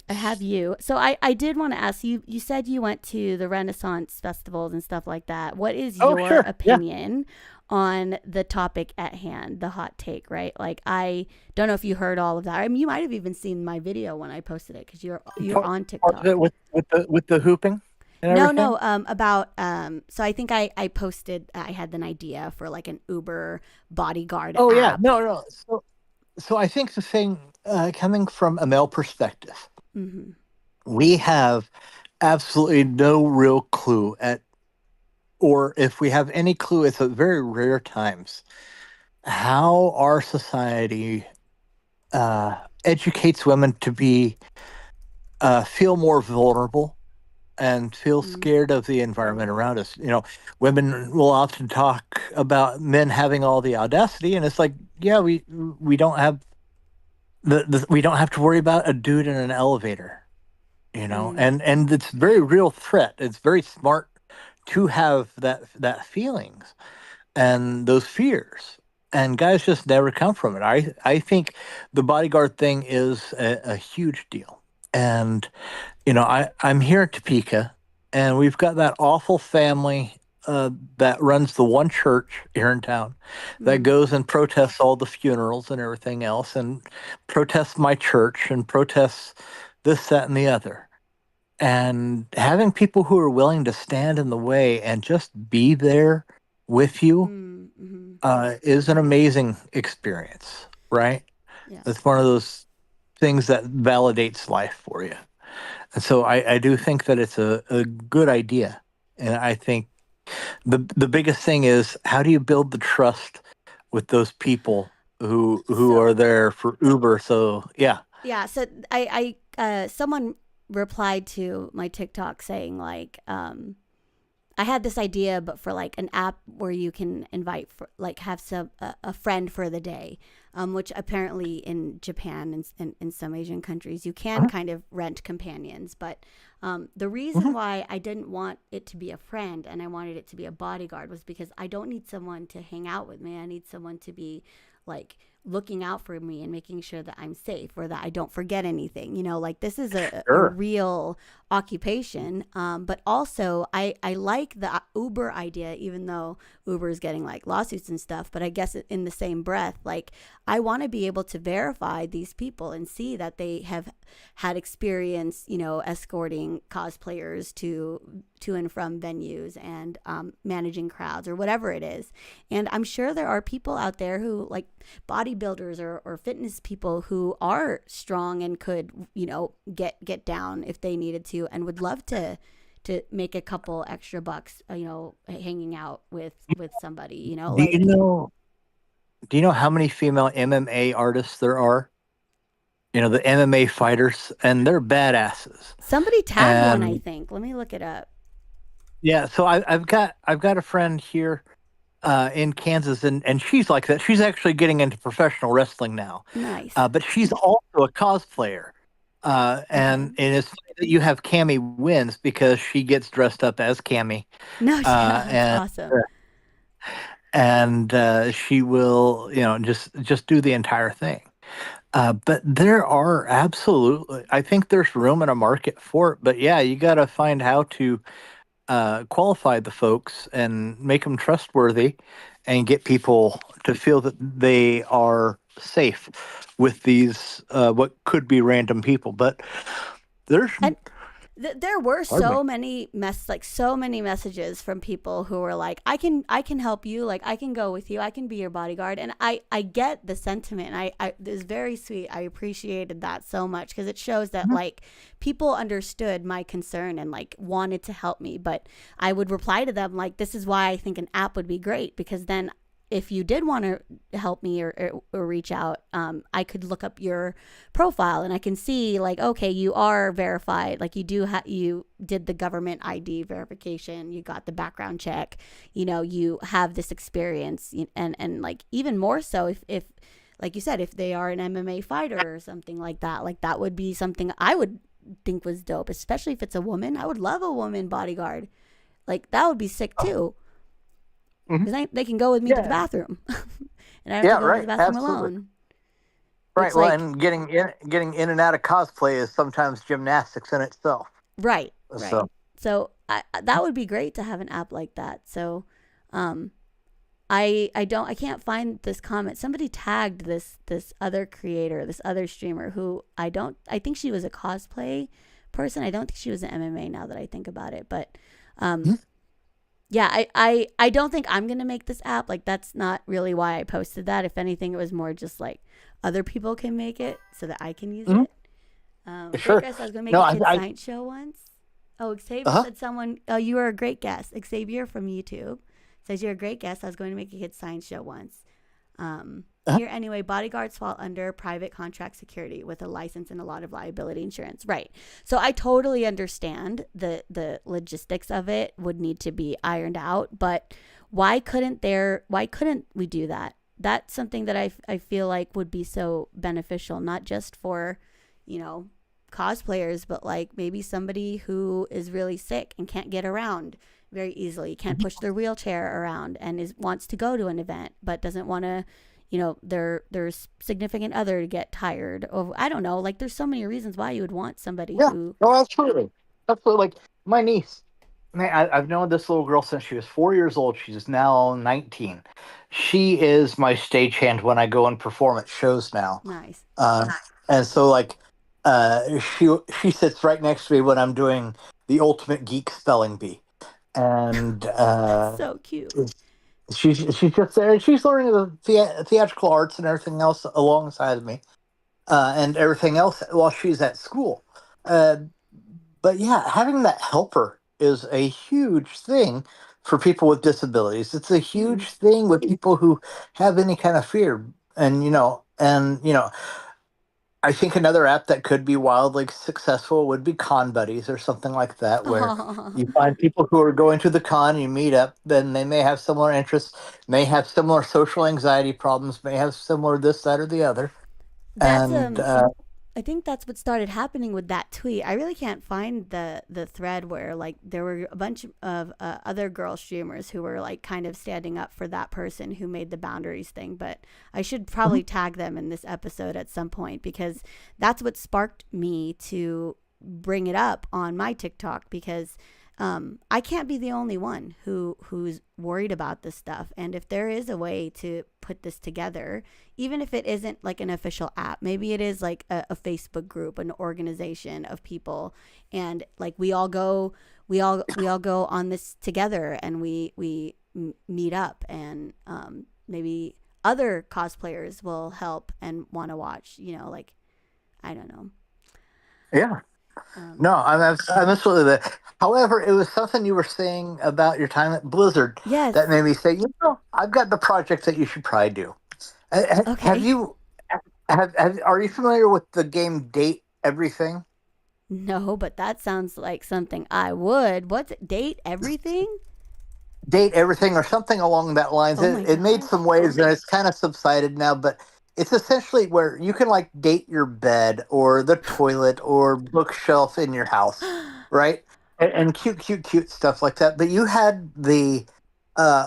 I have you. So I did want to ask you. You said you went to the Renaissance festivals and stuff like that. What is your opinion on the topic at hand, the hot take, right? Like, I don't know if you heard all of that. I mean, you might have even seen my video when I posted it because you're on TikTok. With the hooping? No, about so I think I posted, I had an idea for like an Uber bodyguard app. Yeah, no. So I think the thing, coming from a male perspective, we have absolutely no real clue or if we have any clue, it's at very rare times how our society educates women to be feel more vulnerable and feel scared of the environment around us. Women will often talk about men having all the audacity, and it's like, yeah, we don't have we don't have to worry about a dude in an elevator, and it's a very real threat. It's very smart to have that feelings and those fears. And guys just never come from it. I think the bodyguard thing is a huge deal. And I'm here in Topeka, and we've got that awful family that runs the one church here in town that goes and protests all the funerals and everything else, and protests my church and protests this, that, and the other. And having people who are willing to stand in the way and just be there with you is an amazing experience, right? Yeah. It's one of those things that validates life for you. And so I do think that it's a good idea. And I think the biggest thing is, how do you build the trust with those people who are there for Uber? So yeah. Yeah. So someone replied to my TikTok saying like, I had this idea, but for like an app where you can invite for like have a friend for the day, which apparently in Japan and in some Asian countries you can kind of rent companions. But the reason why I didn't want it to be a friend and I wanted it to be a bodyguard was because I don't need someone to hang out with me. I need someone to be like looking out for me and making sure that I'm safe or that I don't forget anything. Like this is a real occupation. But also I like the Uber idea, even though Uber is getting like lawsuits and stuff. But I guess in the same breath, like I want to be able to verify these people and see that they have had experience, escorting cosplayers to and from venues and managing crowds or whatever it is. And I'm sure there are people out there who like bodybuilders or fitness people who are strong and could, get down if they needed to and would love to make a couple extra bucks, hanging out with somebody, Do you know how many female MMA artists there are? The MMA fighters, and they're badasses. Somebody tagged one, I think. Let me look it up. Yeah, so I've got a friend here in Kansas, and she's like that. She's actually getting into professional wrestling now. Nice. But she's also a cosplayer. And it's funny that you have Cammy wins because she gets dressed up as Cammy. No, that's awesome. And she will, just do the entire thing. But there are absolutely, I think there's room in a market for it. But yeah, you got to find how to qualify the folks and make them trustworthy and get people to feel that they are safe with these what could be random people. But there's there were so many messages from people who were like, I can help you, like I can go with you, I can be your bodyguard. And I get the sentiment. It was very sweet. I appreciated that so much because it shows that like people understood my concern and like wanted to help me. But I would reply to them like, this is why I think an app would be great, because then if you did want to help me or reach out, I could look up your profile and I can see like, okay, you are verified. Like you did the government ID verification. You got the background check, you have this experience and like even more so if like you said, if they are an MMA fighter or something like that would be something I would think was dope, especially if it's a woman. I would love a woman bodyguard. Like that would be sick too. Because they can go with me to the bathroom, and I don't have to go to the bathroom alone. Right. It's Well, like, and getting in and out of cosplay is sometimes gymnastics in itself. Right. So that Mhm. would be great to have an app like that. So, I can't find this comment. Somebody tagged this other creator, this other streamer who I think she was a cosplay person. I don't think she was an MMA now that I think about it, but yeah, I don't think I'm going to make this app. Like, that's not really why I posted that. If anything, it was more just like other people can make it so that I can use it. Sure. I was going to make a kid science show once. Oh, Xavier said you are a great guest. Xavier from YouTube says you're a great guest. I was going to make a kid science show once. Here anyway, bodyguards fall under private contract security with a license and a lot of liability insurance. Right. So I totally understand the logistics of it would need to be ironed out, but why couldn't we do that? That's something that I feel like would be so beneficial, not just for, cosplayers, but like maybe somebody who is really sick and can't get around very easily, can't push their wheelchair around and wants to go to an event, but doesn't want to, their significant other to get tired of, I don't know, like there's so many reasons why you would want somebody who. Oh, absolutely. Absolutely. Like my niece, I've known this little girl since she was 4 years old. She's now 19. She is my stagehand when I go and perform at shows now. Nice. And so like, she sits right next to me when I'm doing the Ultimate Geek Spelling Bee. And so cute. She's just there, and she's learning the theatrical arts and everything else alongside of me, and everything else while she's at school. But yeah, having that helper is a huge thing for people with disabilities. It's a huge thing with people who have any kind of fear, and I think another app that could be wildly successful would be Con Buddies or something like that, where you find people who are going to the con, you meet up, then they may have similar interests, may have similar social anxiety problems, may have similar this, that, or the other. That's I think that's what started happening with that tweet. I really can't find the thread where like there were a bunch of other girl streamers who were like kind of standing up for that person who made the boundaries thing. But I should probably tag them in this episode at some point, because that's what sparked me to bring it up on my TikTok, because I can't be the only one who's worried about this stuff. And if there is a way to put this together, even if it isn't like an official app, maybe it is like a Facebook group, an organization of people, and like we all go on this together, and we meet up, and maybe other cosplayers will help and want to watch. Like I don't know. Yeah. No, I'm absolutely there. However, it was something you were saying about your time at Blizzard that made me say, I've got the project that you should probably do. Okay. Are you familiar with the game Date Everything? No, but that sounds like something I would. What's it? Date Everything? Date Everything or something along that lines. It made some waves and it's kind of subsided now, but it's essentially where you can like date your bed or the toilet or bookshelf in your house, right? And cute stuff like that. But you had the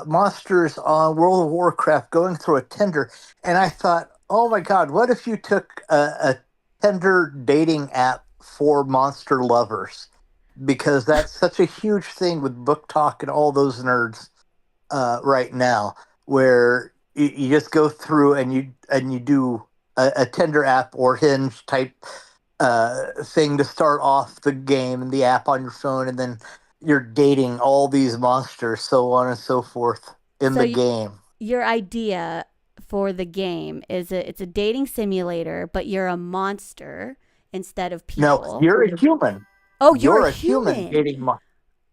monsters on World of Warcraft going through a Tinder, and I thought, oh my God, what if you took a Tinder dating app for monster lovers? Because that's such a huge thing with Book Talk and all those nerds right now, where you just go through and you do a Tinder app or Hinge type thing to start off the game and the app on your phone, and then you're dating all these monsters, so on and so forth in the game. Your idea for the game is it's a dating simulator, but you're a monster instead of people. No, you're a human. Oh, you're a human dating.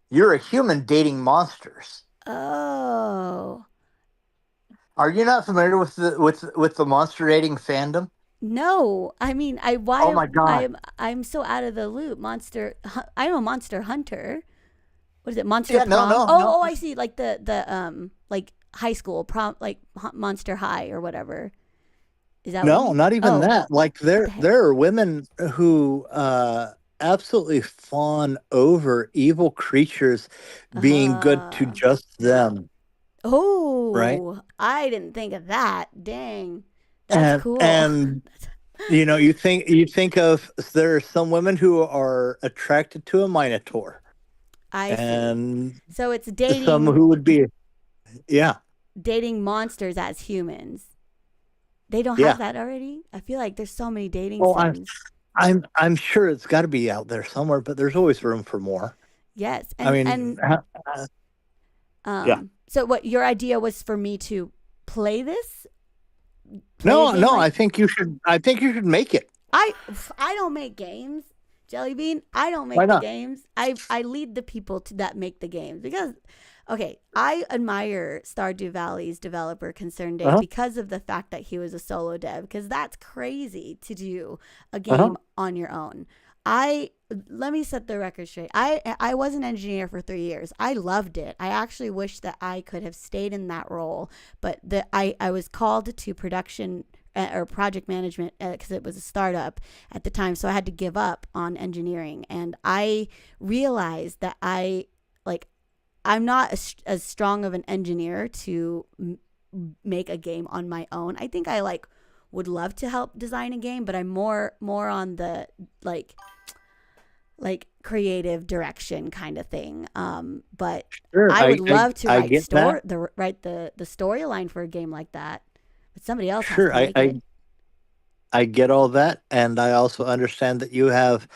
You're a human dating monsters. Oh. Are you not familiar with the monster dating fandom? No, I mean, Oh my God. I'm so out of the loop. I know Monster Hunter. What is it? Monster Yeah, Prom? no. Oh, I see. Like the like high school prom, like Monster High or whatever. Is that not even that? Like there are women who absolutely fawn over evil creatures being good to just them. Oh, right. I didn't think of that. Dang, that's cool. And you think of, there are some women who are attracted to a minotaur. I see. So it's dating some who would be, dating monsters as humans. They don't have that already. I feel like there's so many dating sims. I'm sure it's got to be out there somewhere, but there's always room for more. Yes, So what your idea was for me to play this? No, I think you should. I think you should make it. I don't make games, Jellybean. I don't make the games. I lead the people that make the games, because Okay, I admire Stardew Valley's developer Concern Dave because of the fact that he was a solo dev, because that's crazy to do a game on your own. Let me set the record straight. I was an engineer for 3 years. I loved it. I actually wish that I could have stayed in that role, but I was called to production or project management because it was a startup at the time, so I had to give up on engineering, and I realized that I'm not as strong of an engineer to make a game on my own. I think I would love to help design a game, but I'm more on the like creative direction kind of thing. But Sure, I would love to write get that. the storyline for a game like that. But somebody else has Sure, to make it. I get all that, and I also understand that you have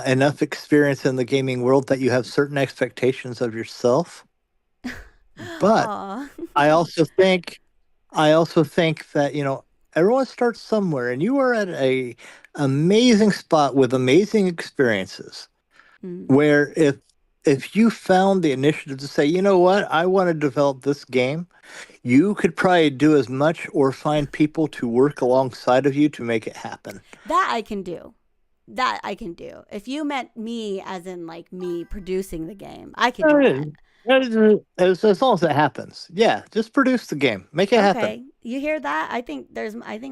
enough experience in the gaming world that you have certain expectations of yourself. But Aw. I also think, that everyone starts somewhere, and you are at a amazing spot with amazing experiences. Mm. Where if you found the initiative to say, you know what, I want to develop this game, you could probably do as much or find people to work alongside of you to make it happen. That I can do. That I can do. If you meant me as in me producing the game, I could do that. As long as it happens. Yeah, just produce the game. Make it happen. Okay, you hear that? I think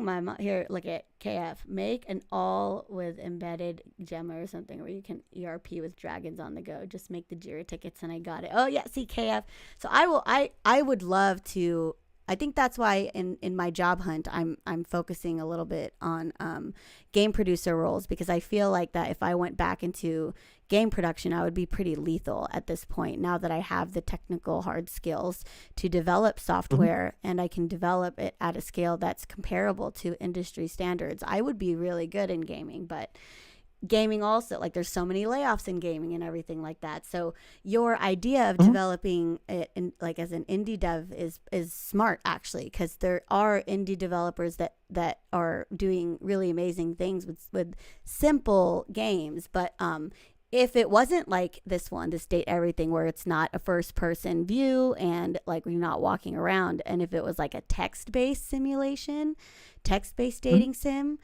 my mom here. Look at KF. Make an all with embedded Gemma or something where you can ERP with dragons on the go. Just make the Jira tickets, and I got it. Oh yeah, see KF. So I would love to. I think that's why in my job hunt I'm focusing a little bit on game producer roles, because I feel like that if I went back into game production, I would be pretty lethal at this point, now that I have the technical hard skills to develop software and I can develop it at a scale that's comparable to industry standards. I would be really good in gaming, but gaming also, there's so many layoffs in gaming and everything like that. So your idea of developing it in as an indie dev is smart, actually, because there are indie developers that are doing really amazing things with simple games. But if it wasn't like this one, this Date Everything, where it's not a first person view and you're not walking around, and if it was like a text-based simulation, text-based dating sim,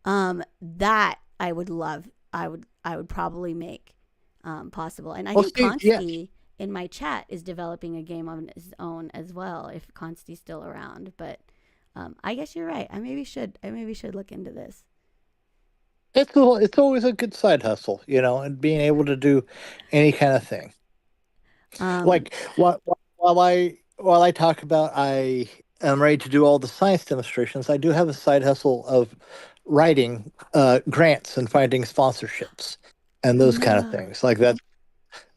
that I would love. I would probably make possible. And I think Consti in my chat is developing a game on his own as well, if Consti's still around. But I guess you're right. I maybe should look into this. It's always a good side hustle, and being able to do any kind of thing. While I talk about I am ready to do all the science demonstrations, I do have a side hustle of writing grants and finding sponsorships and those kind of things.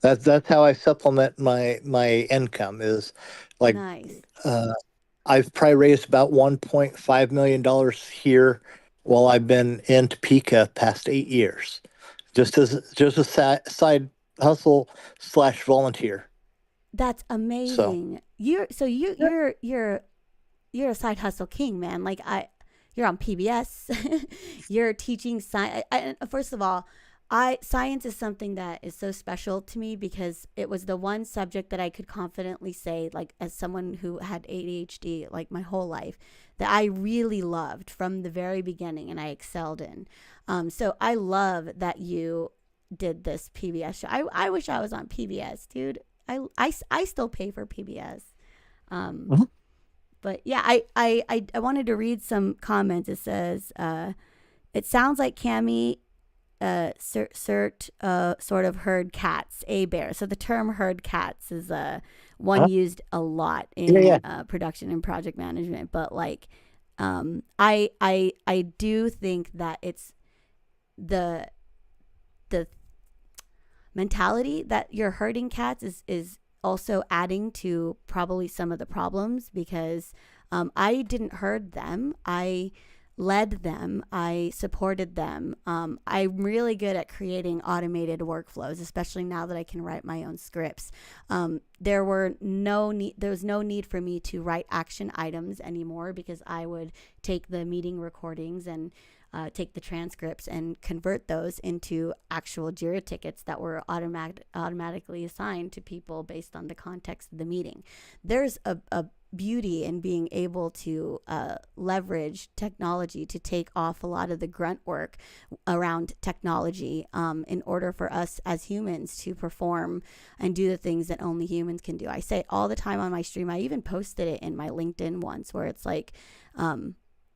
That's how I supplement my income. Is Nice. I've probably raised about $1.5 million here while I've been in Topeka past 8 years, just a side hustle / volunteer. That's amazing. You're a side hustle king, man. You're on PBS. You're teaching science. First of all, science is something that is so special to me, because it was the one subject that I could confidently say, as someone who had ADHD my whole life, that I really loved from the very beginning and I excelled in. So I love that you did this PBS show. I wish I was on PBS, dude. I still pay for PBS. But yeah, I wanted to read some comments. It says, it sounds like Cami sort of herd cats, a bear. So the term herd cats is one used a lot in production and project management. But I do think that it's the mentality that you're herding cats is also adding to probably some of the problems, because I didn't herd them. I led them. I supported them. I'm really good at creating automated workflows, especially now that I can write my own scripts. There was no need for me to write action items anymore, because I would take the meeting recordings and take the transcripts and convert those into actual JIRA tickets that were automatically assigned to people based on the context of the meeting. There's a beauty in being able to leverage technology to take off a lot of the grunt work around technology, in order for us as humans to perform and do the things that only humans can do. I say it all the time on my stream. I even posted it in my LinkedIn once, where it's like,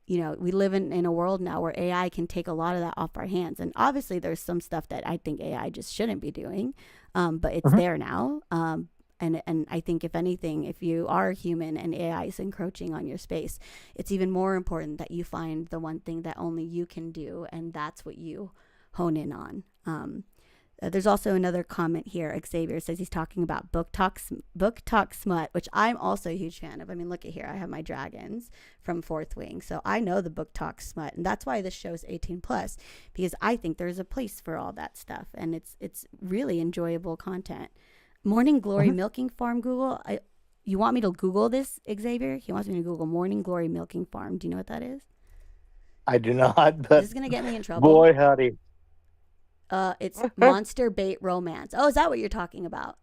we live in a world now where AI can take a lot of that off our hands. And obviously there's some stuff that I think AI just shouldn't be doing, but it's there now. And I think, if anything, if you are human and AI is encroaching on your space, it's even more important that you find the one thing that only you can do, and that's what you hone in on. There's also another comment here. Xavier says he's talking about book talk smut, which I'm also a huge fan of. I mean, look at here. I have my dragons from Fourth Wing. So I know the book talk smut. And that's why this show's 18 plus, because I think there's a place for all that stuff. And it's really enjoyable content. Morning Glory Milking Farm Google. You want me to Google this, Xavier? He wants me to Google Morning Glory Milking Farm. Do you know what that is? I do not, but This is going to get me in trouble. boy, howdy. It's Monster Bait Romance. Oh, is that what you're talking about?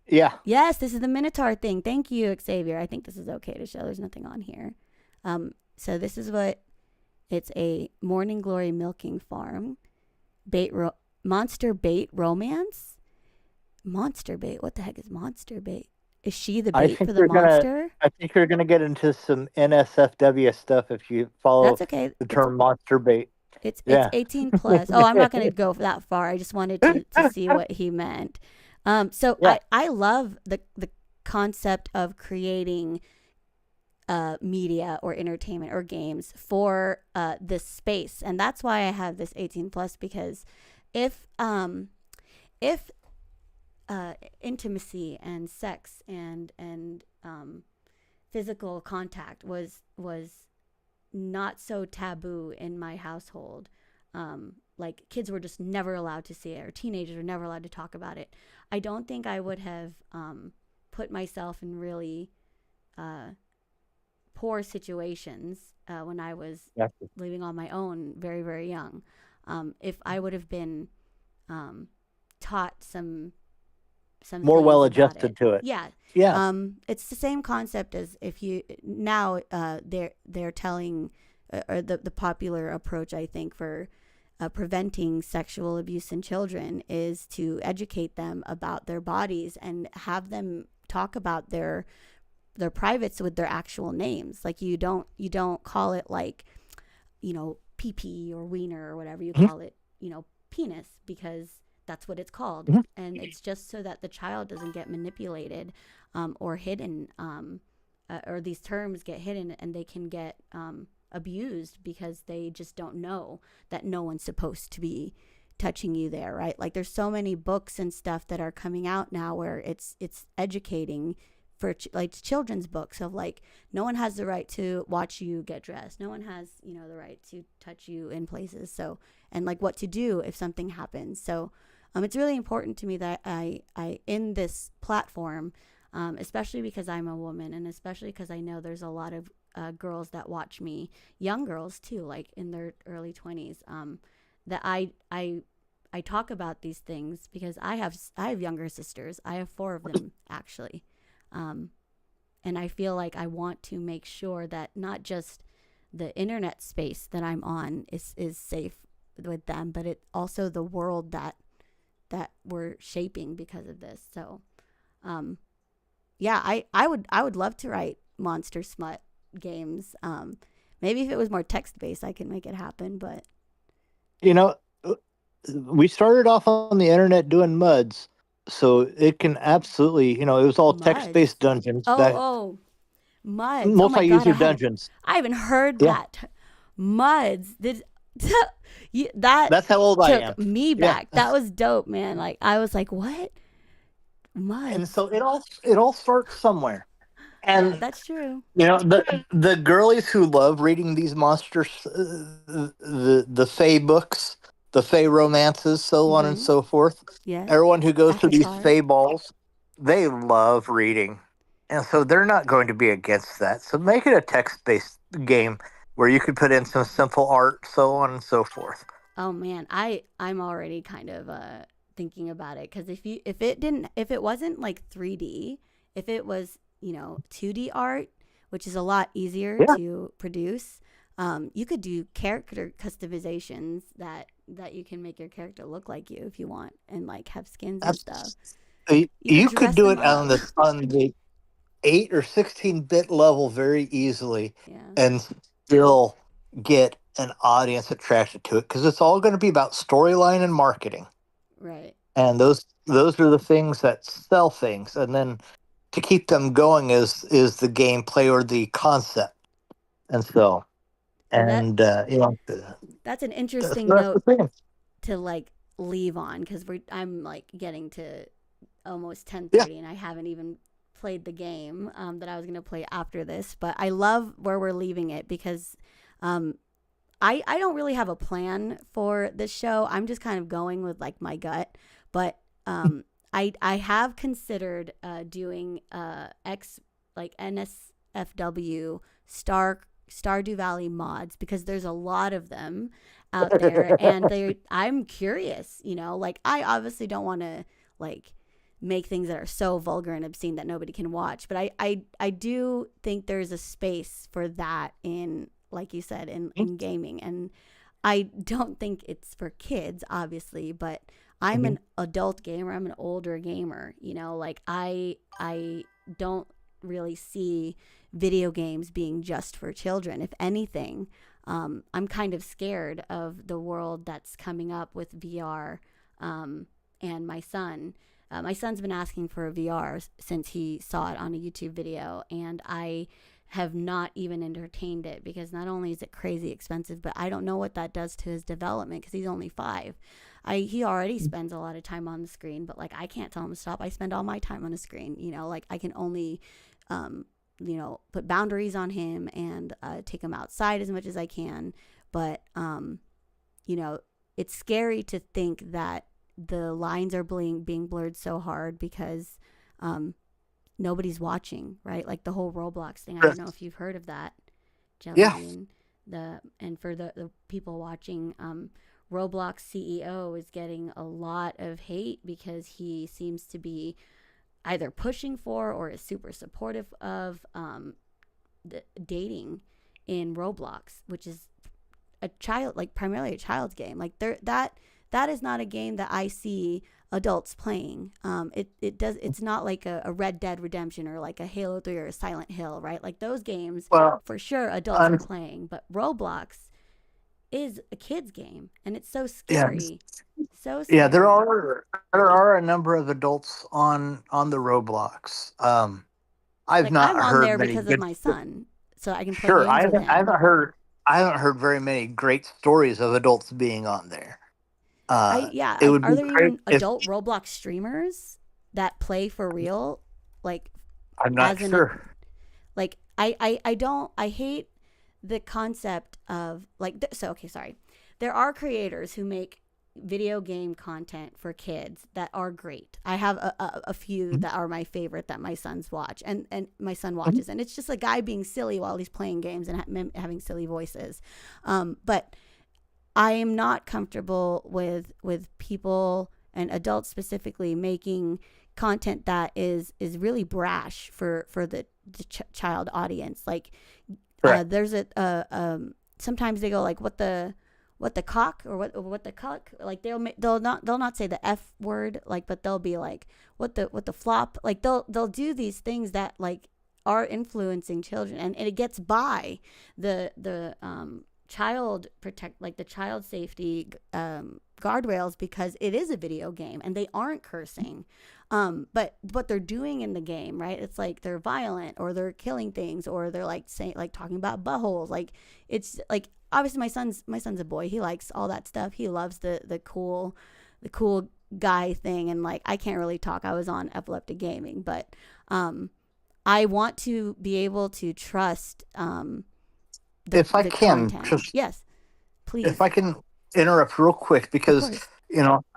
Yeah. Yes, this is the Minotaur thing. Thank you, Xavier. I think this is okay to show. There's nothing on here. So this is what it's a Morning Glory Milking Farm Monster Bait Romance. Monster Bait. What the heck is Monster Bait? Is she the bait for the monster? I think you're gonna get into some NSFW stuff if you follow That's okay. the term monster bait. It's 18 plus. Oh, I'm not going to go that far. I just wanted to see what he meant. I love the concept of creating media or entertainment or games for this space, and that's why I have this 18 plus, because if intimacy and sex and physical contact was not so taboo in my household, like kids were just never allowed to see it, or teenagers were never allowed to talk about it, I don't think I would have put myself in really poor situations when I was living on my own very, very young. If I would have been taught some more well adjusted to it. Yeah. It's the same concept as if you now they're telling or the popular approach, I think, for preventing sexual abuse in children is to educate them about their bodies and have them talk about their privates with their actual names. Like you don't call it like, pee-pee or wiener or whatever. You call it, penis, because that's what it's called. And it's just so that the child doesn't get manipulated or hidden, or these terms get hidden and they can get abused because they just don't know that no one's supposed to be touching you there, right? Like there's so many books and stuff that are coming out now where it's educating for like children's books of like, no one has the right to watch you get dressed. No one has, the right to touch you in places. So, and like what to do if something happens. So, it's really important to me that I in this platform, especially because I'm a woman, and especially because I know there's a lot of girls that watch me, young girls too, like in their early 20s, that I talk about these things because I have younger sisters. I have 4 of them actually, and I feel like I want to make sure that not just the internet space that I'm on is safe with them, but it also the world that we're shaping because of this. So, I would love to write monster smut games. Maybe if it was more text based, I could make it happen. But we started off on the internet doing MUDs, so it can absolutely, it was all text based dungeons. MUDs. Multi-user dungeons. I haven't heard that. MUDs. That's how old I am. Took me back. That was dope, man. Like I was like, what? MUDs. And so it all starts somewhere. Yeah, And that's true. the girlies who love reading these monsters, the Fey books, the Fey romances, so on and Mm-hmm. so forth. Yes. Everyone who goes to Epic these art. Fey balls, they love reading, and so they're not going to be against that. So make it a text-based game where you could put in some simple art, so on and so forth. Oh man, I'm already kind of thinking about it because if it wasn't like 3D, if it was 2D art, which is a lot easier Yeah. to produce, you could do character customizations that you can make your character look like you if you want and like have skins and stuff. You could You could dress do them it on up. the 8 or 16-bit level very easily Yeah, and still get an audience attracted to it because it's all going to be about storyline and marketing, right. and those are the things that sell things, and then to keep them going is the gameplay or the concept. And so And that and that's an so interesting that's the note thing. to like leave on because I'm like getting to almost Yeah. 10:30 and I haven't even played the game that I was going to play after this, but I love where we're leaving it because um, I don't really have a plan for this show. I'm just kind of going with like my gut, but I have considered doing X like NSFW Stardew Valley mods because there's a lot of them out there and I'm curious, like I obviously don't want to like make things that are so vulgar and obscene that nobody can watch, but I do think there's a space for that in, like you said, in gaming. And I don't think it's for kids obviously, but I'm an adult gamer. I'm an older gamer, like I don't really see video games being just for children. If anything, I'm kind of scared of the world that's coming up with VR. And my son's been asking for a VR since he saw it on a YouTube video, and I have not even entertained it because not only is it crazy expensive, but I don't know what that does to his development because he's only 5. He already spends a lot of time on the screen, but like I can't tell him to stop. I spend all my time on the screen, like I can only put boundaries on him and take him outside as much as I can. But it's scary to think that the lines are being blurred so hard because nobody's watching, right? Like the whole Roblox thing. I don't know if you've heard of that, Jelly Yeah. Bean. And for the people watching, Roblox CEO is getting a lot of hate because he seems to be either pushing for or is super supportive of dating in Roblox, which is primarily a child's game. Like that is not a game that I see adults playing. It's not like a Red Dead Redemption or like a Halo 3 or a Silent Hill, right? Like those games, Well, for sure adults are playing, but Roblox is a kid's game and it's so Yeah. scary. So scary. Yeah, there are a number of adults on the Roblox. I've Like not I'm on heard there many because of good. my son, so I can play Sure, games with I him. haven't heard very many great stories of adults being on there. It would Are be there great even if adult Roblox streamers that play for real? Like I'm not as an sure. like I hate the concept of like okay, sorry. There are creators who make video game content for kids that are great. I have a few that are my favorite that my sons watch and my son watches, and it's just a guy being silly while he's playing games and having silly voices. But I am not comfortable with people and adults specifically making content that is really brash for the child audience. Like there's sometimes they go like what the cock or what the cuck, like they'll not say the F word, like, but they'll be like what the flop, like they'll do these things that like are influencing children, and it gets by the child safety guardrails because it is a video game and they aren't cursing. But what they're doing in the game, right? It's like they're violent or they're killing things or they're like saying, like talking about buttholes. Like it's like obviously my son's a boy. He likes all that stuff. He loves the cool guy thing, and like I can't really talk. I was on epileptic gaming, but I want to be able to trust If I the can, content. just Yes, if please. I can interrupt real quick, Of because course.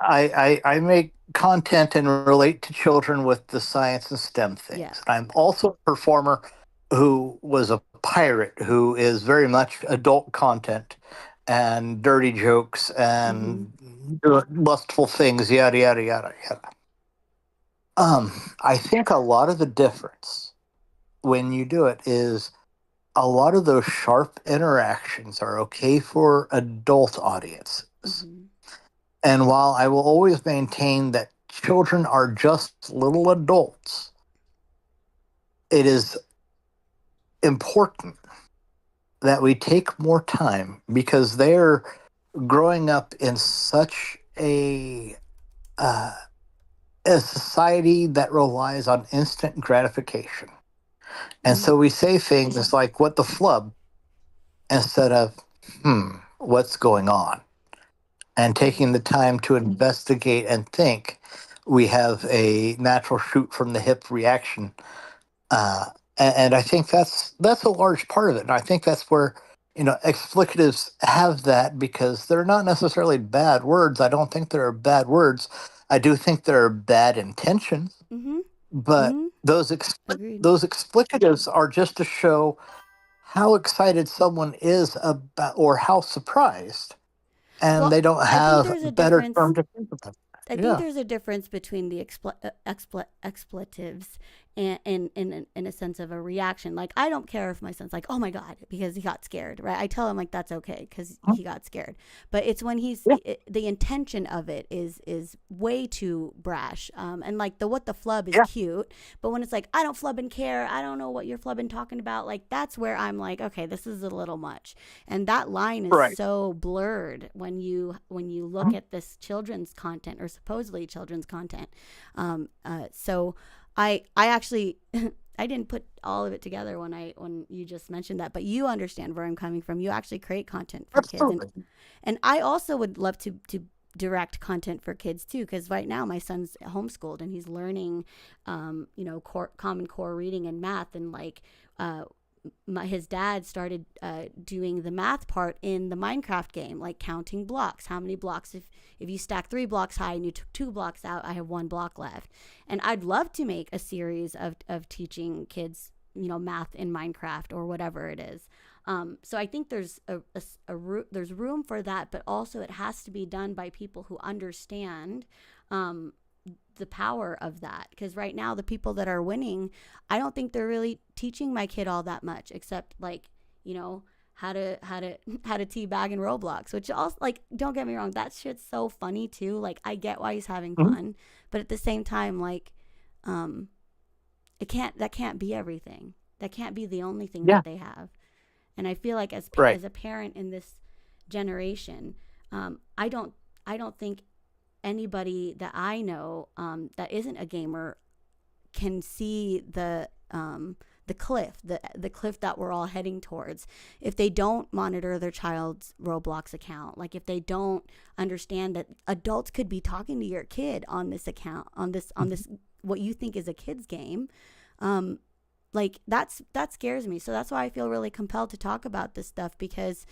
I make content and relate to children with the science and STEM Yeah. things. I'm also a performer who was a pirate, who is very much adult content and dirty jokes Mm-hmm. and lustful things, yada yada yada yada. I think a lot of the difference when you do it is a lot of those sharp interactions are okay for adult audiences. Mm-hmm. And while I will always maintain that children are just little adults, it is important that we take more time because they're growing up in such uh, a society that relies on instant gratification. And Mm-hmm. so we say things like, what the flub, instead of, what's going on? And Right. taking the time to investigate and think, we have a natural shoot from the hip reaction. Uh, and I think that's a large part of it. And I think that's where, explicatives have that because they're not necessarily bad words. I don't think there are bad words. I do think there are bad intentions, Mm-hmm. but Mm-hmm. those Agreed. those explicatives are just to show how excited someone is about or how surprised, and Well, they don't I think have there's a a better difference. term to think about. I think Yeah. there's a difference between the expletives and in a sense of a reaction. Like I don't care if my son's like, "Oh my god," because he got scared, right? I tell him like that's okay because he got scared. But it's when Yeah. the intention of it is way too brash. And like the what the flub is Yeah. cute, but when it's like I don't flub and care, I don't know what you're flubbing talking about. Like that's where I'm like, okay, this is a little much. And that line is Right. so blurred when you look at this children's content or supposedly children's content. So I actually I didn't put all of it together when you just mentioned that, but you understand where I'm coming from. You actually create content for kids, Absolutely. and I also would love to direct content for kids too, because right now my son's homeschooled and he's learning, common core reading and math, and like his dad started doing the math part in the Minecraft game, like counting blocks. How many blocks? If you stack 3 blocks high and you took 2 blocks out, I have 1 block left. And I'd love to make a series of teaching kids, math in Minecraft or whatever it is. So I think there's there's room for that, but also it has to be done by people who understand the power of that, because right now the people that are winning, I don't think they're really teaching my kid all that much, except like how to how to teabag in Roblox, which also, like, don't get me wrong, that shit's so funny too. Like I get why he's having Mhm. fun, but at the same time, like that can't be everything. That can't be the only thing Yeah. that they have. And I feel like Right. as a parent in this generation, I don't think anybody that I know that isn't a gamer can see the cliff, the cliff that we're all heading towards, if they don't monitor their child's Roblox account. Like if they don't understand that adults could be talking to your kid on this account, on this what you think is a kid's game. Like that scares me. So that's why I feel really compelled to talk about this stuff, because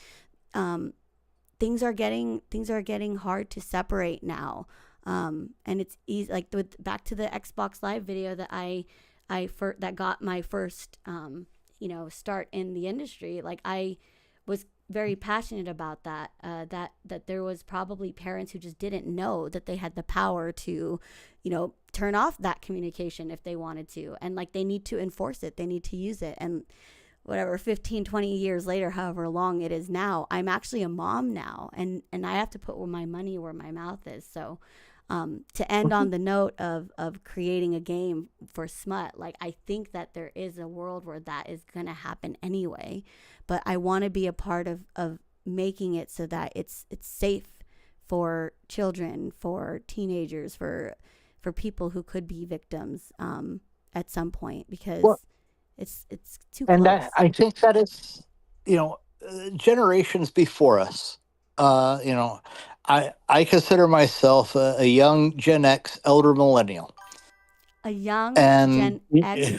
things are getting hard to separate now. And it's easy, like back to the Xbox Live video that that got my first start in the industry. Like I was very passionate about that. That there was probably parents who just didn't know that they had the power to, turn off that communication if they wanted to, and like they need to enforce it, they need to use it. And whatever, 15, 20 years later, however long it is now, I'm actually a mom now, and I have to put my money where my mouth is. So to end on the note of creating a game for smut, like I think that there is a world where that is going to happen anyway, but I want to be a part of making it so that it's safe for children, for teenagers, for people who could be victims at some point, because Well, it's too and close. I think that is, generations before us. Uh, you know, I consider myself a young Gen X elder millennial, A young and Gen X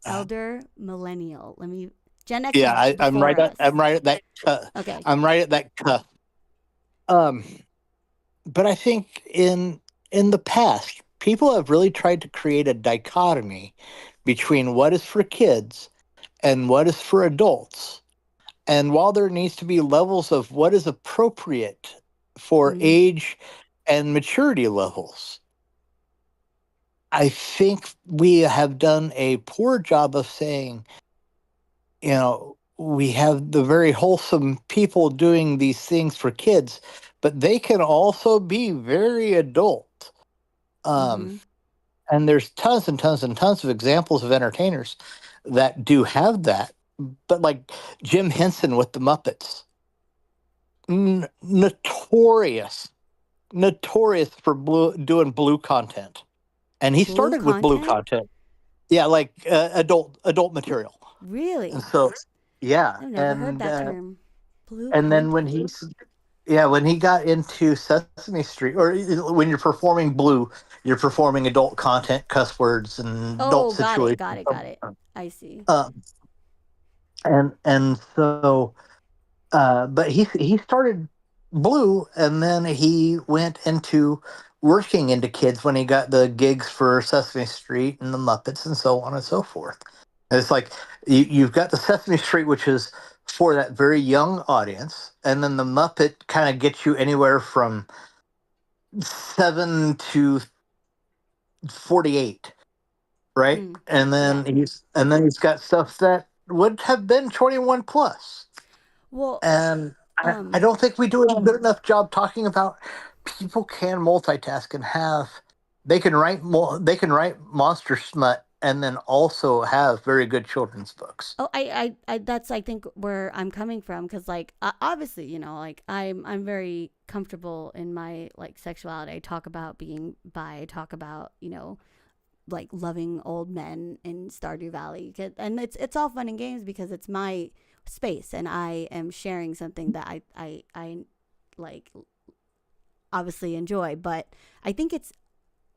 elder millennial. Let me. Gen X Yeah, is I'm before right at us. I'm right at that. Okay. I'm right at that. Um, but I think in the past, people have really tried to create a dichotomy between what is for kids and what is for adults. And while there needs to be levels of what is appropriate for Mm-hmm. age and maturity levels, I think we have done a poor job of saying, we have the very wholesome people doing these things for kids, but they can also be very adult. Mm-hmm. And there's tons and tons and tons of examples of entertainers that do have that. But like Jim Henson with the Muppets, notorious, notorious for doing blue content, and he Blue started with blue content? content. Yeah, like adult material. And Really? so, yeah, I've never heard that term. Blue and then content? when he got into Sesame Street, or when you're performing blue, you're performing adult content, cuss words, and adult Oh, got it, situations. got it, got it. I see. Um, and so, but he started blue, and then he went into working into kids when he got the gigs for Sesame Street and the Muppets and so on and so forth. And it's like you've got the Sesame Street, which is for that very young audience, and then the Muppet kind of gets you anywhere from 7 to 48, right? Mm, And yeah. then he's got stuff that would have been 21 plus. Well, And I um, don't think we do a good enough job talking about people can multitask and they can write monster smut and then also have very good children's books. oh, that's I think where I'm coming from, because like obviously, like I'm very comfortable in my like sexuality. I talk about being bi. I talk about like loving old men in Stardew Valley, and it's all fun and games because it's my space and I am sharing something that I like obviously enjoy. But I think it's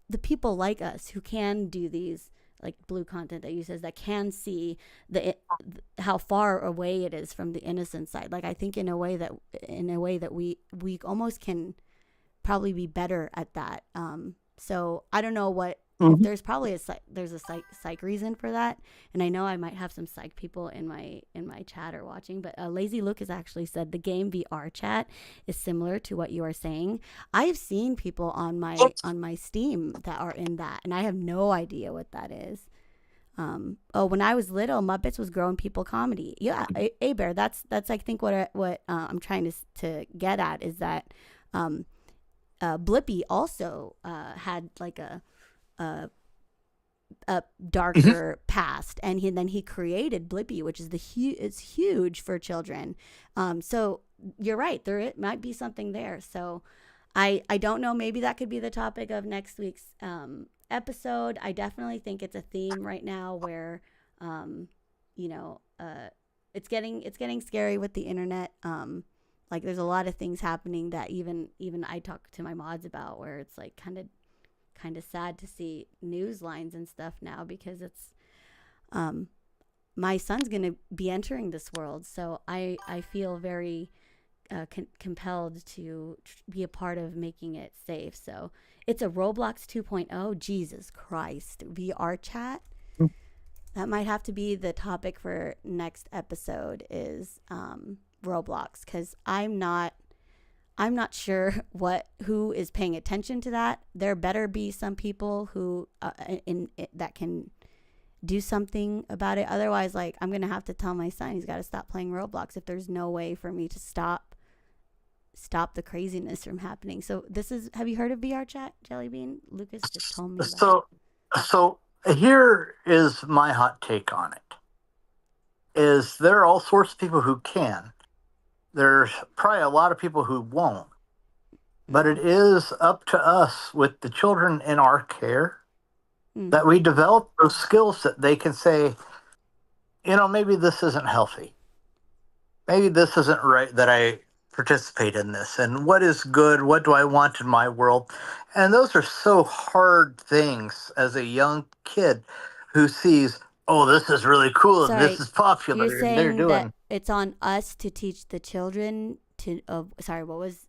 the people like us who can do these like blue content that you says that can see how far away it is from the innocent side. Like I think in a way that we almost can probably be better at that. So I don't know what if there's probably there's a psych reason for that, and I know I might have some psych people in my chat or watching. But Lazy Luke has actually said the game VR chat is similar to what you are saying. I have seen people on my Steam that are in that, and I have no idea what that is. When I was little, Muppets was grown people comedy. Yeah, a bear. That's I think what I'm trying to get at is that Blippi also had like a darker past, and then he created Blippi, which is it's huge for children. So you're right, it might be something there. So I don't know, maybe that could be the topic of next week's episode. I definitely think it's a theme right now where it's getting scary with the internet. Like there's a lot of things happening that even I talk to my mods about, where it's like kind of sad to see news lines and stuff now, because it's my son's going to be entering this world, so I feel very compelled to be a part of making it safe. So it's a Roblox 2.0. Jesus Christ, VR chat. That might have to be the topic for next episode is Roblox, because I'm not sure who is paying attention to that. There better be some people who that can do something about it. Otherwise, like I'm gonna have to tell my son he's got to stop playing Roblox if there's no way for me to stop the craziness from happening. So have you heard of VR chat, Jellybean? Lucas just told me about it. So here is my hot take on it. Is there are all sorts of people who can. There's probably a lot of people who won't. But it is up to us with the children in our care that we develop those skills that they can say, maybe this isn't healthy. Maybe this isn't right that I participate in this. And what is good? What do I want in my world? And those are so hard things as a young kid who sees oh, this is really cool and Sorry, this is popular you're and they're saying that doing it's on us to teach the children to. Oh, sorry, what was?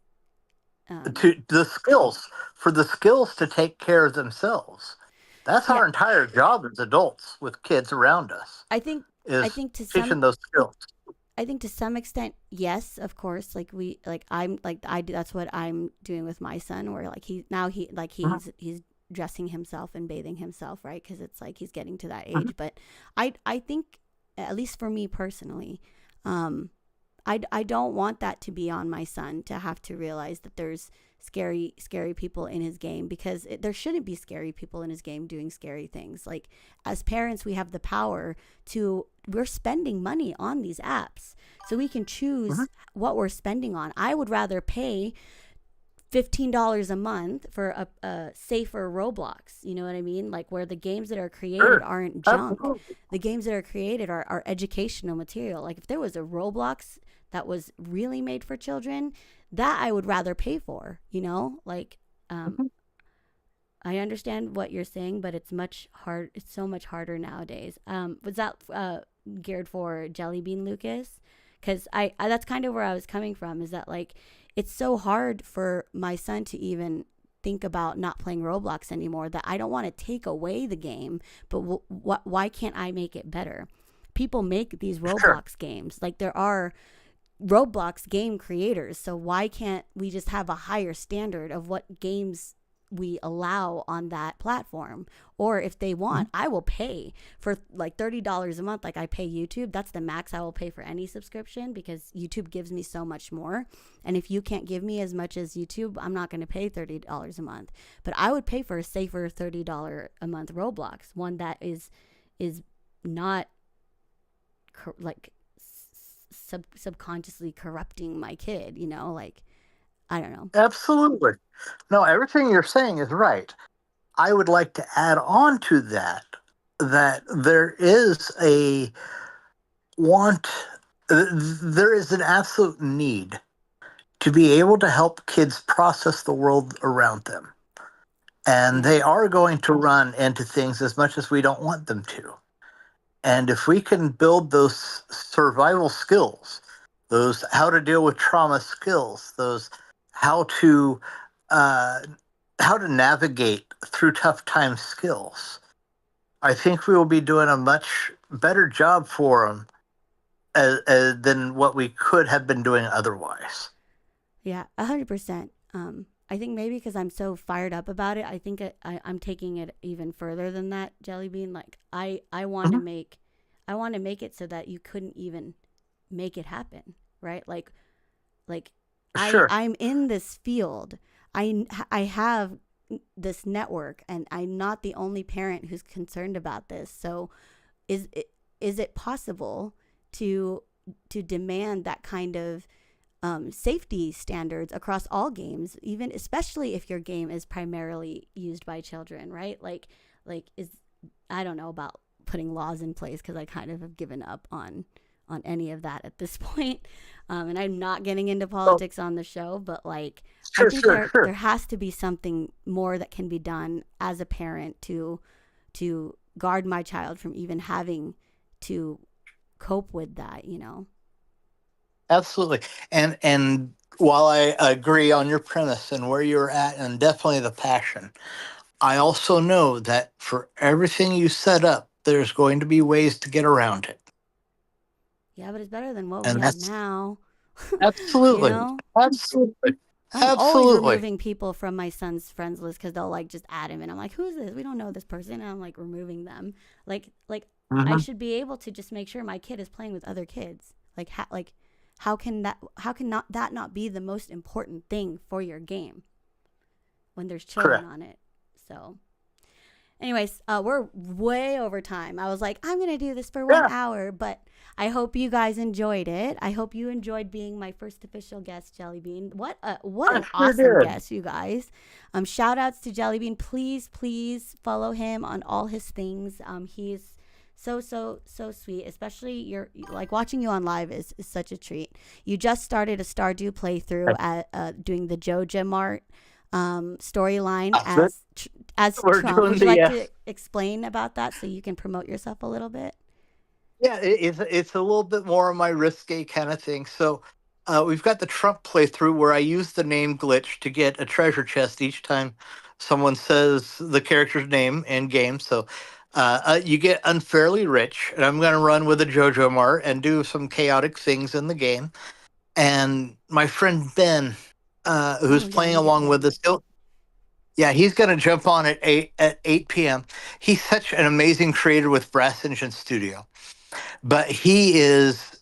to the skills for the skills to take care of themselves. That's Yeah, our entire job as adults with kids around us I think. I is think to some. teaching those skills. I think to some extent, yes, of course. Like I'm like I do. That's what I'm doing with my son. Where like he's dressing himself and bathing himself, right? Because it's like he's getting to that age. But I think, at least for me personally, I don't want that to be on my son, to have to realize that there's scary people in his game, because there shouldn't be scary people in his game doing scary things. Like, as parents, we have the power to, we're spending money on these apps, so we can choose what we're spending on. I would rather pay $15 a month for a safer Roblox. You know what I mean? Like, where the games that are created aren't junk. The games that are created are educational material. Like, if there was a Roblox that was really made for children, that I would rather pay for, you know? Like, I understand what you're saying, but it's so much harder nowadays. Was that geared for Jelly Bean Lucas? Because I that's kind of where I was coming from, is that, like, it's so hard for my son to even think about not playing Roblox anymore, that I don't want to take away the game, but why can't I make it better? People make these Roblox games. Like, there are Roblox game creators, so why can't we just have a higher standard of what games we allow on that platform? Or if they want, I will pay for like $30 a month, like I pay YouTube. That's the max I will pay for any subscription, because YouTube gives me so much more. And if you can't give me as much as YouTube, I'm not going to pay $30 a month. But I would pay for a safer $30 a month Roblox, one that is not like subconsciously corrupting my kid, you know? Like, I don't know. Absolutely. No, everything you're saying is right. I would like to add on to that there is a want, there is an absolute need to be able to help kids process the world around them. And they are going to run into things as much as we don't want them to. And if we can build those survival skills, those how to deal with trauma skills, those how to navigate through tough times skills, I think we will be doing a much better job for them than what we could have been doing otherwise. Yeah, 100%. I think maybe because I'm so fired up about it, I think I'm taking it even further than that, Jelly Bean. Like, I want to make it so that you couldn't even make it happen, right? Like Sure. I'm in this field. I have this network, and I'm not the only parent who's concerned about this. So is it possible to demand that kind of safety standards across all games, even especially if your game is primarily used by children, right? Like I don't know about putting laws in place, because I kind of have given up on any of that at this point. And I'm not getting into politics on the show, but like, I think there has to be something more that can be done as a parent to guard my child from even having to cope with that, you know? Absolutely. And while I agree on your premise and where you're at, and definitely the passion, I also know that for everything you set up, there's going to be ways to get around it. Yeah, but it's better than what And we have now. Absolutely. You know? Absolutely. I'm always Absolutely. removing people from my son's friends list, because they'll like just add him, and I'm like, who's this? We don't know this person. And I'm like removing them. Like I should be able to just make sure my kid is playing with other kids. Like how can that not be the most important thing for your game when there's children on it? So anyways, we're way over time. I was like, I'm going to do this for 1 hour, but I hope you guys enjoyed it. I hope you enjoyed being my first official guest, Jelly Bean. What an awesome guest, you guys. Shout outs to Jelly Bean. Please follow him on all his things. He's so sweet. Especially like watching you on live is such a treat. You just started a Stardew playthrough at doing the Joja Mart storyline That's as We're Trump. doing Would you the like to explain about that so you can promote yourself a little bit? Yeah, it's a little bit more of my risque kind of thing. So we've got the Trump playthrough where I use the name glitch to get a treasure chest each time someone says the character's name in game. So you get unfairly rich, and I'm going to run with a JoJo Mart and do some chaotic things in the game. And my friend Ben, who's Oh yeah, playing you get along with Ben. us, yeah, he's going to jump on at 8 p.m. He's such an amazing creator with Brass Engine Studio, but he is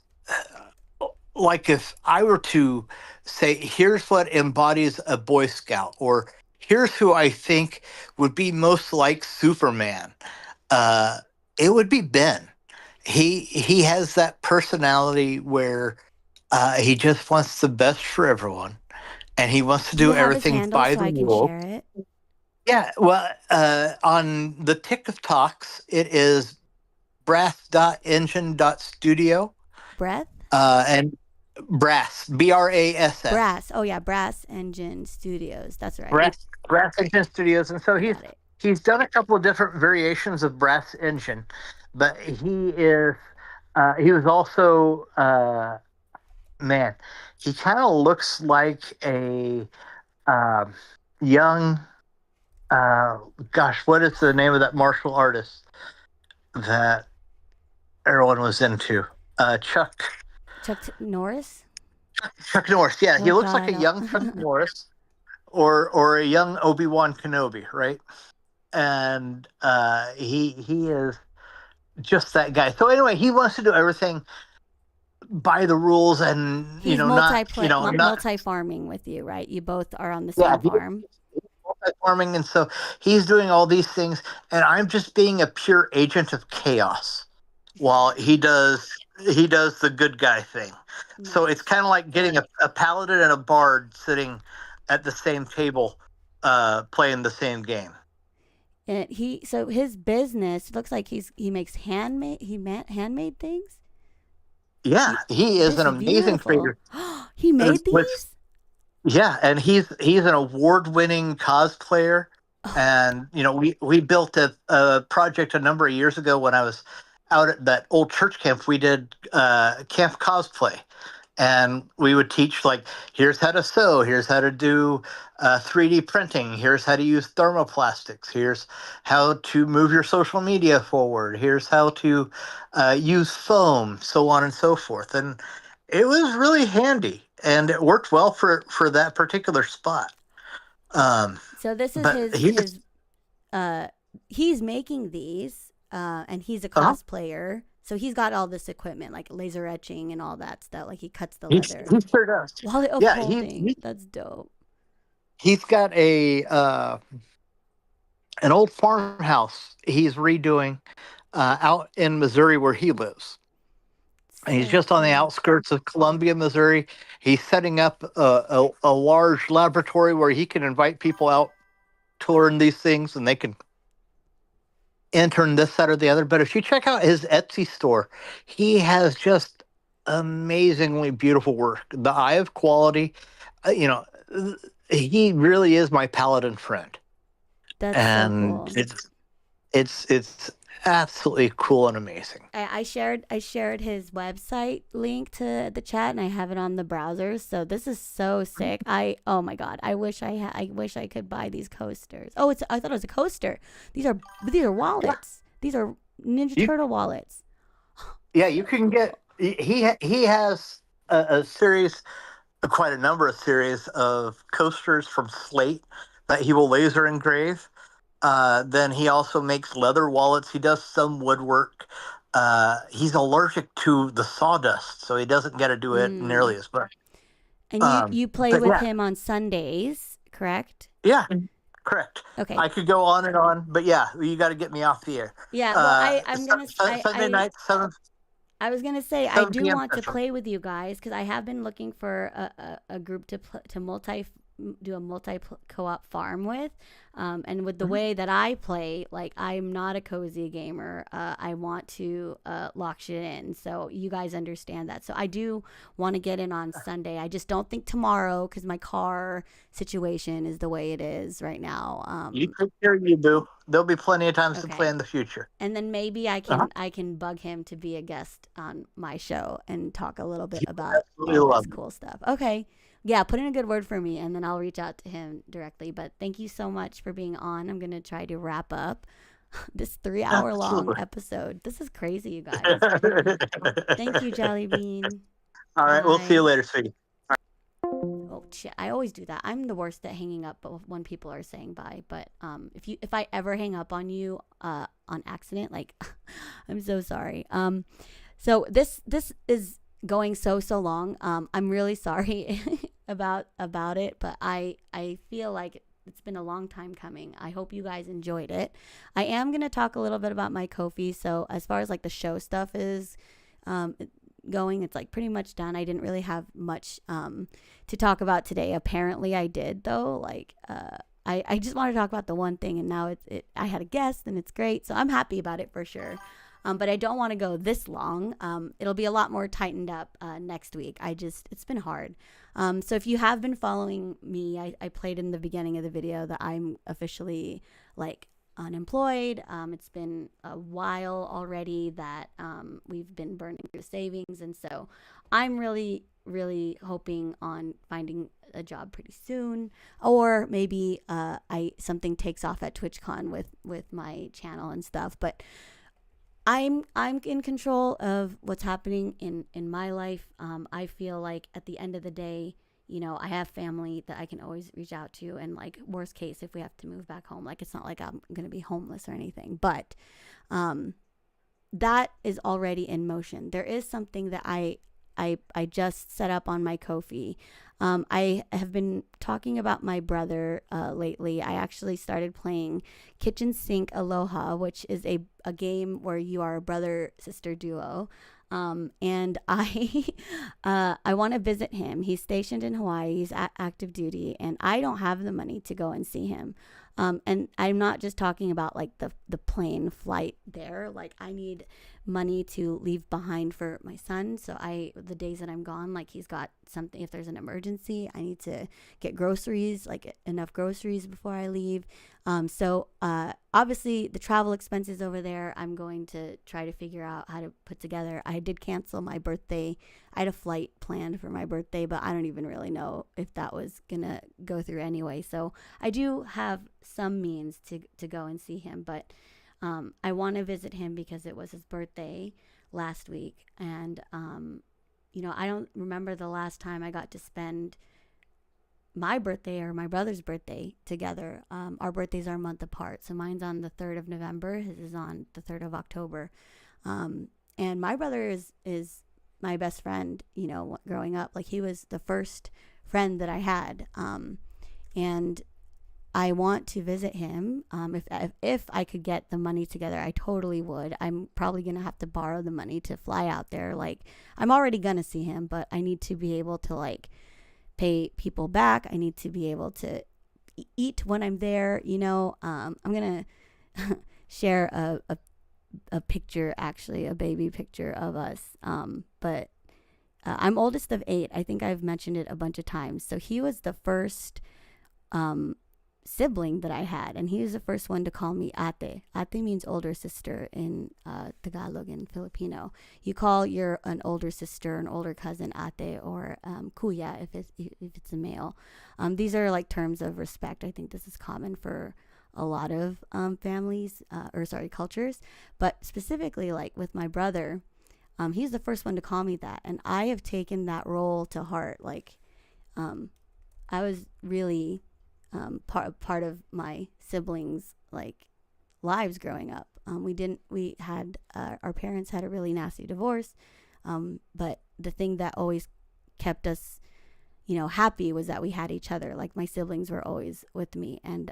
like if I were to say, here's what embodies a Boy Scout, or here's who I think would be most like Superman, uh, it would be Ben. He has that personality where he just wants the best for everyone, and he wants to Do you do have his everything handle by so the I can rules. share it? Yeah, well, on the TikToks, it is brass.engine.studio. Breath? And Brass, Brass, Brass. Oh yeah, Brass Engine Studios. That's right. Brass Engine Studios, and so I got it. he's done a couple of different variations of Brass Engine, but he was also man, he kind of looks like a um young gosh, what is the name of that martial artist that everyone was into? Chuck Norris? Chuck Norris. Yeah, he Oh looks like God. a young Chuck Norris or a young Obi-Wan Kenobi, right? And he is just that guy. So anyway, he wants to do everything by the rules, and He's not not multi farming with you, right? You both are on the yeah. same farm. Farming, and so he's doing all these things, and I'm just being a pure agent of chaos while he does the good guy thing. So it's Nice. kind of like getting a paladin and a bard sitting at the same table, playing the same game. And so his business looks like he makes handmade things. Yeah, he is This an is amazing beautiful. creator. He made With these? Yeah, and he's an award-winning cosplayer, Oh, and we built a project a number of years ago when I was out at that old church camp. We did camp cosplay, and we would teach like, here's how to sew, here's how to do 3D printing, here's how to use thermoplastics, here's how to move your social media forward, here's how to use foam, so on and so forth. And it was really handy, and it worked well for that particular spot. so this is But uh he's making these and he's a uh, cosplayer. So he's got all this equipment like laser etching and all that stuff. Like he cuts the he leather he sure does. while the Yeah, upholding. That's dope. he's got an old farmhouse he's redoing out in Missouri where he lives. And he's So just on the cool. outskirts of Columbia, Missouri. He's setting up a large laboratory where he can invite people out to learn these things, and they can intern this, that, or the other. But if you check out his Etsy store, he has just amazingly beautiful work. The eye of quality, uh, you know, he really is my paladin friend, That's so and cool. it's absolutely cool and amazing. I shared his website link to the chat, and I have it on the browser. So this is so sick. Oh my god, I wish I wish I could buy these coasters. Oh, I thought it was a coaster. These are wallets. These are Ninja Turtle wallets. Yeah, you can get. He has a series, quite a number of series of coasters from slate that he will laser engrave. Then he also makes leather wallets. He does some woodwork. He's allergic to the sawdust, so he doesn't get to do it Mm. nearly as much. And you play But with yeah, him on Sundays, correct? yeah, correct. Okay. I could go on and on, but yeah, you got to get me off the air. Yeah. Well, I'm gonna Sunday night, I was gonna say I 7 do p.m. want to Central. play with you guys because I have been looking for a group to multi do a multi co-op farm with. And with the way that I play, like, I'm not a cozy gamer. I want to lock shit in. So you guys understand that. So I do want to get in on Sunday. I just don't think tomorrow because my car situation is the way it is right now. You take care of you, boo. There'll be plenty of times to play Okay. in the future. And then maybe I can bug him to be a guest on my show and talk a little bit about absolutely all love this it. cool stuff. Okay. Yeah, put in a good word for me and then I'll reach out to him directly. But thank you so much for being on. I'm going to try to wrap up this 3-hour long Absolutely. episode. This is crazy, you guys. Thank you, Jelly Bean. All right, we'll see you Bye. later, sweetie. Oh shit! I always do that. I'm the worst at hanging up when people are saying bye. But if I ever hang up on you on accident, like I'm so sorry. So this is going so long. I'm really sorry about it, but I feel like it's been a long time coming. I hope you guys enjoyed it. I am gonna talk a little bit about my Ko-fi. So as far as like the show stuff is going, it's like pretty much done. I didn't really have much to talk about today. Apparently I did though. Like I just want to talk about the one thing, and now I had a guest and it's great, so I'm happy about it for sure. But I don't want to go this long. It'll be a lot more tightened up next week. It's been hard. So if you have been following me, I played in the beginning of the video that I'm officially like unemployed. It's been a while already that we've been burning through savings, and so I'm really hoping on finding a job pretty soon, or maybe something takes off at TwitchCon with my channel and stuff. But I'm in control of what's happening in my life. I feel like at the end of the day, you know, I have family that I can always reach out to, and like worst case, if we have to move back home, like it's not like I'm gonna be homeless or anything. But that is already in motion. There is something that I just set up on my Ko-fi. I have been talking about my brother lately. I actually started playing Kitchen Sink Aloha, which is a game where you are a brother-sister duo. And I want to visit him. He's stationed in Hawaii. He's at active duty, and I don't have the money to go and see him. And I'm not just talking about like the plane flight there. Like I need money to leave behind for my son. So the days that I'm gone, like he's got something, if there's an emergency, I need to get groceries, like enough groceries before I leave. So obviously the travel expenses over there, I'm going to try to figure out how to put together. I did cancel my birthday. I had a flight planned for my birthday, but I don't even really know if that was gonna go through anyway. So I do have some means to go and see him, but I want to visit him because it was his birthday last week. And, you know, I don't remember the last time I got to spend my birthday or my brother's birthday together. Our birthdays are a month apart. So mine's on the 3rd of November. His is on the 3rd of October. And my brother is my best friend, you know, growing up. Like he was the first friend that I had. And I want to visit him. If I could get the money together, I totally would. I'm probably going to have to borrow the money to fly out there. Like I'm already going to see him, but I need to be able to like pay people back. I need to be able to eat when I'm there. You know, I'm going to share a picture, actually a baby picture of us. But I'm oldest of 8. I think I've mentioned it a bunch of times. So he was the first, sibling that I had, and he was the first one to call me ate. Ate means older sister in Tagalog and Filipino. You call an older sister, an older cousin ate, or kuya if it's a male. These are like terms of respect. I think this is common for a lot of families cultures, but specifically like with my brother, he's the first one to call me that, and I have taken that role to heart. Like I was really part of my siblings like lives growing up. Our parents had a really nasty divorce, but the thing that always kept us, you know, happy was that we had each other. Like my siblings were always with me, and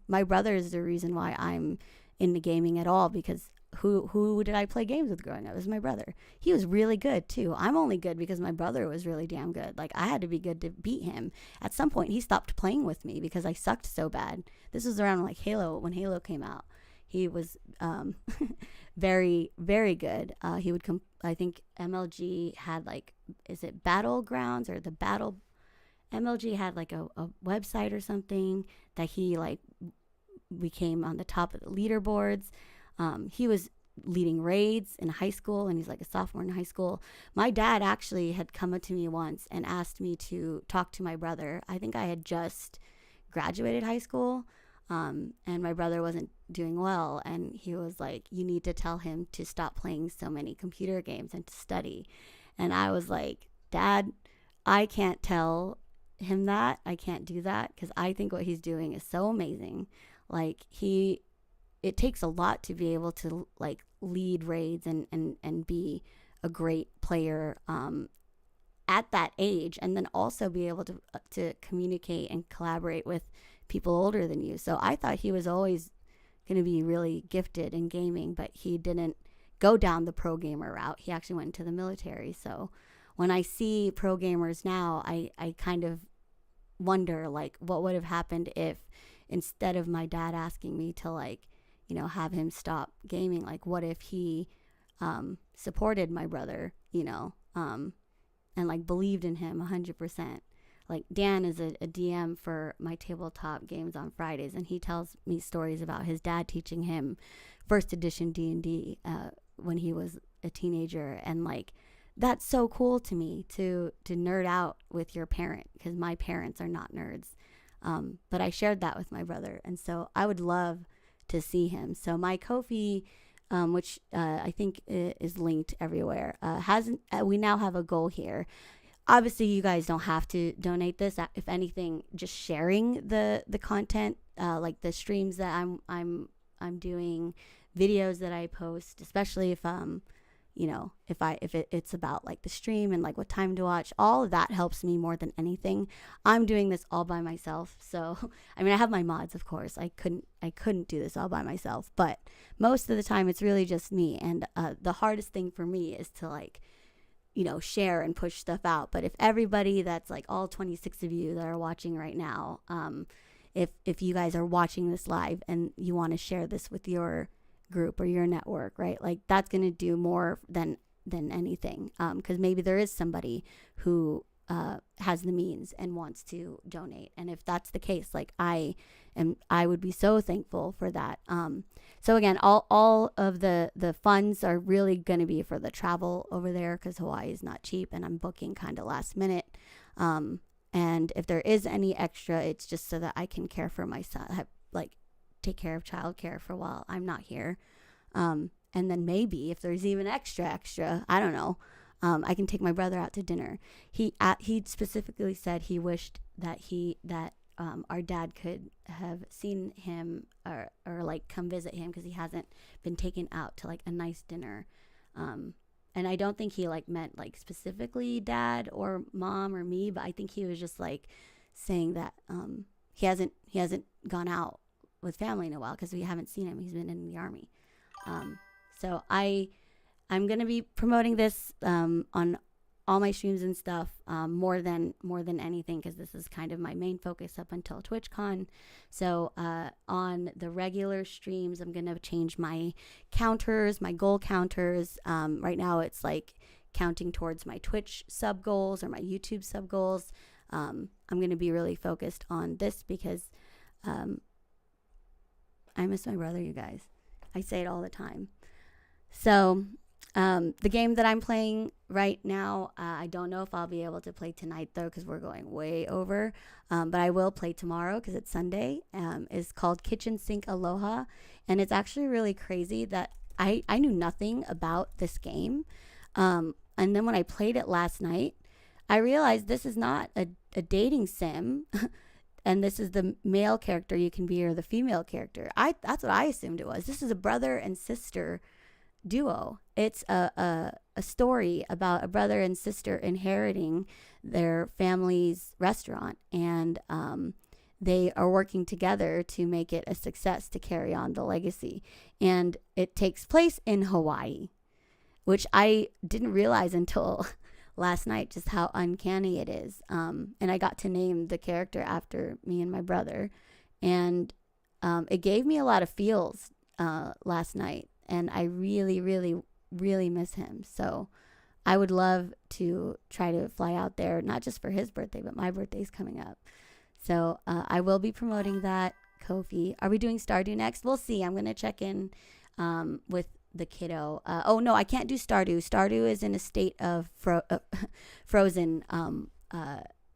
my brother is the reason why I'm into gaming at all, because who did I play games with growing up? It was my brother. He was really good too. I'm only good because my brother was really damn good. Like I had to be good to beat him. At some point he stopped playing with me because I sucked so bad. This was around like Halo, when Halo came out. He was very, very good. He would come, I think MLG had like, is it Battlegrounds or the Battle? MLG had like a website or something that he like became on the top of the leaderboards. He was leading raids in high school, and he's like a sophomore in high school. My dad actually had come up to me once and asked me to talk to my brother. I think I had just graduated high school, and my brother wasn't doing well, and he was like, you need to tell him to stop playing so many computer games and to study. And I was like, Dad, I can't tell him that. I can't do that because I think what he's doing is so amazing. Like it takes a lot to be able to like lead raids and be a great player at that age, and then also be able to communicate and collaborate with people older than you. So I thought he was always going to be really gifted in gaming, but he didn't go down the pro gamer route. He actually went into the military. So when I see pro gamers now, I kind of wonder like what would have happened if instead of my dad asking me to like, you know, have him stop gaming, like what if he supported my brother, you know, and like believed in him 100%. Like Dan is a DM for my tabletop games on Fridays, and he tells me stories about his dad teaching him first edition D&D when he was a teenager, and like that's so cool to me to nerd out with your parent, because my parents are not nerds. But I shared that with my brother, and so I would love to see him. So my Ko-fi, which I think is linked everywhere, we now have a goal here. Obviously, you guys don't have to donate this. If anything, just sharing the content, like the streams that I'm doing, videos that I post, especially if you know, if it's about like the stream and like what time to watch, all of that helps me more than anything. I'm doing this all by myself. So, I mean, I have my mods, of course. I couldn't do this all by myself, but most of the time it's really just me. And the hardest thing for me is to like, you know, share and push stuff out. But if everybody that's like all 26 of you that are watching right now, if you guys are watching this live and you want to share this with your group or your network, right, like that's going to do more than anything, because maybe there is somebody who has the means and wants to donate, and if that's the case, like I would be so thankful for that. So again, all of the funds are really going to be for the travel over there, because Hawaii is not cheap and I'm booking kind of last minute, and if there is any extra, it's just so that I can care for my son, like take care of childcare for a while I'm not here. And then maybe if there's even extra, I don't know, I can take my brother out to dinner. He specifically said he wished that our dad could have seen him or like come visit him, because he hasn't been taken out to like a nice dinner. And I don't think he like meant like specifically dad or mom or me, but I think he was just like saying that he hasn't gone out with family in a while because we haven't seen him. He's been in the army. So I'm gonna be promoting this on all my streams and stuff, more than anything, because this is kind of my main focus up until TwitchCon. So on the regular streams, I'm gonna change my counters, my goal counters. Right now it's like counting towards my Twitch sub goals or my YouTube sub goals. I'm gonna be really focused on this because I miss my brother, you guys. I say it all the time. So the game that I'm playing right now, I don't know if I'll be able to play tonight, though, because we're going way over. But I will play tomorrow because it's Sunday. It's called Kitchen Sink Aloha. And it's actually really crazy that I knew nothing about this game. And then when I played it last night, I realized this is not a dating sim. And this is the male character you can be or the female character. That's what I assumed it was. This is a brother and sister duo. It's a story about a brother and sister inheriting their family's restaurant, and they are working together to make it a success, to carry on the legacy. And it takes place in Hawaii, which I didn't realize until last night just how uncanny it is. And I got to name the character after me and my brother. And it gave me a lot of feels last night. And I really, really, really miss him. So I would love to try to fly out there, not just for his birthday, but my birthday's coming up. So I will be promoting that. Kofi, are we doing Stardew next? We'll see. I'm going to check in with the kiddo. Oh, no, I can't do Stardew. Stardew is in a state of frozen.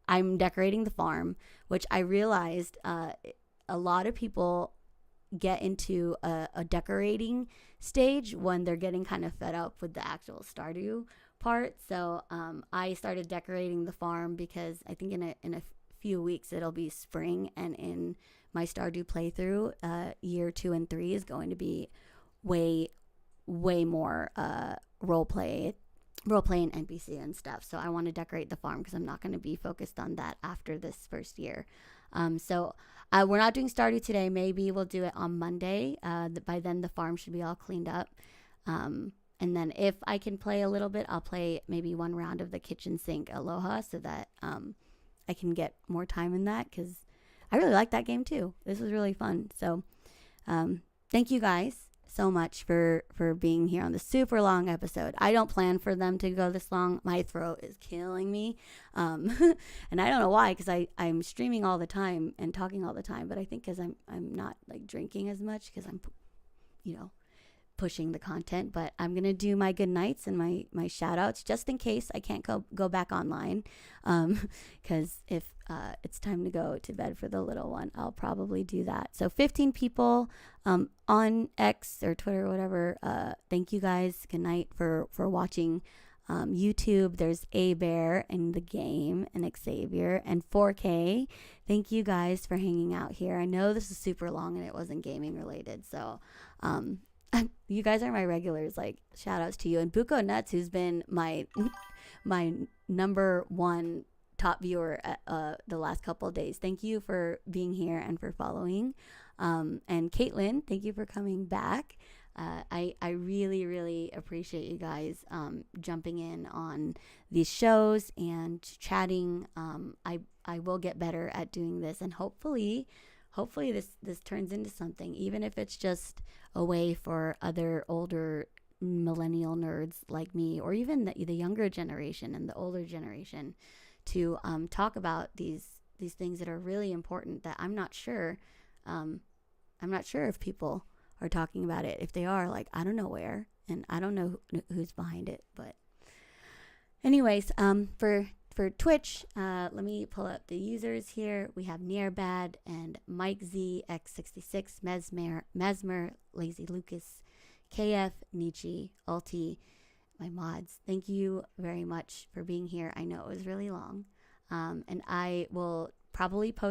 I'm decorating the farm, which I realized a lot of people get into a decorating stage when they're getting kind of fed up with the actual Stardew part. So I started decorating the farm because I think in a few weeks it'll be spring, and in my Stardew playthrough, year 2 and 3 is going to be way more role play and NPC and stuff. So I want to decorate the farm because I'm not going to be focused on that after this first year. So we're not doing Stardew today. Maybe we'll do it on Monday. By then the farm should be all cleaned up. And then if I can play a little bit, I'll play maybe one round of the kitchen sink Aloha so that I can get more time in that, because I really like that game too. This was really fun. So thank you guys so much for being here on the super long episode. I don't plan for them to go this long. My throat is killing me. And I don't know why, because I'm streaming all the time and talking all the time, but I think because I'm not like drinking as much because I'm, pushing the content. But I'm going to do my good nights and my shout outs just in case I can't go back online. Because if it's time to go to bed for the little one, I'll probably do that. So 15 people on X or Twitter or whatever. Thank you guys. Good night for watching YouTube. There's A Bear in the game and Xavier and 4K. Thank you guys for hanging out here. I know this is super long and it wasn't gaming related. So you guys are my regulars. Like, shout outs to you. And Buko Nuts, who's been my number one top viewer the last couple of days. Thank you for being here and for following. And Caitlin, thank you for coming back. I really, really appreciate you guys jumping in on these shows and chatting. I will get better at doing this, and hopefully this turns into something, even if it's just a way for other older millennial nerds like me, or even the younger generation and the older generation, to talk about these things that are really important that I'm not sure if people are talking about it. If they are, like, I don't know where, and I don't know who's behind it. But anyways, for Twitch, let me pull up the users here. We have Nearbad and Mike Z X66, Mesmer, Lazy Lucas, KF, Nietzsche, Ulti, my mods. Thank you very much for being here. I know it was really long, and I will probably post